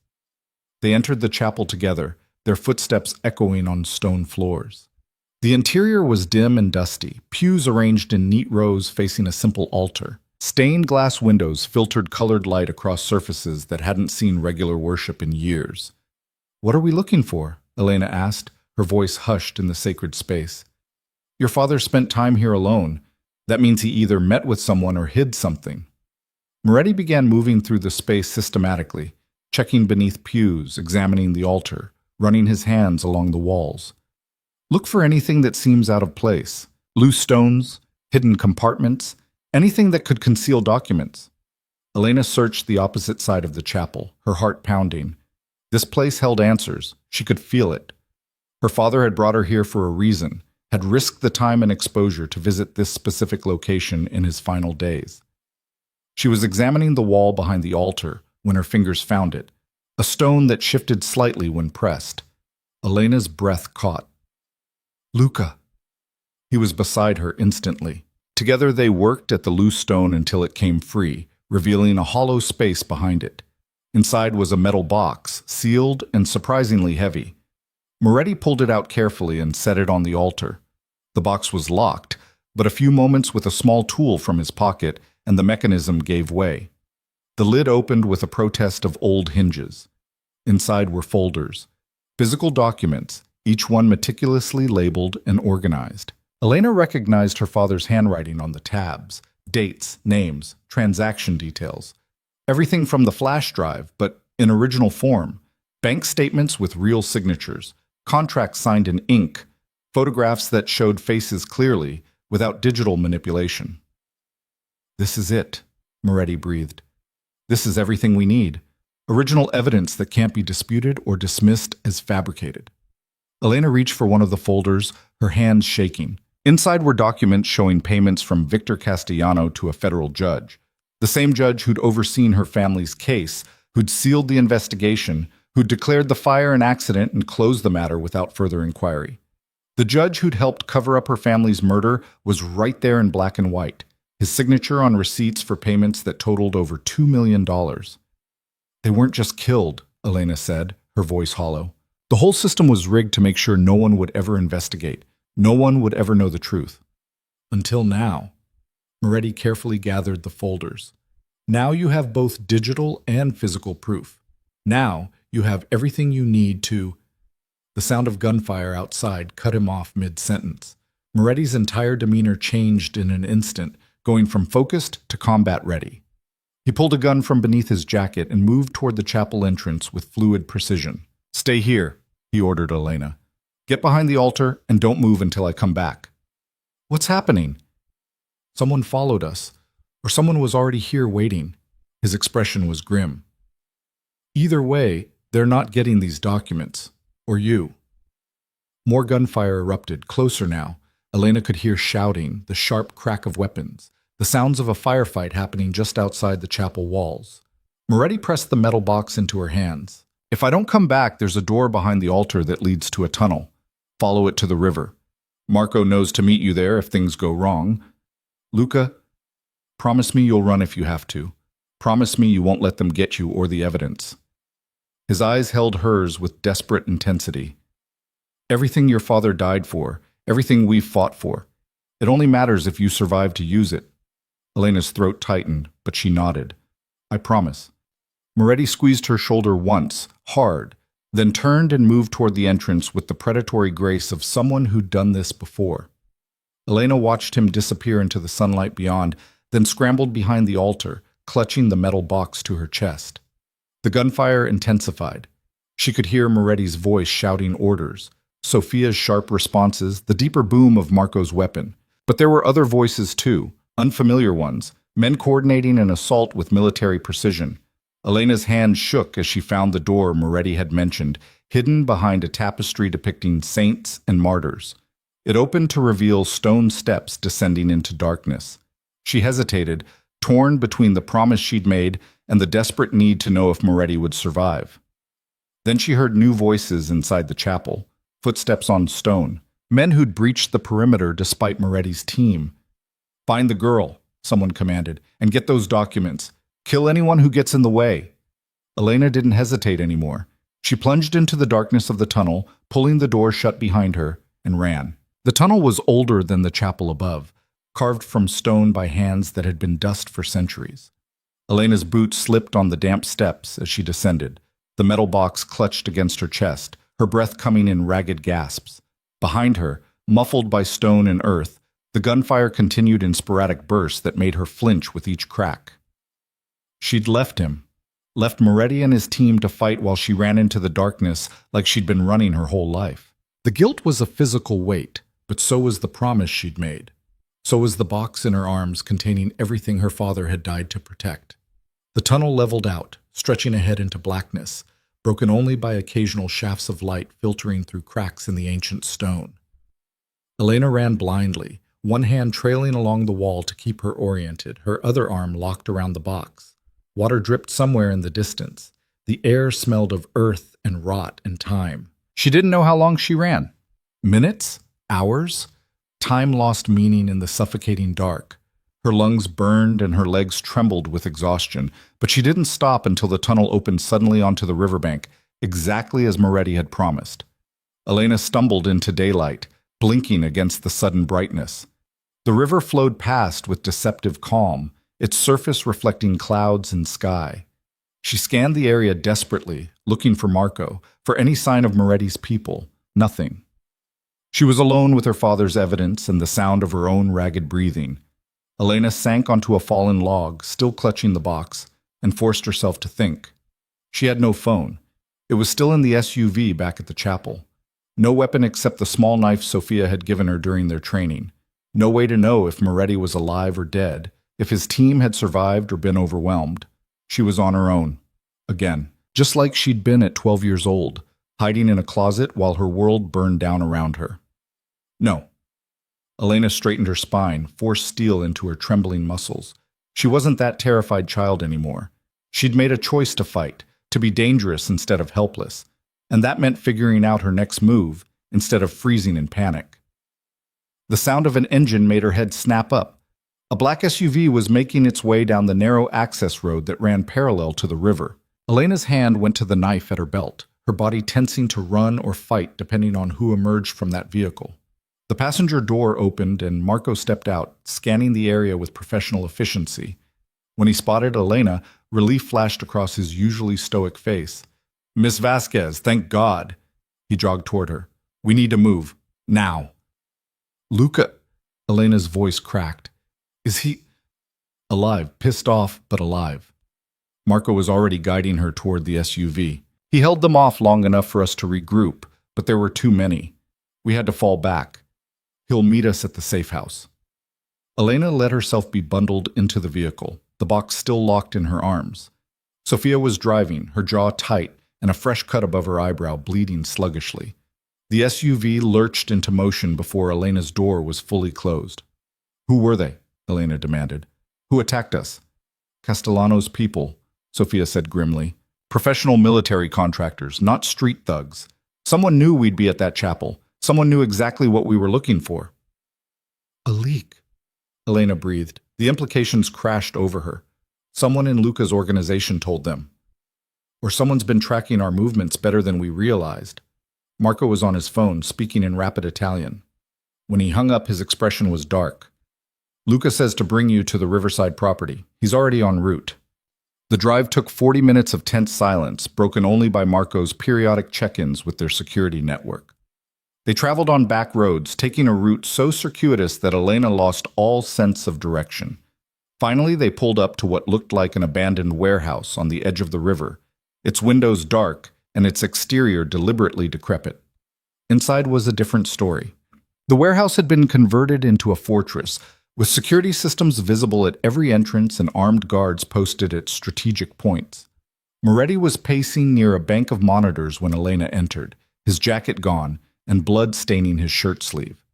They entered the chapel together, their footsteps echoing on stone floors. The interior was dim and dusty, pews arranged in neat rows facing a simple altar. Stained glass windows filtered colored light across surfaces that hadn't seen regular worship in years. "What are we looking for?" Elena asked, her voice hushed in the sacred space. "Your father spent time here alone. That means he either met with someone or hid something." Moretti began moving through the space systematically, checking beneath pews, examining the altar, running his hands along the walls. "Look for anything that seems out of place. Loose stones, hidden compartments, anything that could conceal documents." Elena searched the opposite side of the chapel, her heart pounding. This place held answers. She could feel it. Her father had brought her here for a reason, had risked the time and exposure to visit this specific location in his final days. She was examining the wall behind the altar when her fingers found it, a stone that shifted slightly when pressed. Elena's breath caught. "Luca." He was beside her instantly. Together they worked at the loose stone until it came free, revealing a hollow space behind it. Inside was a metal box, sealed and surprisingly heavy. Moretti pulled it out carefully and set it on the altar. The box was locked, but a few moments with a small tool from his pocket, and the mechanism gave way. The lid opened with a protest of old hinges. Inside were folders, physical documents, each one meticulously labeled and organized. Elena recognized her father's handwriting on the tabs, dates, names, transaction details. Everything from the flash drive, but in original form. Bank statements with real signatures, contracts signed in ink, photographs that showed faces clearly, without digital manipulation. "This is it," Moretti breathed. "This is everything we need. Original evidence that can't be disputed or dismissed as fabricated." Elena reached for one of the folders, her hands shaking. Inside were documents showing payments from Victor Castellano to a federal judge. The same judge who'd overseen her family's case, who'd sealed the investigation, who'd declared the fire an accident and closed the matter without further inquiry. The judge who'd helped cover up her family's murder was right there in black and white, his signature on receipts for payments that totaled over $2 million. "They weren't just killed," Elena said, her voice hollow. "The whole system was rigged to make sure no one would ever investigate. No one would ever know the truth. Until now." Moretti carefully gathered the folders. "Now you have both digital and physical proof. Now you have everything you need to—" The sound of gunfire outside cut him off mid-sentence. Moretti's entire demeanor changed in an instant, going from focused to combat-ready. He pulled a gun from beneath his jacket and moved toward the chapel entrance with fluid precision. "Stay here," he ordered Elena. "Get behind the altar and don't move until I come back." "What's happening?" "Someone followed us, or someone was already here waiting." His expression was grim. "Either way, they're not getting these documents. Or you." More gunfire erupted, closer now. Elena could hear shouting, the sharp crack of weapons, the sounds of a firefight happening just outside the chapel walls. Moretti pressed the metal box into her hands. "If I don't come back, there's a door behind the altar that leads to a tunnel. Follow it to the river. Marco knows to meet you there if things go wrong. Luca, promise me you'll run if you have to. Promise me you won't let them get you or the evidence." His eyes held hers with desperate intensity. "Everything your father died for, everything we've fought for. It only matters if you survive to use it." Elena's throat tightened, but she nodded. "I promise." Moretti squeezed her shoulder once, hard, then turned and moved toward the entrance with the predatory grace of someone who'd done this before. Elena watched him disappear into the sunlight beyond, then scrambled behind the altar, clutching the metal box to her chest. The gunfire intensified. She could hear Moretti's voice shouting orders, Sophia's sharp responses, the deeper boom of Marco's weapon. But there were other voices too, unfamiliar ones, men coordinating an assault with military precision. Elena's hand shook as she found the door Moretti had mentioned, hidden behind a tapestry depicting saints and martyrs. It opened to reveal stone steps descending into darkness. She hesitated, torn between the promise she'd made and the desperate need to know if Moretti would survive. Then she heard new voices inside the chapel, footsteps on stone, men who'd breached the perimeter despite Moretti's team. "Find the girl," someone commanded, "and get those documents. Kill anyone who gets in the way." Elena didn't hesitate anymore. She plunged into the darkness of the tunnel, pulling the door shut behind her, and ran. The tunnel was older than the chapel above, carved from stone by hands that had been dust for centuries. Elena's boots slipped on the damp steps as she descended. The metal box clutched against her chest, her breath coming in ragged gasps. Behind her, muffled by stone and earth, the gunfire continued in sporadic bursts that made her flinch with each crack. She'd left him, left Moretti and his team to fight while she ran into the darkness like she'd been running her whole life. The guilt was a physical weight, but so was the promise she'd made. So was the box in her arms containing everything her father had died to protect. The tunnel leveled out, stretching ahead into blackness, broken only by occasional shafts of light filtering through cracks in the ancient stone. Elena ran blindly, one hand trailing along the wall to keep her oriented, her other arm locked around the box. Water dripped somewhere in the distance. The air smelled of earth and rot and time. She didn't know how long she ran. Minutes? Hours? Time lost meaning in the suffocating dark. Her lungs burned and her legs trembled with exhaustion, but she didn't stop until the tunnel opened suddenly onto the riverbank, exactly as Moretti had promised. Elena stumbled into daylight, blinking against the sudden brightness. The river flowed past with deceptive calm, its surface reflecting clouds and sky. She scanned the area desperately, looking for Marco, for any sign of Moretti's people. Nothing. She was alone with her father's evidence and the sound of her own ragged breathing. Elena sank onto a fallen log, still clutching the box, and forced herself to think. She had no phone. It was still in the SUV back at the chapel. No weapon except the small knife Sophia had given her during their training. No way to know if Moretti was alive or dead, if his team had survived or been overwhelmed. She was on her own. Again, just like she'd been at 12 years old, hiding in a closet while her world burned down around her. No. Elena straightened her spine, forced steel into her trembling muscles. She wasn't that terrified child anymore. She'd made a choice to fight, to be dangerous instead of helpless, and that meant figuring out her next move instead of freezing in panic. The sound of an engine made her head snap up. A black SUV was making its way down the narrow access road that ran parallel to the river. Elena's hand went to the knife at her belt, her body tensing to run or fight depending on who emerged from that vehicle. The passenger door opened and Marco stepped out, scanning the area with professional efficiency. When he spotted Elena, relief flashed across his usually stoic face. "Miss Vasquez, thank God." He jogged toward her. "We need to move. Now." "Luca," Elena's voice cracked. "Is he—" "Alive, pissed off, but alive." Marco was already guiding her toward the SUV. He held them off long enough for us to regroup, but there were too many. We had to fall back. "He'll meet us at the safe house." Elena let herself be bundled into the vehicle, the box still locked in her arms. Sophia was driving, her jaw tight, and a fresh cut above her eyebrow bleeding sluggishly. The SUV lurched into motion before Elena's door was fully closed. "Who were they?" Elena demanded. "Who attacked us?" "Castellano's people," Sophia said grimly. "Professional military contractors, not street thugs. Someone knew we'd be at that chapel. Someone knew exactly what we were looking for. A leak, Elena breathed. The implications crashed over her. Someone in Luca's organization told them. Or someone's been tracking our movements better than we realized. Marco was on his phone, speaking in rapid Italian. When he hung up, his expression was dark. Luca says to bring you to the Riverside property. He's already en route. The drive took 40 minutes of tense silence, broken only by Marco's periodic check-ins with their security network. They traveled on back roads, taking a route so circuitous that Elena lost all sense of direction. Finally, they pulled up to what looked like an abandoned warehouse on the edge of the river, its windows dark and its exterior deliberately decrepit. Inside was a different story. The warehouse had been converted into a fortress, with security systems visible at every entrance and armed guards posted at strategic points. Moretti was pacing near a bank of monitors when Elena entered, his jacket gone and blood staining his shirt sleeve.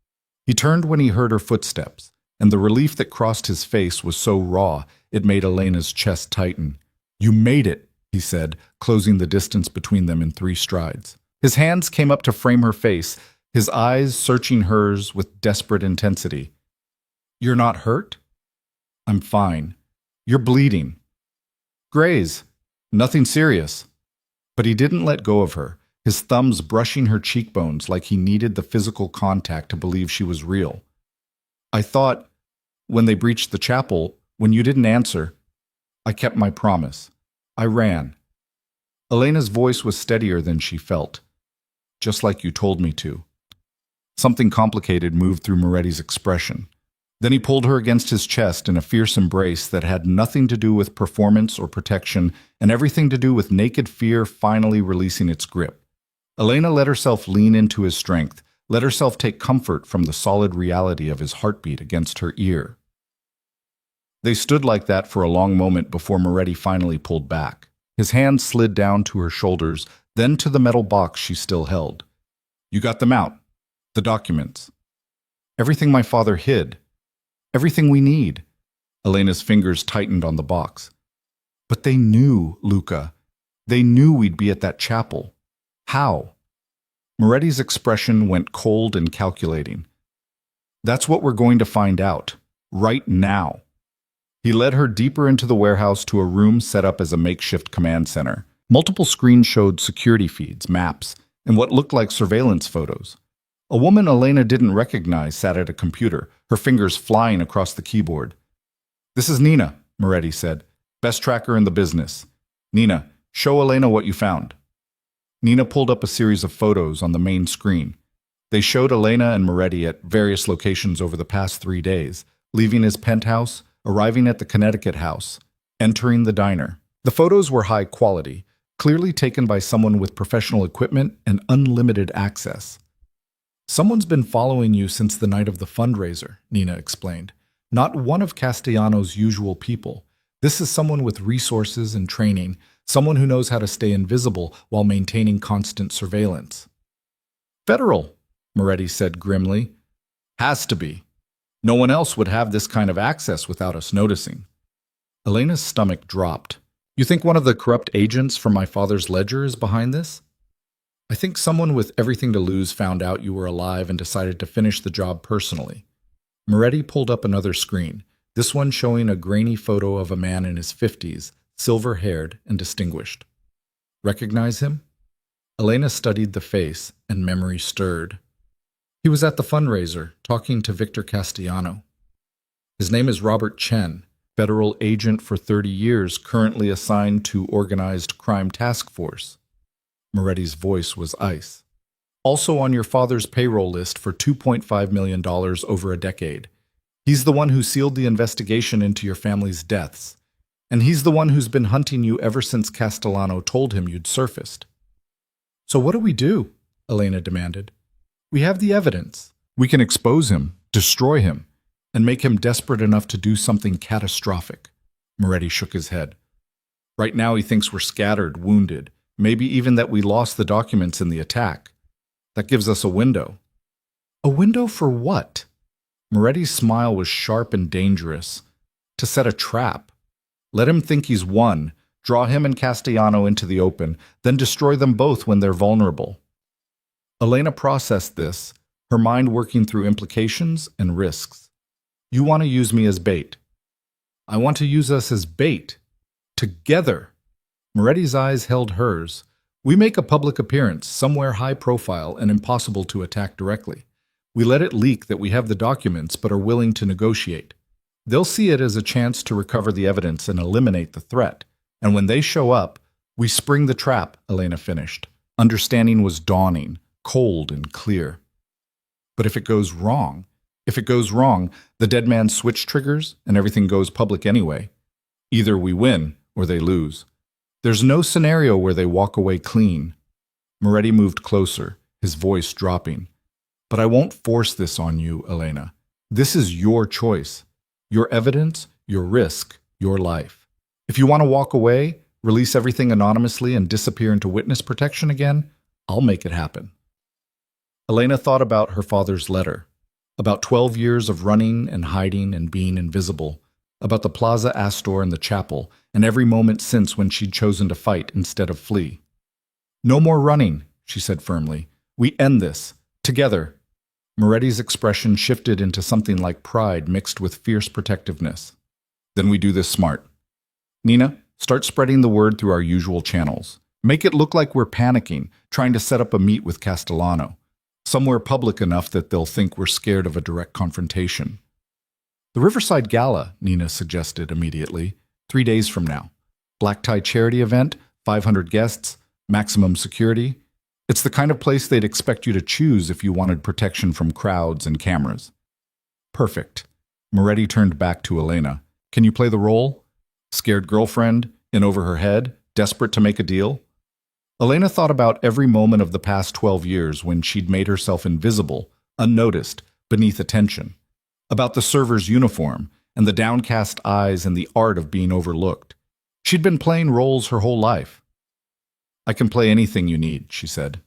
He turned when he heard her footsteps, and the relief that crossed his face was so raw it made Elena's chest tighten. "You made it," he said, closing the distance between them in 3 strides. His hands came up to frame her face, his eyes searching hers with desperate intensity. "You're not hurt?" "I'm fine. You're bleeding." "Graze. Nothing serious." But he didn't let go of her, his thumbs brushing her cheekbones like he needed the physical contact to believe she was real. "I thought, when they breached the chapel, when you didn't answer, I kept my promise. I ran." Elena's voice was steadier than she felt. "Just like you told me to." Something complicated moved through Moretti's expression. Then he pulled her against his chest in a fierce embrace that had nothing to do with performance or protection and everything to do with naked fear finally releasing its grip. Elena let herself lean into his strength, let herself take comfort from the solid reality of his heartbeat against her ear. They stood like that for a long moment before Moretti finally pulled back. His hand slid down to her shoulders, then to the metal box she still held. "You got them out. The documents. Everything my father hid. Everything we need." Elena's fingers tightened on the box. "But they knew, Luca. They knew we'd be at that chapel. How?" Moretti's expression went cold and calculating. "That's what we're going to find out. Right now." He led her deeper into the warehouse to a room set up as a makeshift command center. Multiple screens showed security feeds, maps, and what looked like surveillance photos. A woman Elena didn't recognize sat at a computer, her fingers flying across the keyboard. "This is Nina," Moretti said. "Best tracker in the business. Nina, show Elena what you found." Nina pulled up a series of photos on the main screen. They showed Elena and Moretti at various locations over the past 3 days, leaving his penthouse, arriving at the Connecticut house, entering the diner. The photos were high quality, clearly taken by someone with professional equipment and unlimited access. "Someone's been following you since the night of the fundraiser," Nina explained. "Not one of Castellano's usual people. This is someone with resources and training, someone who knows how to stay invisible while maintaining constant surveillance." "Federal," Moretti said grimly. "Has to be. No one else would have this kind of access without us noticing." Elena's stomach dropped. "You think one of the corrupt agents from my father's ledger is behind this?" "I think someone with everything to lose found out you were alive and decided to finish the job personally." Moretti pulled up another screen, this one showing a grainy photo of a man in his 50s, silver-haired and distinguished. "Recognize him?" Elena studied the face, and memory stirred. "He was at the fundraiser, talking to Victor Castellano. His name is Robert Chen, federal agent for 30 years, currently assigned to Organized Crime Task Force." Moretti's voice was ice. "Also on your father's payroll list for $2.5 million over a decade. He's the one who sealed the investigation into your family's deaths. And he's the one who's been hunting you ever since Castellano told him you'd surfaced." "So what do we do?" Elena demanded. "We have the evidence. We can expose him, destroy him, and make him desperate enough to do something catastrophic." Moretti shook his head. "Right now he thinks we're scattered, wounded, maybe even that we lost the documents in the attack. That gives us a window." "A window for what?" Moretti's smile was sharp and dangerous. "To set a trap. Let him think he's won, draw him and Castellano into the open, then destroy them both when they're vulnerable." Elena processed this, her mind working through implications and risks. You want to use me as bait. I want to use us as bait. Together. Moretti's eyes held hers. We make a public appearance, somewhere high profile and impossible to attack directly. We let it leak that we have the documents but are willing to negotiate. They'll see it as a chance to recover the evidence and eliminate the threat. And when they show up, we spring the trap, Elena finished. Understanding was dawning, cold and clear. But if it goes wrong, the dead man switch triggers and everything goes public anyway. Either we win or they lose. There's no scenario where they walk away clean. Moretti moved closer, his voice dropping. But I won't force this on you, Elena. This is your choice. Your evidence, your risk, your life. If you want to walk away, release everything anonymously and disappear into witness protection again, I'll make it happen. Elena thought about her father's letter, about 12 years of running and hiding and being invisible, about the Plaza Astor and the chapel, and every moment since when she'd chosen to fight instead of flee. No more running, she said firmly. We end this. Together. Moretti's expression shifted into something like pride mixed with fierce protectiveness. Then we do this smart. Nina, start spreading the word through our usual channels. Make it look like we're panicking, trying to set up a meet with Castellano. Somewhere public enough that they'll think we're scared of a direct confrontation. The Riverside Gala, Nina suggested immediately, 3 days from now. Black tie charity event, 500 guests, maximum security. It's the kind of place they'd expect you to choose if you wanted protection from crowds and cameras. Perfect. Moretti turned back to Elena. Can you play the role? Scared girlfriend, in over her head, desperate to make a deal? Elena thought about every moment of the past 12 years when she'd made herself invisible, unnoticed, beneath attention. About the server's uniform and the downcast eyes and the art of being overlooked. She'd been playing roles her whole life. I can play anything you need, she said.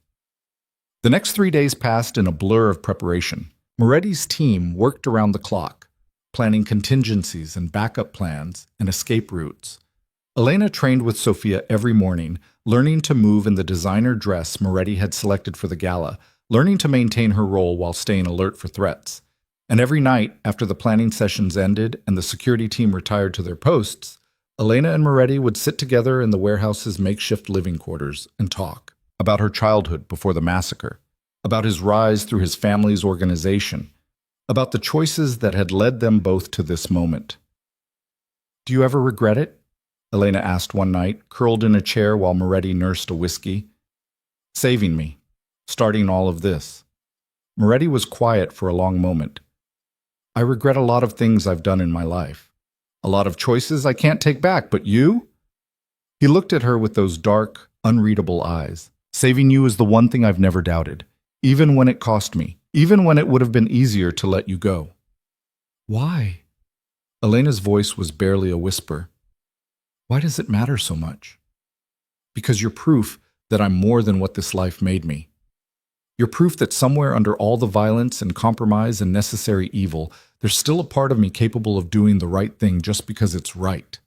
The next 3 days passed in a blur of preparation. Moretti's team worked around the clock, planning contingencies and backup plans and escape routes. Elena trained with Sofia every morning, learning to move in the designer dress Moretti had selected for the gala, learning to maintain her role while staying alert for threats. And every night, after the planning sessions ended and the security team retired to their posts, Elena and Moretti would sit together in the warehouse's makeshift living quarters and talk about her childhood before the massacre, about his rise through his family's organization, about the choices that had led them both to this moment. Do you ever regret it? Elena asked one night, curled in a chair while Moretti nursed a whiskey. Saving me, starting all of this. Moretti was quiet for a long moment. I regret a lot of things I've done in my life. A lot of choices I can't take back, but you? He looked at her with those dark, unreadable eyes. Saving you is the one thing I've never doubted, even when it cost me, even when it would have been easier to let you go. Why? Elena's voice was barely a whisper. Why does it matter so much? Because you're proof that I'm more than what this life made me. You're proof that somewhere under all the violence and compromise and necessary evil, there's still a part of me capable of doing the right thing just because it's right.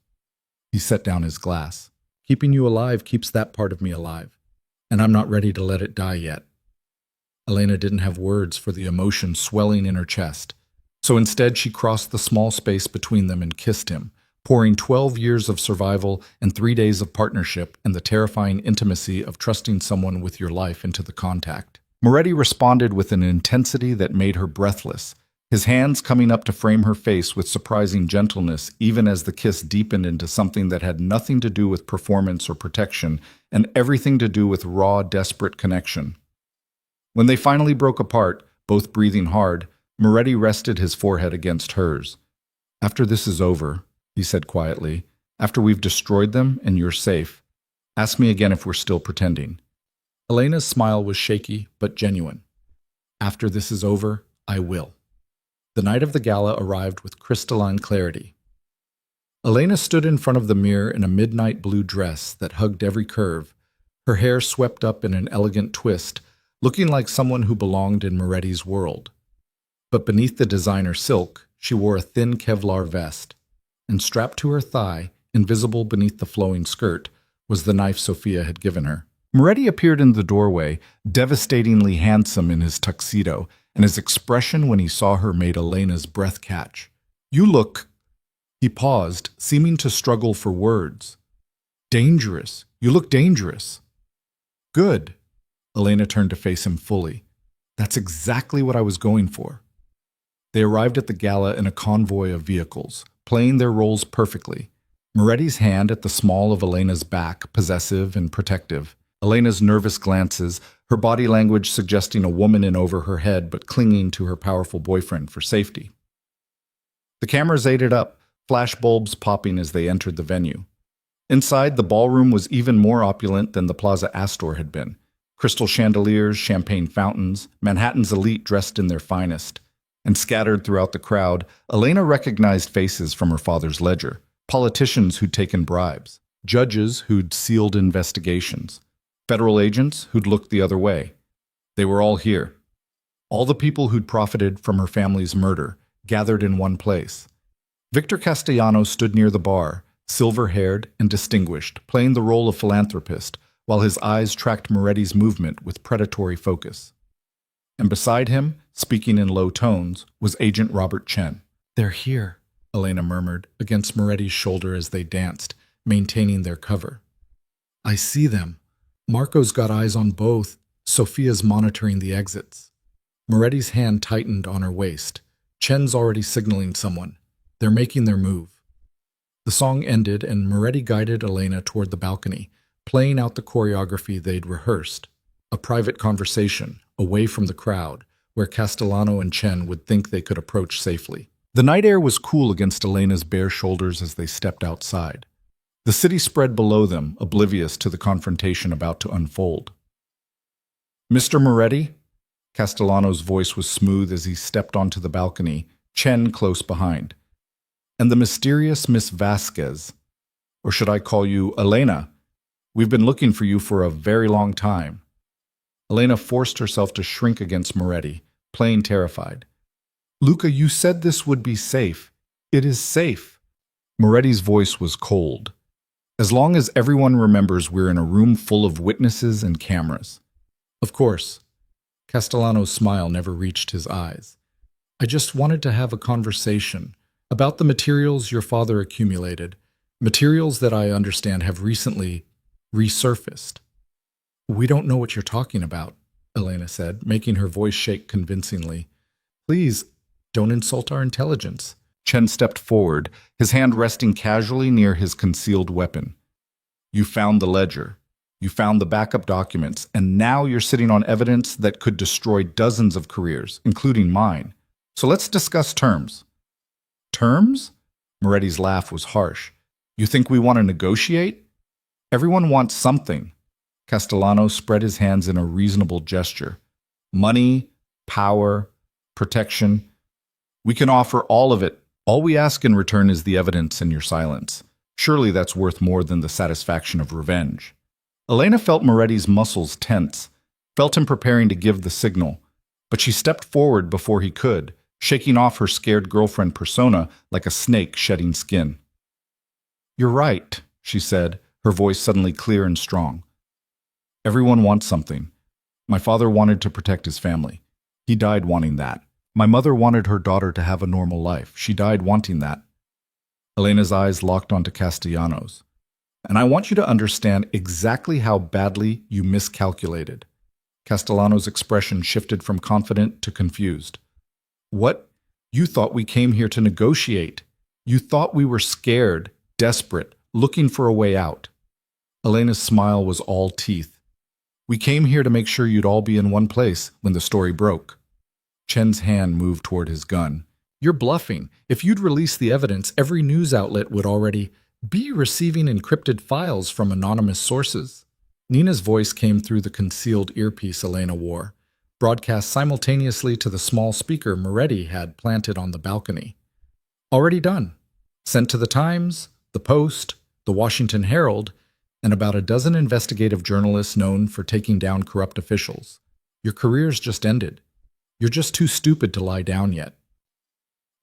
He set down his glass. Keeping you alive keeps that part of me alive, and I'm not ready to let it die yet. Elena didn't have words for the emotion swelling in her chest, so instead she crossed the small space between them and kissed him, pouring 12 years of survival and 3 days of partnership and the terrifying intimacy of trusting someone with your life into the contact. Moretti responded with an intensity that made her breathless, his hands coming up to frame her face with surprising gentleness even as the kiss deepened into something that had nothing to do with performance or protection and everything to do with raw, desperate connection. When they finally broke apart, both breathing hard, Moretti rested his forehead against hers. After this is over, he said quietly, after we've destroyed them and you're safe, ask me again if we're still pretending. Elena's smile was shaky but genuine. After this is over, I will. The night of the gala arrived with crystalline clarity. Elena stood in front of the mirror in a midnight blue dress that hugged every curve, her hair swept up in an elegant twist, looking like someone who belonged in Moretti's world. But beneath the designer silk, she wore a thin Kevlar vest, and strapped to her thigh, invisible beneath the flowing skirt, was the knife Sofia had given her. Moretti appeared in the doorway, devastatingly handsome in his tuxedo, and his expression when he saw her made Elena's breath catch. "You look—" He paused, seeming to struggle for words. "Dangerous. You look dangerous." "Good." Elena turned to face him fully. "That's exactly what I was going for." They arrived at the gala in a convoy of vehicles, playing their roles perfectly. Moretti's hand at the small of Elena's back, possessive and protective. Elena's nervous glances, her body language suggesting a woman in over her head but clinging to her powerful boyfriend for safety. The cameras ate it up, flash bulbs popping as they entered the venue. Inside, the ballroom was even more opulent than the Plaza Astor had been. Crystal chandeliers, champagne fountains, Manhattan's elite dressed in their finest. And scattered throughout the crowd, Elena recognized faces from her father's ledger. Politicians who'd taken bribes, judges who'd sealed investigations, federal agents who'd looked the other way. They were all here. All the people who'd profited from her family's murder, gathered in one place. Victor Castellano stood near the bar, silver-haired and distinguished, playing the role of philanthropist, while his eyes tracked Moretti's movement with predatory focus. And beside him, speaking in low tones, was Agent Robert Chen. "They're here," Elena murmured, against Moretti's shoulder as they danced, maintaining their cover. "I see them. Marco's got eyes on both. Sophia's monitoring the exits." Moretti's hand tightened on her waist. Chen's already signaling someone. They're making their move. The song ended and Moretti guided Elena toward the balcony, playing out the choreography they'd rehearsed. A private conversation, away from the crowd, where Castellano and Chen would think they could approach safely. The night air was cool against Elena's bare shoulders as they stepped outside. The city spread below them, oblivious to the confrontation about to unfold. "Mr. Moretti?" Castellano's voice was smooth as he stepped onto the balcony, Chen close behind. "And the mysterious Miss Vasquez, or should I call you Elena? We've been looking for you for a very long time." Elena forced herself to shrink against Moretti, playing terrified. "Luca, you said this would be safe. It is safe." Moretti's voice was cold. "As long as everyone remembers we're in a room full of witnesses and cameras." "Of course." Castellano's smile never reached his eyes. "I just wanted to have a conversation about the materials your father accumulated, materials that I understand have recently resurfaced." "We don't know what you're talking about," Elena said, making her voice shake convincingly. "Please, don't insult our intelligence." Chen stepped forward, his hand resting casually near his concealed weapon. "You found the ledger. You found the backup documents, and now you're sitting on evidence that could destroy dozens of careers, including mine. So let's discuss terms." "Terms?" Moretti's laugh was harsh. "You think we want to negotiate? Everyone wants something." Castellano spread his hands in a reasonable gesture. "Money, power, protection. We can offer all of it. All we ask in return is the evidence and your silence. Surely that's worth more than the satisfaction of revenge." Elena felt Moretti's muscles tense, felt him preparing to give the signal, but she stepped forward before he could, shaking off her scared girlfriend persona like a snake shedding skin. "You're right," she said, her voice suddenly clear and strong. "Everyone wants something. My father wanted to protect his family. He died wanting that. My mother wanted her daughter to have a normal life. She died wanting that." Elena's eyes locked onto Castellanos. "And I want you to understand exactly how badly you miscalculated." Castellano's expression shifted from confident to confused. "What? You thought we came here to negotiate. You thought we were scared, desperate, looking for a way out." Elena's smile was all teeth. "We came here to make sure you'd all be in one place when the story broke." Chen's hand moved toward his gun. "You're bluffing. If you'd release the evidence, every news outlet would already be receiving encrypted files from anonymous sources." Nina's voice came through the concealed earpiece Elena wore, broadcast simultaneously to the small speaker Moretti had planted on the balcony. "Already done. Sent to the Times, the Post, the Washington Herald, and about a dozen investigative journalists known for taking down corrupt officials. Your career's just ended. You're just too stupid to lie down yet."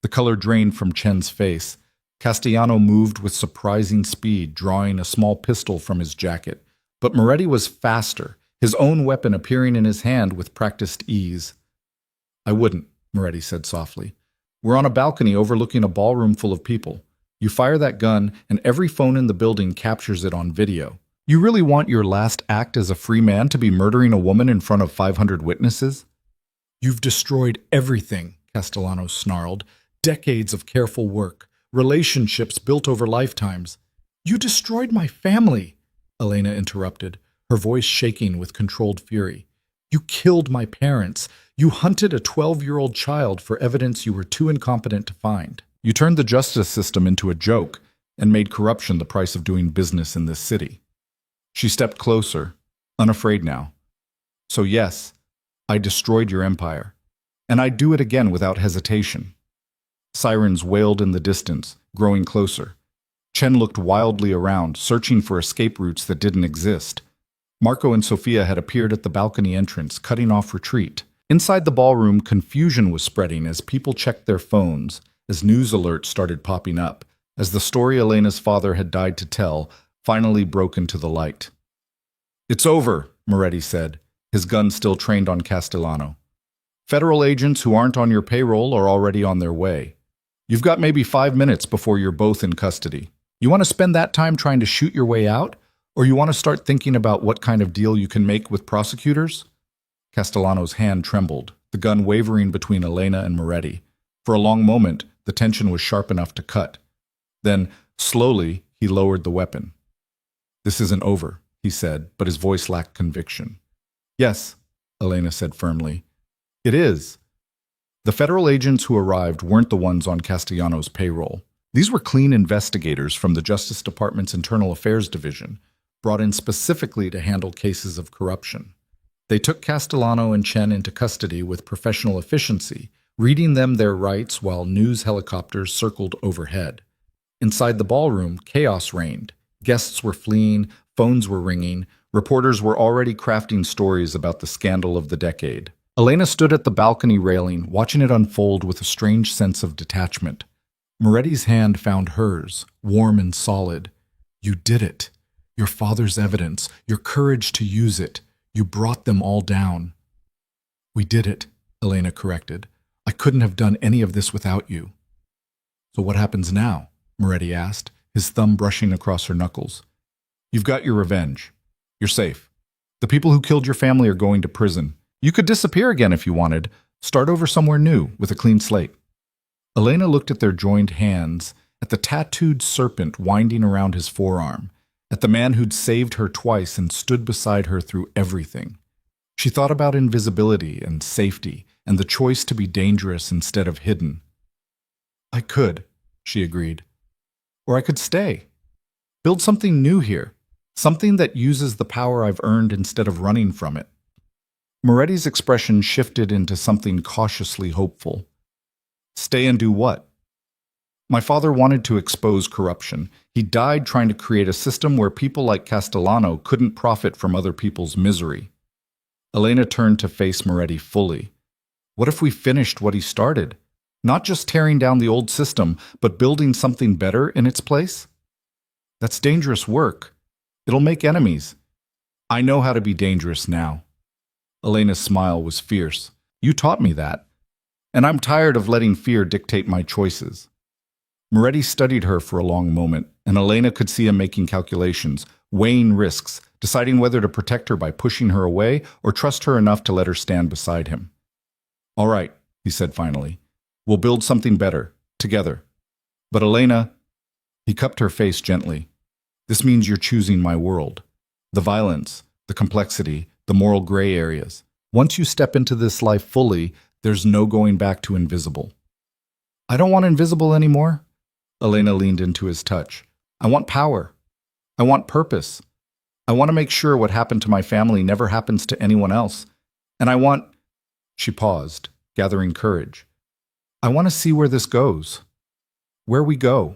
The color drained from Chen's face. Castellano moved with surprising speed, drawing a small pistol from his jacket, But Moretti was faster, his own weapon appearing in his hand with practiced ease. I wouldn't, Moretti said softly. We're on a balcony overlooking a ballroom full of people. You fire that gun, and every phone in the building captures it on video. You really want your last act as a free man to be murdering a woman in front of 500 witnesses? You've destroyed everything, Castellano snarled. Decades of careful work, relationships built over lifetimes. You destroyed my family, Elena interrupted, her voice shaking with controlled fury. You killed my parents. You hunted a 12-year-old child for evidence you were too incompetent to find. You turned the justice system into a joke and made corruption the price of doing business in this city. She stepped closer, unafraid now. So yes, I destroyed your empire, and I'd do it again without hesitation. Sirens wailed in the distance, growing closer. Chen looked wildly around, searching for escape routes that didn't exist. Marco and Sophia had appeared at the balcony entrance, cutting off retreat. Inside the ballroom, confusion was spreading as people checked their phones, as news alerts started popping up, as the story Elena's father had died to tell finally broke into the light. It's over, Moretti said, his gun still trained on Castellano. Federal agents who aren't on your payroll are already on their way. You've got maybe 5 minutes before you're both in custody. You want to spend that time trying to shoot your way out? Or you want to start thinking about what kind of deal you can make with prosecutors? Castellano's hand trembled, the gun wavering between Elena and Moretti. For a long moment, the tension was sharp enough to cut. Then, slowly, he lowered the weapon. This isn't over, he said, but his voice lacked conviction. Yes, Elena said firmly. It is. The federal agents who arrived weren't the ones on Castellano's payroll. These were clean investigators from the Justice Department's Internal Affairs Division, brought in specifically to handle cases of corruption. They took Castellano and Chen into custody with professional efficiency, reading them their rights while news helicopters circled overhead. Inside the ballroom, chaos reigned. Guests were fleeing, phones were ringing, reporters were already crafting stories about the scandal of the decade. Elena stood at the balcony railing, watching it unfold with a strange sense of detachment. Moretti's hand found hers, warm and solid. You did it. Your father's evidence, your courage to use it. You brought them all down. We did it, Elena corrected. I couldn't have done any of this without you. So what happens now? Moretti asked, his thumb brushing across her knuckles. You've got your revenge. You're safe. The people who killed your family are going to prison. You could disappear again if you wanted. Start over somewhere new with a clean slate. Elena looked at their joined hands, at the tattooed serpent winding around his forearm, at the man who'd saved her twice and stood beside her through everything. She thought about invisibility and safety and the choice to be dangerous instead of hidden. I could, she agreed. Or I could stay. Build something new here, something that uses the power I've earned instead of running from it. Moretti's expression shifted into something cautiously hopeful. Stay and do what? My father wanted to expose corruption. He died trying to create a system where people like Castellano couldn't profit from other people's misery. Elena turned to face Moretti fully. What if we finished what he started? Not just tearing down the old system, but building something better in its place? That's dangerous work. It'll make enemies. I know how to be dangerous now. Elena's smile was fierce. You taught me that. And I'm tired of letting fear dictate my choices. Moretti studied her for a long moment, and Elena could see him making calculations, weighing risks, deciding whether to protect her by pushing her away or trust her enough to let her stand beside him. All right, he said finally. We'll build something better, together. But Elena, he cupped her face gently. This means you're choosing my world. The violence, the complexity, the moral gray areas. Once you step into this life fully, there's no going back to invisible. I don't want invisible anymore. Elena leaned into his touch. I want power. I want purpose. I want to make sure what happened to my family never happens to anyone else. And I want... She paused, gathering courage. I want to see where this goes. Where we go.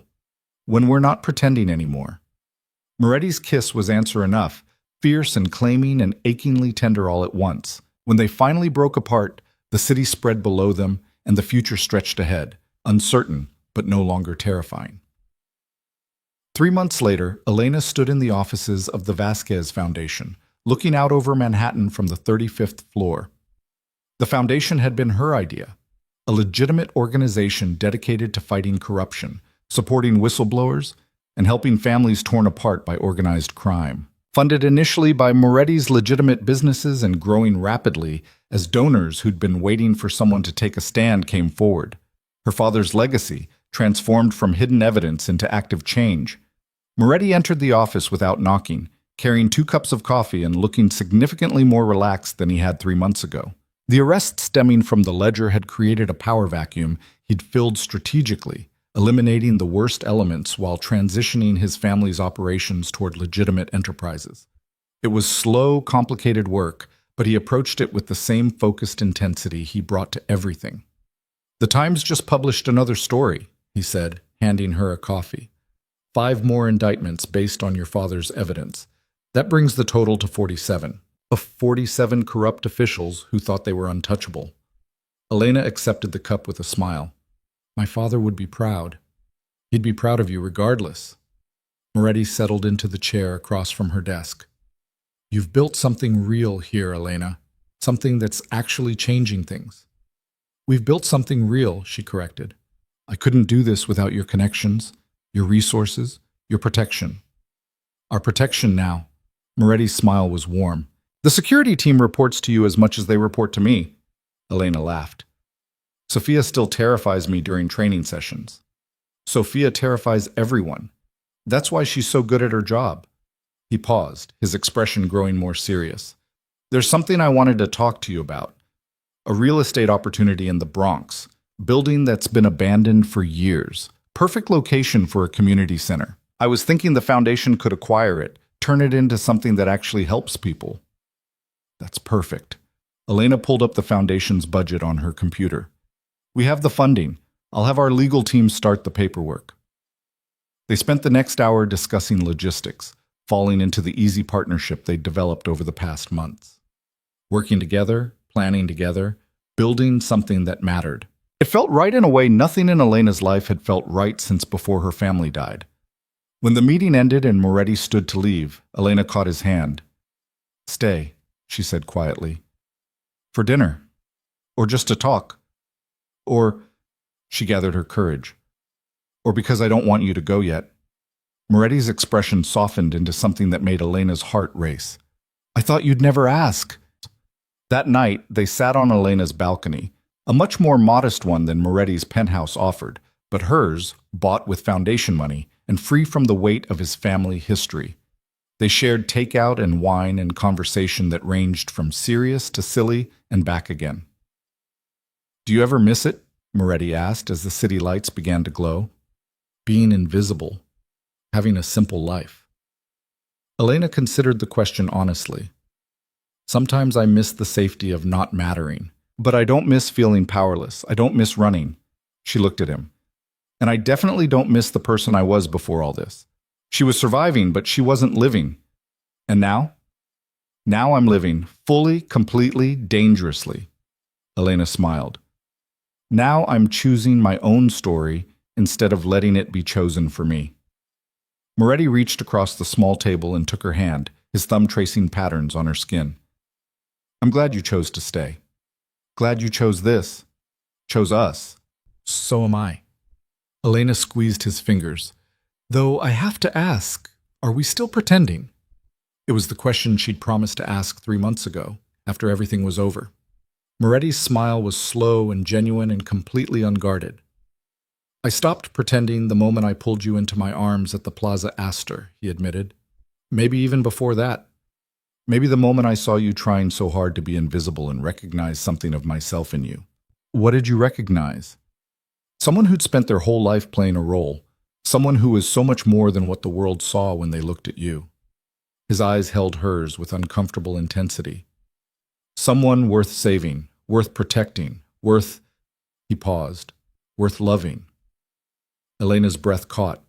When we're not pretending anymore. Moretti's kiss was answer enough, fierce and claiming and achingly tender all at once. When they finally broke apart, the city spread below them, and the future stretched ahead, uncertain, but no longer terrifying. 3 months later, Elena stood in the offices of the Vasquez Foundation, looking out over Manhattan from the 35th floor. The foundation had been her idea, a legitimate organization dedicated to fighting corruption, supporting whistleblowers, and helping families torn apart by organized crime. Funded initially by Moretti's legitimate businesses and growing rapidly as donors who'd been waiting for someone to take a stand came forward. Her father's legacy, transformed from hidden evidence into active change. Moretti entered the office without knocking, carrying 2 cups of coffee and looking significantly more relaxed than he had 3 months ago. The arrest stemming from the ledger had created a power vacuum he'd filled strategically, eliminating the worst elements while transitioning his family's operations toward legitimate enterprises. It was slow, complicated work, but he approached it with the same focused intensity he brought to everything. "The Times just published another story," he said, handing her a coffee. "5 more indictments based on your father's evidence. That brings the total to 47. Of 47 corrupt officials who thought they were untouchable." Elena accepted the cup with a smile. "My father would be proud. He'd be proud of you regardless." Moretti settled into the chair across from her desk. "You've built something real here, Elena. Something that's actually changing things." "We've built something real," she corrected. "I couldn't do this without your connections, your resources, your protection." "Our protection now." Moretti's smile was warm. "The security team reports to you as much as they report to me." Elena laughed. "Sophia still terrifies me during training sessions." "Sophia terrifies everyone. That's why she's so good at her job." He paused, his expression growing more serious. "There's something I wanted to talk to you about. A real estate opportunity in the Bronx, building that's been abandoned for years. Perfect location for a community center. I was thinking the foundation could acquire it, turn it into something that actually helps people." "That's perfect." Elena pulled up the foundation's budget on her computer. "We have the funding. I'll have our legal team start the paperwork." They spent the next hour discussing logistics, falling into the easy partnership they'd developed over the past months. Working together, planning together, building something that mattered. It felt right in a way nothing in Elena's life had felt right since before her family died. When the meeting ended and Moretti stood to leave, Elena caught his hand. "Stay," she said quietly. "For dinner. Or just to talk. Or," she gathered her courage, "or because I don't want you to go yet." Moretti's expression softened into something that made Elena's heart race. "I thought you'd never ask." That night, they sat on Elena's balcony, a much more modest one than Moretti's penthouse offered, but hers, bought with foundation money and free from the weight of his family history. They shared takeout and wine and conversation that ranged from serious to silly and back again. "Do you ever miss it?" Moretti asked as the city lights began to glow. "Being invisible. Having a simple life." Elena considered the question honestly. "Sometimes I miss the safety of not mattering. But I don't miss feeling powerless. I don't miss running." She looked at him. "And I definitely don't miss the person I was before all this. She was surviving, but she wasn't living. And now? Now I'm living, fully, completely, dangerously." Elena smiled. "Now I'm choosing my own story instead of letting it be chosen for me." Moretti reached across the small table and took her hand, his thumb tracing patterns on her skin. "I'm glad you chose to stay. Glad you chose this. Chose us." "So am I." Elena squeezed his fingers. "Though I have to ask, are we still pretending?" It was the question she'd promised to ask 3 months ago, after everything was over. Moretti's smile was slow and genuine and completely unguarded. "I stopped pretending the moment I pulled you into my arms at the Plaza Astor," he admitted. "Maybe even before that. Maybe the moment I saw you trying so hard to be invisible and recognized something of myself in you." "What did you recognize?" "Someone who'd spent their whole life playing a role. Someone who was so much more than what the world saw when they looked at you." His eyes held hers with uncomfortable intensity. "Someone worth saving, worth protecting, worth—" He paused. "Worth loving." Elena's breath caught.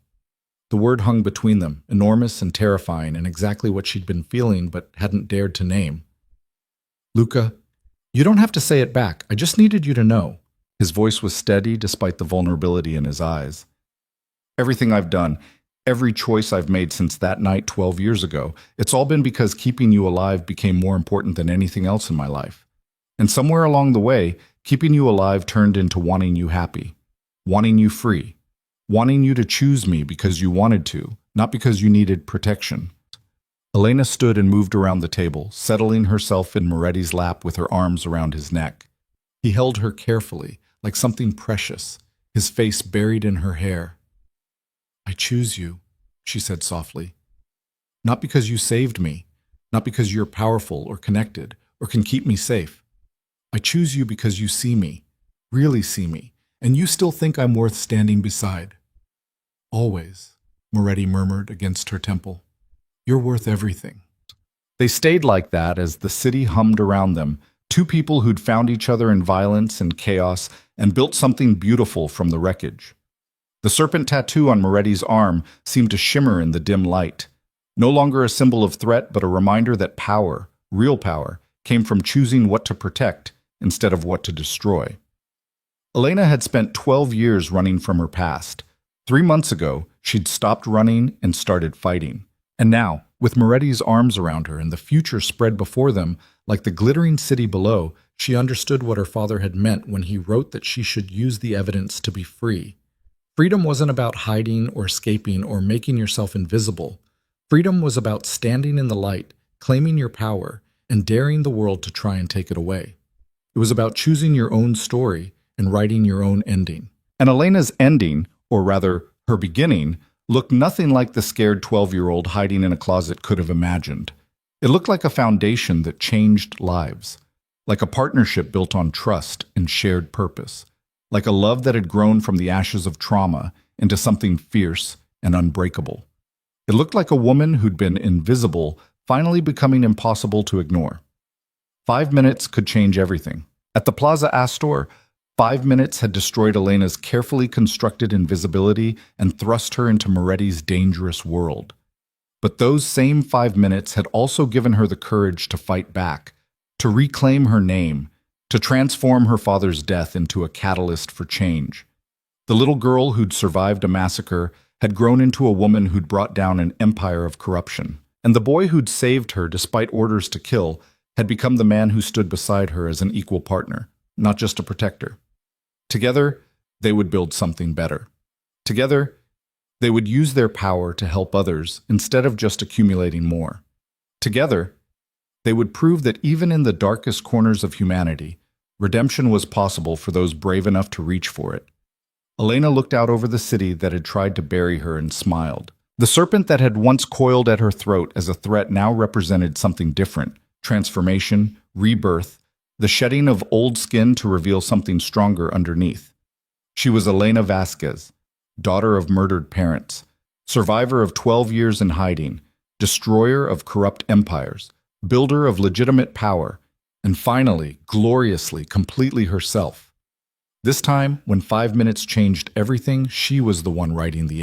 The word hung between them, enormous and terrifying, and exactly what she'd been feeling but hadn't dared to name. "Luca, you don't have to say it back. I just needed you to know." His voice was steady despite the vulnerability in his eyes. "Everything I've done, Every choice I've made since that night 12 years ago, it's all been because keeping you alive became more important than anything else in my life. And somewhere along the way, keeping you alive turned into wanting you happy, wanting you free, wanting you to choose me because you wanted to, not because you needed protection. Elena stood and moved around the table, settling herself in Moretti's lap with her arms around his neck. He held her carefully, like something precious, his face buried in her hair. "I choose you," she said softly. "Not because you saved me, not because you're powerful or connected or can keep me safe. I choose you because you see me, really see me, and you still think I'm worth standing beside." "Always," Moretti murmured against her temple. "You're worth everything." They stayed like that as the city hummed around them, two people who'd found each other in violence and chaos and built something beautiful from the wreckage. The serpent tattoo on Moretti's arm seemed to shimmer in the dim light, no longer a symbol of threat but a reminder that power, real power, came from choosing what to protect instead of what to destroy. Elena had spent 12 years running from her past. 3 months ago, she'd stopped running and started fighting. And now, with Moretti's arms around her and the future spread before them like the glittering city below, she understood what her father had meant when he wrote that she should use the evidence to be free. Freedom wasn't about hiding or escaping or making yourself invisible. Freedom was about standing in the light, claiming your power, and daring the world to try and take it away. It was about choosing your own story and writing your own ending. And Elena's ending, or rather, her beginning, looked nothing like the scared 12-year-old hiding in a closet could have imagined. It looked like a foundation that changed lives, like a partnership built on trust and shared purpose, like a love that had grown from the ashes of trauma into something fierce and unbreakable. It looked like a woman who'd been invisible finally becoming impossible to ignore. 5 minutes could change everything. At the Plaza Astor, 5 minutes had destroyed Elena's carefully constructed invisibility and thrust her into Moretti's dangerous world. But those same 5 minutes had also given her the courage to fight back, to reclaim her name, to transform her father's death into a catalyst for change. The little girl who'd survived a massacre had grown into a woman who'd brought down an empire of corruption. And the boy who'd saved her despite orders to kill had become the man who stood beside her as an equal partner, not just a protector. Together, they would build something better. Together, they would use their power to help others instead of just accumulating more. Together, they would prove that even in the darkest corners of humanity, redemption was possible for those brave enough to reach for it. Elena looked out over the city that had tried to bury her and smiled. The serpent that had once coiled at her throat as a threat now represented something different: transformation, rebirth, the shedding of old skin to reveal something stronger underneath. She was Elena Vasquez, daughter of murdered parents, survivor of 12 years in hiding, destroyer of corrupt empires, builder of legitimate power, and finally, gloriously, completely herself. This time, when 5 minutes changed everything, she was the one writing the end.